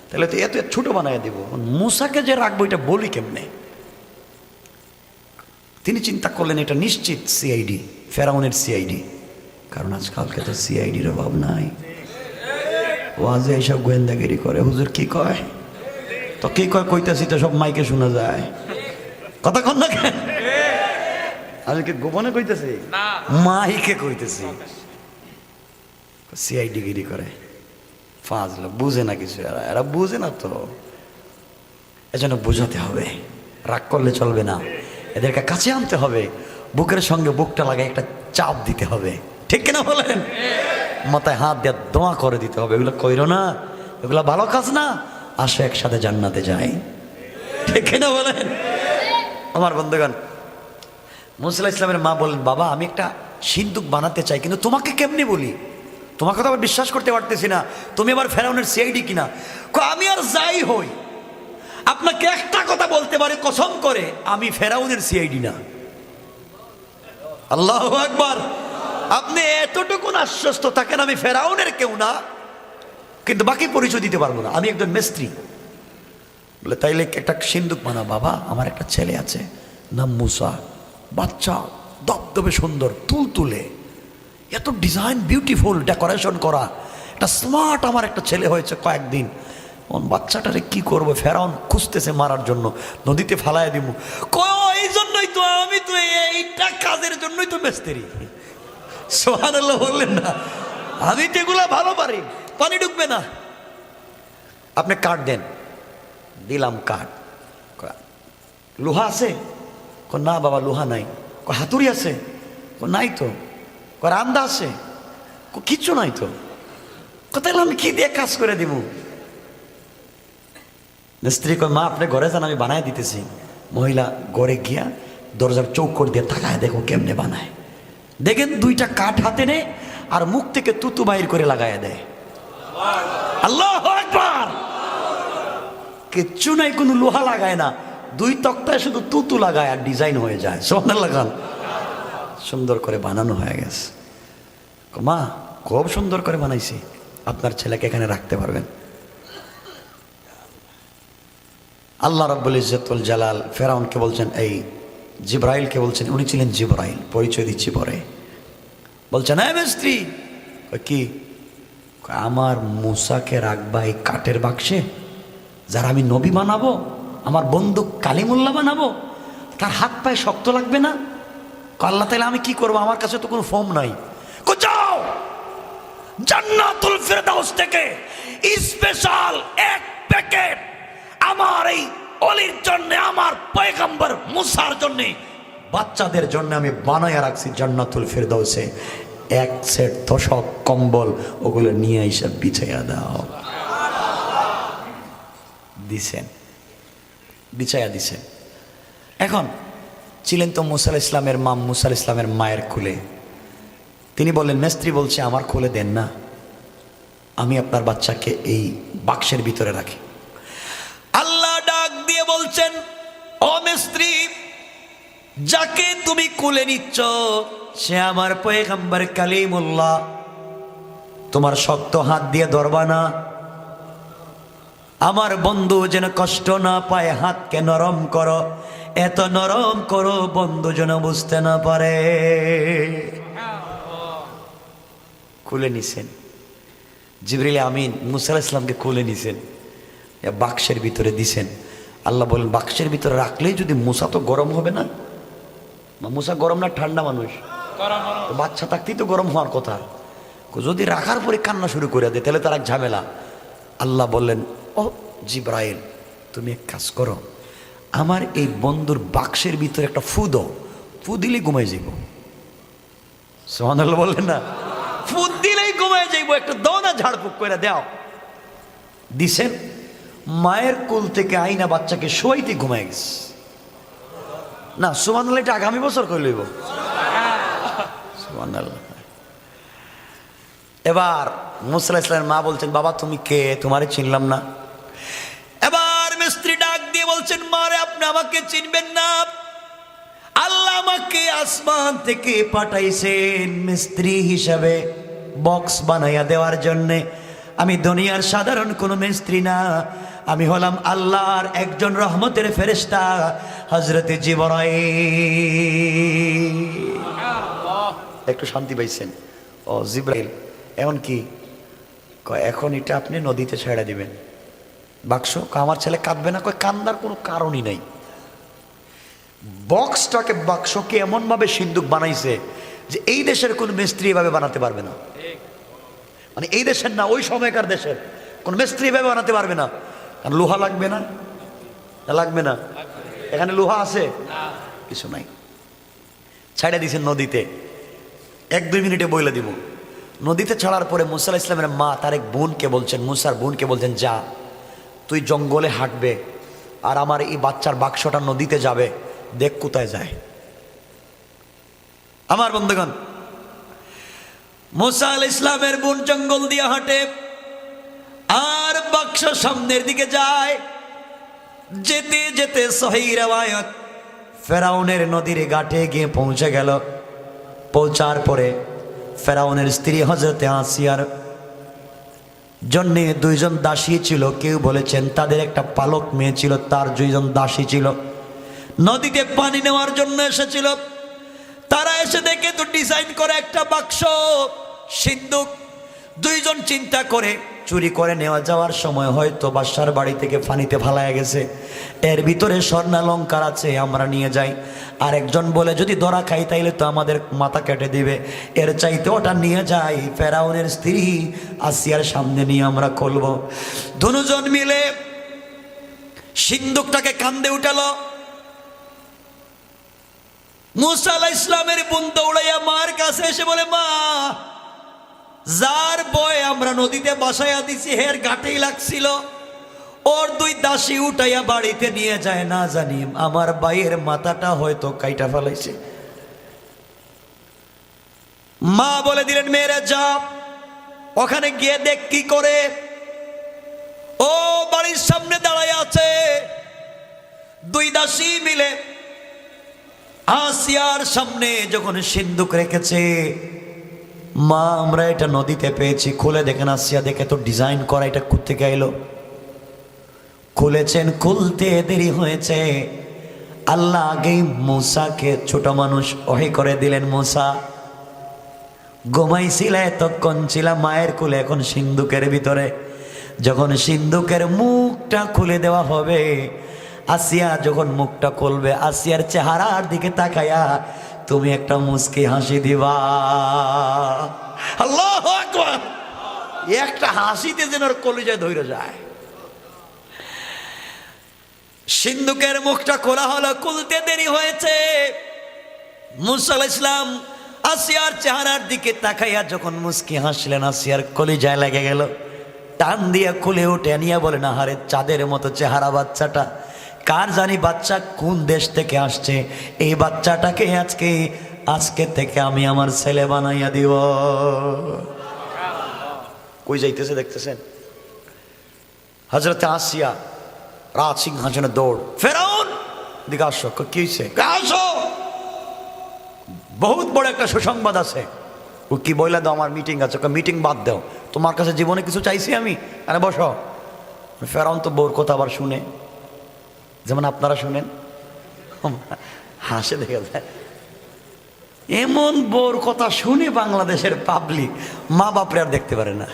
তাহলে তো এত ছোট বানায় দিব। মুসাকে যে রাখবো এটা বলি কেমনে? তিনি চিন্তা করলেন, এটা নিশ্চিত সিআইডি, ফেরাউনের সিআইডি, কারণ আজকালকে তো সিআইডির অভাব নাই। ওয়াজে এইসব গোয়েন্দাগিরি করে, হুজুর কি কয় তো কি কয়, কইতাছি তো সব মাইকে শোনা যায়, কথা কন না কেন? আমি কি গোপনে কইতেছি? মাইকে কইতেছি। সিআইডি গিরি করে, ফাজল, বুঝে না কিছু, এরা বুঝে না তো, এজন্য বুঝাতে হবে, রাগ করলে চলবে না, এদেরকে কাছে আনতে হবে, বুকের সঙ্গে বুকটা লাগায় একটা চাপ দিতে হবে, ঠিক কিনা বলেন? মাথায় হাত দিয়ে দোয়া করে দিতে হবে, এগুলো কইরো না, এগুলো ভালো কাজ না, আসো একসাথে জান্নাতে যাই, ঠিক কিনা বলেন? আমার বন্ধুগণ, মুসা আলাইহিস সালামের মা বলেন, বাবা আমি একটা সিন্দুক বানাতে চাই, কিন্তু তোমাকে কেমনি বলি, তোমাকে তো আবার বিশ্বাস করতে পারতেছি না, তুমি আবার ফেরাউনের সিআইডি কিনা। আমি আর যাই হই, আপনাকে একটা কথা বলতে পারি কসম করে, আমি ফেরাউনের সিআইডি না। আল্লাহু আকবার। আপনি এতটুকু আশ্বস্ত থাকেন আমি ফেরাউনের কেউ না, কিন্তু বাকি পরিচয় দিতে পারবো না, আমি একজন মিস্ত্রি। বলে তাইলে একটা সিন্দুক বানাও। বাবা আমার একটা ছেলে আছে, নাম মুসা, বাচ্চা, দবদবে সুন্দর, তুলতুলে, এত ডিজাইন বিউটিফুল ডেকোরেশন করা, একটা স্মার্ট আমার একটা ছেলে হয়েছে কয়েকদিন, বাচ্চাটারে কি করবো, ফেরাউন খুঁজতেছে মারার জন্য, নদীতে ফালাইয়া দিব। এই জন্যই তো আমি তো এইটা কাজের জন্যই তো মিস্ত্রি। সুবহানাল্লাহ বললেন না? আমি তো এগুলা ভালো পারি, পানি ঢুকবে না। আপনি কাঠ দেন, দিলাম কাঠ। লোহা আছে? না বাবা লোহা নাই। হাতুড়ি আছে? নাই তো। রান্দা আছে? কিচ্ছু নাই তো। কোথায় আমি কি দিয়ে কাজ করে দিব? মিস্ত্রি কয় মা আপনি ঘরে যান, আমি বানায় দিতেছি। মহিলা ঘরে গিয়া দরজার চৌকর দিয়ে তাকায়, দেখো কেমনে বানায়। দেখেন দুইটা কাঠ হাতে নেয় আর মুখ থেকে তুতু বাইর করে লাগাইয়া দেয়। আল্লাহু আকবার। কিচ্ছু নাই, কোনো লোহা লাগায় না, দুই তক্তায় শুধু তুতু লাগায় আর ডিজাইন হয়ে যায়। সুবহানাল্লাহ লাগান, সুন্দর করে বানানো হয়ে গেছে। মা খুব সুন্দর করে বানাইছি, আপনার ছেলেকে এখানে রাখতে পারবেন। আল্লাহ রাব্বুল ইজ্জতুল জালাল ফেরাউনকে বলছেন, এই জিবরাইলকে বলছেন, উনি ছিলেন জিবরাইল, পরিচয় দিচ্ছি পরে। বলছেন হ্যাঁ মিস্ত্রি। কি? আমার মুসাকে রাখবা এই কাঠের বাক্সে, যারা আমি নবী বানাবো, আমার বন্ধু কালিমুল্লাহ বানাবো, তার হাত পায়ে শক্ত লাগবে না? আল্লাহ তাআলা আমি কি করবো, আমার কাছে তো কোনো ফর্ম নাই। যাও জান্নাতুল ফেরদাউস থেকে স্পেশাল এক প্যাকেট আমার এই অলির জন্য, আমার পয়গম্বর মুসার জন্য, বাচ্চাদের জন্য আমি বানায়া রাখছি জান্নাতুল ফেরদাউসে। এক সেট তোশক কম্বল, ওগুলো নিয়ে এসে বিছাইয়া দাও। দিছেন, বিছাইয়া দিছেন। এখন ছিলেন তো মুসা আলাইহিস সালামের মা, মুসা আলাইহিস সালামের মায়ের কোলে। তিনি বললেন, মিস্ত্রি বলছে আমার কোলে দেন না, আমি আপনার বাচ্চাকে এই বাক্সের ভিতরে রাখি। আল্লাহ ডাক দিয়ে বলছেন, ও মিস্ত্রি, যাকে তুমি কোলে নিচ্ছ সে আমার পয়গম্বর কালিমুল্লাহ, তোমার শক্ত হাত দিয়ে ধরবা না, আমার বন্ধু যেন কষ্ট না পায়, হাতকে নরম করো, এত নরম করো বন্ধু যেন বুঝতে না পারে। খুলে নিছেন জিবরিল আমিন, মুসা আলাইহিস সালামকে খুলে নিছেন, বাক্সের ভিতরে দিছেন। আল্লাহ বলেন, বাক্সের ভিতরে রাখলেই যদি, মুসা তো গরম হবে না? মুসা গরম না ঠান্ডা মানুষ? বাচ্চা থাকতেই তো গরম হওয়ার কথা। যদি রাখার পরে কান্না শুরু করে দেয় তাহলে তার এক ঝামেলা। আল্লাহ বললেন, ও জিবরাইল তুমি এক কাজ করো, আমার এই বন্ধুর বাক্সের ভিতরে একটা ফু দাও, ফু দিলেই ঘুমাই যাইব। সুবহানাল্লাহ বললেন না? ফু দিলেই ঘুমাই যাইব, একটা দাও না, ঝাড়ফুঁক করে দাও। দিছেন, মায়ের কোল থেকে আইনা বাচ্চাকে শোয়াইতে ঘুমাই গেছে। না সুবহানাল্লাহ, এটা আগামী বছর করে লইব। সুবহানাল্লাহ। এবার মুসা আলাইহিস সালামের মা বলছেন, বাবা তুমি কে, তোমারে চিনলাম না। এবার মিস্ত্রি ডাক দিয়ে বলছেন, মারে আপনি আমাকে চিনবেন না, আল্লাহ আমাকে আসমান থেকে পাঠাইছেন মিস্ত্রি হিসাবে, বক্স বানাইয়া দেওয়ার জন্যে। আমি দুনিয়ার সাধারণ কোনো মিস্ত্রি না, আমি হলাম আল্লাহর একজন রহমতের ফেরেশতা, হযরতে জিবরাইল। একটু শান্তি পাইছেন? ও জিবরাইল, এমন কি কয় এখন এটা আপনি নদীতে ছেড়ে দিবেন। বাক্স, আমার ছেলে কাঁদবে না? কয় কান্দার কোনো কারণই নাই। বক্সটাকে, বাক্সকে এমনভাবে সিন্দুক বানাইছে যে এই দেশের কোন মিস্ত্রি এভাবে বানাতে পারবে না। মানে এই দেশের না, ওই সময়কার দেশের কোন মিস্ত্রি এভাবে বানাতে পারবে না। কারণ লোহা লাগবে না, লাগবে না? এখানে লোহা আছে? কিছু নাই। ছাড়া দিয়েছেন নদীতে। 1-2 মিনিটে বইলে দিব। নদীতে ছাড়ার পরে মুসা আলাইহিস সালামের মা তার এক বোনকে বলছেন, মুসার বোনকে বলছেন, যা তুই জঙ্গলে হাঁটবে আর আমার এই বাচ্চার বাক্সটা নদীতে যাবে, দেখ কোথায় যায়। আমার বন্ধুগণ, মুসা আলাইহিস সালামের বোন জঙ্গল দিয়ে হাঁটে আর বাক্স সামনের দিকে যায়। যেতে যেতে সহিহ riwayat ফেরাউনের নদীর ঘাটে গিয়ে পৌঁছে গেল। পৌঁছার পরে ফেরাউনের স্ত্রী হযরতে আসিয়ার জন্যে 2 জন দাসী ছিল। কেউ বলেছেন তাদের একটা পালক মেয়ে ছিল, তার 2 জন দাসী ছিল। নদীতে পানি নেওয়ার জন্য এসেছিল। তারা এসে দেখে তো ডিজাইন করে একটা বাক্স, সিন্দুক। 2 জন চিন্তা করে চুরি করে নেওয়া যাওয়ার সময় হয়তো বাদশার বাড়ি থেকে পানিতে ফালায়া গেছে, এর ভিতরে স্বর্ণালঙ্কার আছে, আমরা নিয়ে যাই। আর একজন বলে যদি ধরা খাই তাইলে তো আমাদের মাথা কেটে দিবে, এর চাইতে ওটা নিয়ে যাই, ফেরাউনের স্ত্রী আসিয়ার সামনে নিয়ে আমরা খুলব। 2 জন মিলে সিন্দুকটাকে কান্দে উঠালো। মুসা আলাইহিস সালামের বোন দৌড়াইয়া মার কাছে এসে বলে, মা, যার বয় আমরা নদীতে বাসায়া দিছি হের ঘাটেই লাগছিল, ওর 2 দাসী উঠাইয়া বাড়িতে নিয়ে যায়, না জানি আমার ভাইয়ের মাথাটা হয়তো কাইটা ফেলাইছে। মা বলে দিলেন, মেয়েরা যা, ওখানে গিয়ে দেখ কি করে। ও বাড়ির সামনে দাঁড়ায় আছে। 2 দাসী মিলে আসিয়ার সামনে যখন সিন্দুক রেখেছে, মা আমরা এটা নদীতে পেয়েছি, খুলে দেখেন। আসিয়া দেখে তো ডিজাইন করা, এটা কোত্থেকে এলো। খুলেছেন, খুলতে দেরি হয়েছে। আল্লাহ আগেই মুসাকে, ছোট মানুষ, ওহি করে দিলেন, মুসা ঘুমাইছিলা এতক্ষণ ছিলা মায়ের কোলে, এখন সিন্দুকের ভিতরে। যখন সিন্দুকের মুখটা খুলে দেওয়া হবে, আসিয়া যখন মুখটা খুলবে, আসিয়ার চেহারার দিকে তাকায়া তুমি একটা মুস্কি হাসি দিবা। আল্লাহু আকবার! একটা হাসিতে যেন ওর কলিজায় ধইরা যায়। সিন্দুকের মুখটা খোলা হলো, খুলতে দেরি হয়েছে। মুসা আলাইহিস সালাম আসিয়ার চেহারার দিকে তাকাইয়া যখন মুস্কি হাসলেন, আসিয়ার কলিজায় লেগে গেল। টান দিয়া খুলে উঠে নিয়ে বলেন, আহারে চাঁদের মতো চেহারা বাচ্চাটা, কার জানি বাচ্চা কোন দেশ থেকে আসছে, এই বাচ্চাটাকে আজকে থেকে আমি আমার ছেলে বানাইয়া দিব। কই যাইতেছে দেখতেছেন? হযরতে আসিয়া রাজ সিংহাসনে দৌড়। ফেরাউন দিকে আসো। কি হয়েছে? আসো, বহুত বড় একটা সুসংবাদ আছে। ও কি বইলা দাও, আমার মিটিং আছে। মিটিং বাদ দাও, তোমার কাছে জীবনে কিছু চাইছি আমি। আরে বসো। ফেরাউন তো বউর কথা আবার শুনে, যেমন আপনারা শুনেন, হাসে দেখে যায়। এমন বউর কথা শুনে বাংলাদেশের পাবলিক মা বাপরে আর দেখতে পারে না।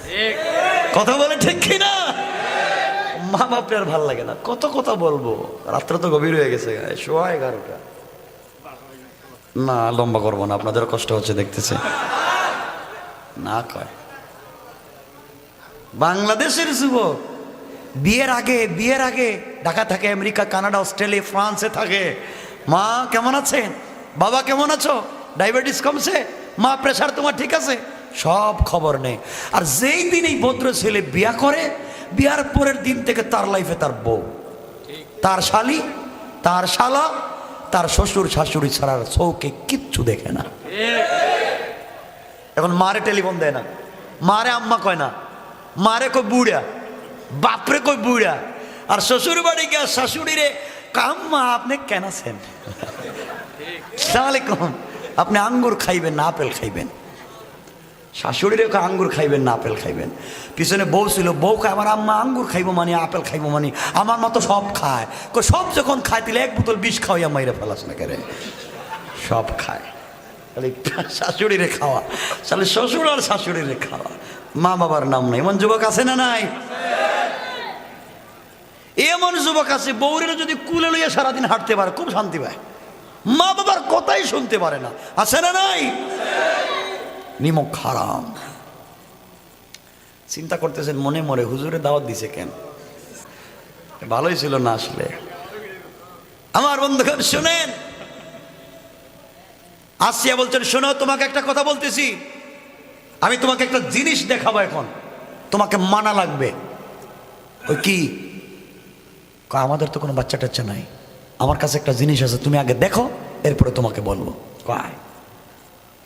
কথা বলে ঠিক কিনা? মা বাপরে আর ভাল লাগে না। কত কথা বলবো, রাত্রে তো গভীর হয়ে গেছে, 11:15। না, লম্বা করবো না, আপনাদের কষ্ট হচ্ছে দেখতেছে। না কয় বাংলাদেশের যুবক বিয়ের আগে ঢাকা থাকে, আমেরিকা, কানাডা, অস্ট্রেলিয়া, ফ্রান্সে থাকে। মা কেমন আছেন? বাবা কেমন আছো? ডায়াবেটিস কমছে? মা প্রেশার তোমার ঠিক আছে? সব খবর নেই। আর যেই দিন এই ভদ্র ছেলে বিয়া করে, বিয়ার পরের দিন থেকে তার লাইফে তার বউ, তার শালি, তার শালা, তার শ্বশুর শাশুড়ি ছাড়ার চৌকে কিচ্ছু দেখে না। এখন মারে টেলিফোন দেয় না, মারে আম্মা কয় না, মারে কই বুড়া, বাপরে কই বুড়া। আর শ্বশুর বাড়ি গিয়া শাশুড়ি রে, কাম্মা আপনি কেন আছেন? আসসালামু আলাইকুম। আপনি আঙ্গুর খাইবেন না আপেল খাইবেন? শাশুড়িরে আঙ্গুর খাইবেন না আপেল খাইবেন? পিছনে বউ ছিল, বউ খায়, আমার আম্মা আঙ্গুর খাইবো মানে আপেল খাইবো মানে, আমার মতো সব খায়। সব যখন খায় তাহলে 1 বোতল বিষ খাওয়াইয়া মাইরে ফেলাস না কেরে? সব খায়, শাশুড়িরে খাওয়া, তাহলে শ্বশুর আর শাশুড়িরে খাওয়া। মা বাবার নাম নাই। এমন যুবক আছে না নাই? এমন যুবক আছে বউরের যদি কুলে লইয়া সারাদিন হাঁটতে পারে খুব শান্তি পায়, মা বাবার কথাই শুনতে পারে না। আছে না নাই? নিমক হারাম। চিন্তা করতেছেন মনে মনে, হুজুরে দাওয়াত দিছে কেন? ভালোই ছিল না আসলে। আমার বন্ধুগণ শুনেন, আসিয়া বলছেন শোনো তোমাকে একটা কথা বলতেছি, আমি তোমাকে একটা জিনিস দেখাবো, এখন তোমাকে মানা লাগবে। ওই কি? আমাদের তো কোনো বাচ্চা টাচ্চা নাই, আমার কাছে একটা জিনিস আছে, তুমি আগে দেখো এরপরে তোমাকে বলবো। কয়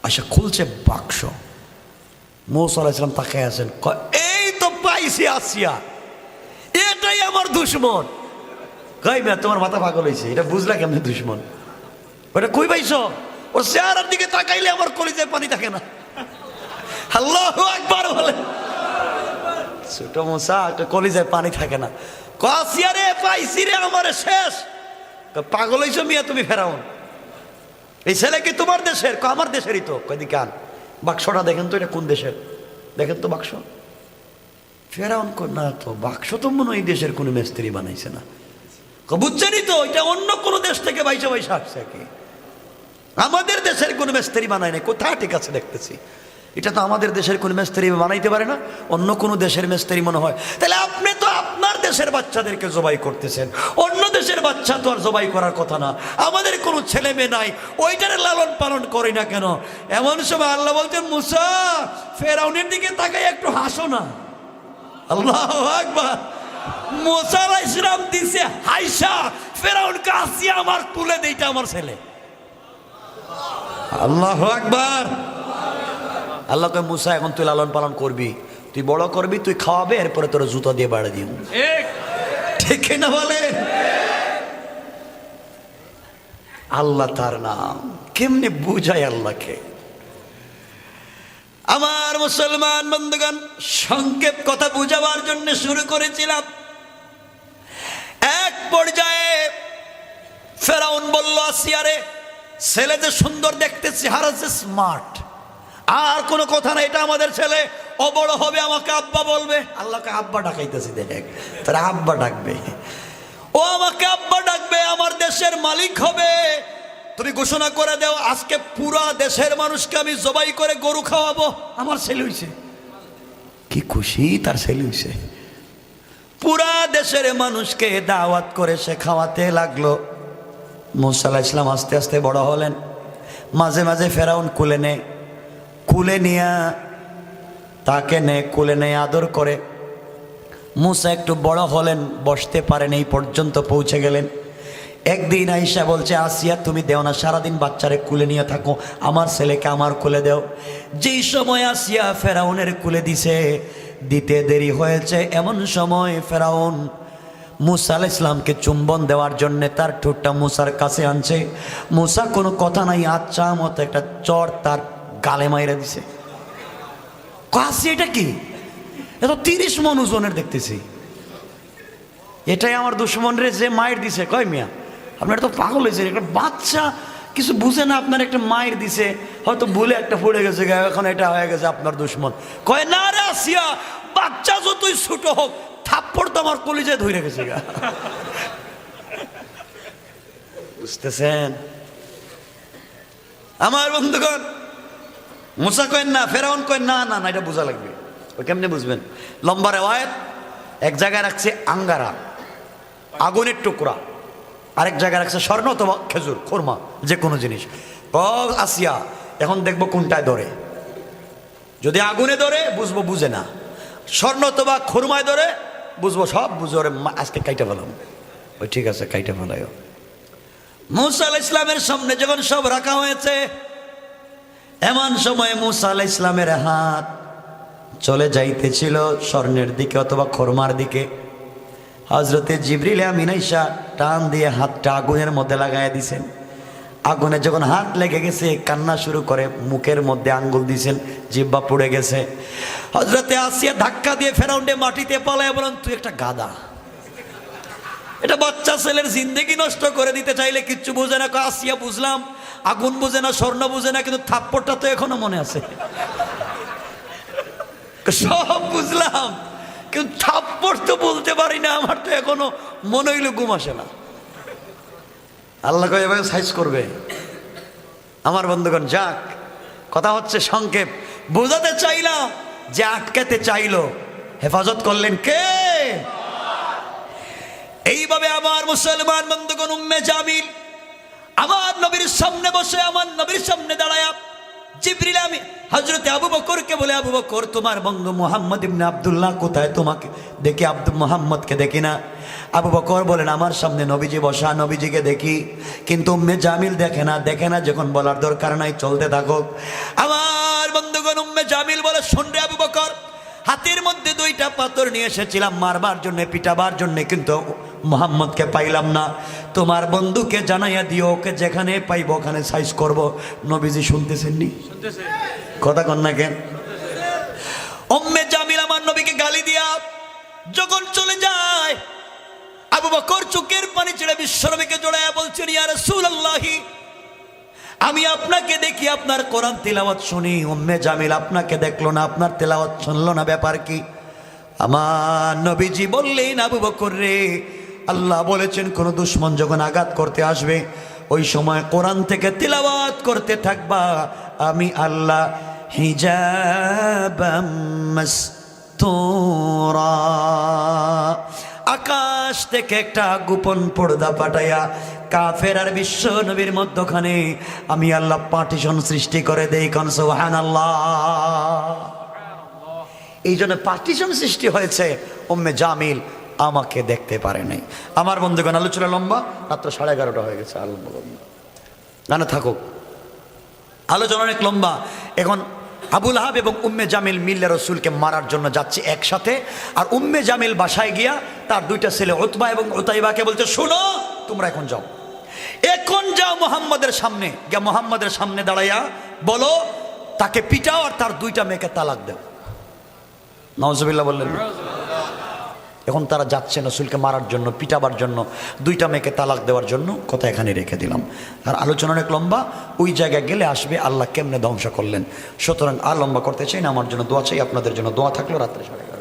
আচ্ছা, খুলছে বাক্স। মূসা আলাইহিস সালাম তাকায় আছেন, এই তো পাইছি আসিয়া, এটাই আমার দুশমন। কই মিয়া তোমার মাথা পাগল হয়েছে, এটা বুঝলা কেমনি দুশমন? ওটা কই পাইছো? ওর চেহারার দিকে তাকাইলে আমার কলিজায় পানি থাকে না। আল্লাহু আকবার বলে। ছোট মূসা কলিজায় পানি থাকে না। আসিয়া রে পাইছি রে, আমার শেষ। পাগল হইছো মিয়া তুমি ফেরাউন? এই ছেলে কি তোমার দেশের? আমার দেশেরই তো। কয়দিকে কান বাক্সটা দেখেন তো, এটা কোন দেশের দেখেন তো বাক্স। ফেরাউন না তো, বাক্স তো মনে হয় এই দেশের কোনো মিস্ত্রি বানাইছে না। বুঝছেনই তো, এটা অন্য কোনো দেশ থেকে বাইশা বাইশা আসছে কি, আমাদের দেশের কোনো মিস্ত্রি বানায় নাই। কোথায় ঠিক আছে দেখতেছি, এটা তো আমাদের দেশের কোনো মিস্ত্রি বানাইতে পারে না, অন্য কোনো দেশের মিস্ত্রি মনে হয়। তাহলে আপনি তো আপনার দেশের বাচ্চাদেরকে জবাই করতেছেন, অন্য দেশের বাচ্চা তো আর জবাই করার কথা না। আমাদের কোনো ছেলে মেয়ে নাই, ওইটারে লালন পালন করি না কেন? এমন সময় আল্লাহ বলছেন মুসা ফেরাউনের দিকে তাকাই একটু হাসো না। আল্লাহু আকবার। মুসা আলাইহিস সালাম দিছে হাইসা, ফেরাউনকে আসিয়া আমার তুলে দেইটা আমার ছেলে। আল্লাহু আকবার। আল্লাহ কয় মুসা এখন তুই লালন পালন করবি, তুই বড় করবি, তুই খাওয়াবে, এরপরে তোর জুতা দিয়ে বাড়ি দিব। ঠিক না বলে? আল্লাহ তার নাম কেমনে বুঝায় আল্লাহকে। আমার মুসলমান বন্ধুগণ, সংক্ষেপ কথা বুঝাবার জন্য শুরু করেছিলাম। এক পর্যায়ে ফেরাউন বলল আসিয়ারে, ছেলে যে সুন্দর দেখতে, চেহারা যে স্মার্ট, আর কোনো কথা না, এটা আমাদের ছেলে, ও বড় হবে আমাকে আব্বা বলবে। আল্লাহকে আব্বা ডাকাইতেছি, দেখ তারা আব্বা ডাকবে, ও আমাকে আব্বা ডাকবে, আমার দেশের মালিক হবে। তুমি ঘোষণা করে দাও আজকে পুরা দেশের মানুষকে আমি জবাই করে গরু খাওয়াবো, আমার ছেলে হইছে। কি খুশি তার ছেলে হইছে। পুরা দেশের মানুষকে দাওয়াত করে সে খাওয়াতে লাগলো। মূসা আলাইহিস সালাম আস্তে আস্তে বড় হলেন, মাঝে মাঝে ফেরাউন কুলে নেয়, কুলে নিয়া তাকে কুলে নেয় আদর করে। মূসা একটু বড় হলেন, বসতে পারেন, এই পর্যন্ত পৌঁছে গেলেন। একদিন আইসা বলছে আসিয়া তুমি দেও না, সারাদিন বাচ্চারে কুলে নিয়ে থাকো, আমার ছেলেকে আমার কুলে দেও। যেই সময় আসিয়া ফেরাউনের কুলে দিতে দেরি হয়েছে, এমন সময় ফেরাউন মূসা আলাইহিস সালামকে চুম্বন দেওয়ার জন্য তার ঠোঁটটা মূসার কাছে আনছে। মূসা কোনো কথা নাই, আচ্ছা মতো একটা চর তার গালে মাইরা দিছে। কাছে এটা কি? এত 30 মণ ওজনের দেখতেছি, এটাই আমার দুশ্মন রে যে মায়ের দিছে। কয় মিয়া আপনার তো পাগল হয়েছে, একটা বাচ্চা কিছু বুঝে না, আপনার একটা মায়ের দিছে, হয়তো ভুলে একটা পড়ে গেছে, এখন এটা হয়ে গেছে আপনার দুশ্মন। কয় না রে আসিয়া, বাচ্চা যতই ছোট হোক, থাপ্পড় তো আমার কলিজায় ধরে গেছে। বুঝতেছেন আমার বন্ধুগণ? মূসা কয়েন না, ফেরাউন কয়েন না, না না, এটা বোঝা লাগবে। ওই কেমনে বুঝবেন? লম্বা রেওয়ায়েত, এক জায়গায় রাখছে আঙ্গারা, আগুনের টুকরা, আরেক জায়গায় রাখছে স্বর্ণ অথবা খেজুর, খোরমা, যে কোনো জিনিস। আসিয়া এখন দেখবো কোনটায় ধরে। যদি আগুনে ধরে বুঝবো বুঝে না, স্বর্ণ অথবা খোরমায় ধরে বুঝবো সব বুঝে, ওরে আজকে কাইটা ফেলাম। ওই ঠিক আছে, কাইটা ফেলাই। মূসা আলাইহিস সালামের সামনে যখন সব রাখা হয়েছে, এমন সময় মূসা আলাইহিস সালামের হাত চলে যাইতেছিল স্বর্ণের দিকে অথবা খোরমার দিকে। হযরতে জিবরিল আমিন আইসা টান দিয়ে হাতটা আগুনের মধ্যে লাগাইয়া দিছেন। আগুনে যখন হাত লেগে গেছে, কান্না শুরু করে, মুখের মধ্যে আঙ্গুল দিয়েছেন, জিহ্বা পুড়ে গেছে। হযরতে আসিয়া ধাক্কা দিয়ে ফেরাউনকে মাটিতে পালায় বলেন, তুই একটা গাধা, এটা বাচ্চা ছেলের জিন্দেগি নষ্ট করে দিতে চাইলে কিচ্ছু বুঝে না। আসিয়া বুঝলাম, আগুন বুঝে না, স্বর্ণ বুঝে না, কিন্তু থাপ্পড়টা তো এখনো মনে আছে। সব বুঝলাম, কিন্তু থাপ্পড় তো বলতে পারি না, আমার তো এখনো মনে হইলো ঘুম আসে না। আল্লাহ কয় এভাবে সাইজ করবে। আমার বন্ধুগণ, যাক, কথা হচ্ছে সংক্ষেপ, বোঝাতে চাইলাম যে আটকাতে চাইলো, হেফাজত করলেন কে? এইভাবে আমার মুসলমান বন্ধুগণ, উম্মে জামিল আমার নবীর সামনে বসে, আমার নবীর সামনে দাঁড়ায় জিবরিল আমি হযরতে আবু বকরকে বলে, আবু বকর, তোমার বন্ধু মুহাম্মদ ইবনে আব্দুল্লাহ কোথায়? তোমাকে দেখি, মুহাম্মদকে দেখি না। আবু বকর বলেন, আমার সামনে নবীজি বসা, নবীজিকে দেখি, কিন্তু উম্মে জামিল দেখে না। যখন বলার দরকার নাই, চলতে থাকুক। আমার বন্ধুগণ, উম্মে জামিল বলে, শোন রে আবু বকর, হাতের মধ্যে 2টা পাথর নিয়ে এসেছিলাম মারবার জন্য, পিটাবার জন্য, কিন্তু মুহাম্মদকে পাইলাম না। তোমার বন্ধুকে জানাইয়া দিও, ওকে যেখানে পাইব ওখানে সাইজ করব। নবীজি শুনতেছেন নি? কথা কন না কেন? উম্মে জামিল আমার নবীকে গালি দিয়া যখন চলে যায়, আবু বকর চোখের পানি ছেড়ে বিশ্বনবীকে জড়াইয়া বলছেন, ইয়া রাসূলুল্লাহ, আমি আপনাকে দেখি, আপনার কোরআন তিলাওয়াত শুনি। উম্মে জামিল আপনাকে দেখলো না, আপনার তিলাওয়াত শুনলো না, ব্যাপার কি? আমার নবীজি বললেন, আবু বকর রে, আল্লাহ বলেছেন কোন দুশমন যখন আঘাত করতে আসবে, ওই সময় কোরআন থেকে তিলাওয়াত করতে থাকবা, আমি আল্লাহ হিজাবাম মাসতুরা, আকাশ থেকে একটা গোপন পর্দা পাঠাইয়া কাফের আর বিশ্ব নবীর মধ্যখানে আমি আল্লাহ পার্টিশন সৃষ্টি করে দেই। কোন সুবহানাল্লাহ। এই জন্য পার্টিশন সৃষ্টি হয়েছে, উম্মে জামিল আমাকে দেখতে পারে নাই। আমার বন্ধুগণ, আলোচনা লম্বা, রাত্র 11:30 হয়ে গেছে। গানে থাকুক, আলোচনা অনেক লম্বা। এখন আবুল আহাব এবং উম্মে জামিল মিল্লা রসুলকে মারার জন্য যাচ্ছে একসাথে। আর উম্মে জামিল বাসায় গিয়া তার 2টা ছেলে উতবা এবং উতাইবাকে বলছে, শোনো, তোমরা এখন যাও মুহাম্মদের সামনে, গিয়া মুহাম্মদের সামনে দাঁড়াইয়া বলো, তাকে পিটাও আর তার 2টা মেয়েকে তালাক দাও। নাউজুবিল্লাহ বললেন। এখন তারা যাচ্ছে রসুলকে মারার জন্য, পিটাবার জন্য, 2টা মেয়েকে তালাক দেওয়ার জন্য। কথা এখানে রেখে দিলাম, আর আলোচনা অনেক লম্বা, ওই জায়গায় গেলে আসবে আল্লাহ কেমনে ধ্বংস করলেন। সুতরাং আর লম্বা করতে চাই না, আমার জন্য দোয়া চাই, আপনাদের জন্য দোয়া থাকলো। রাত্রে 11:30।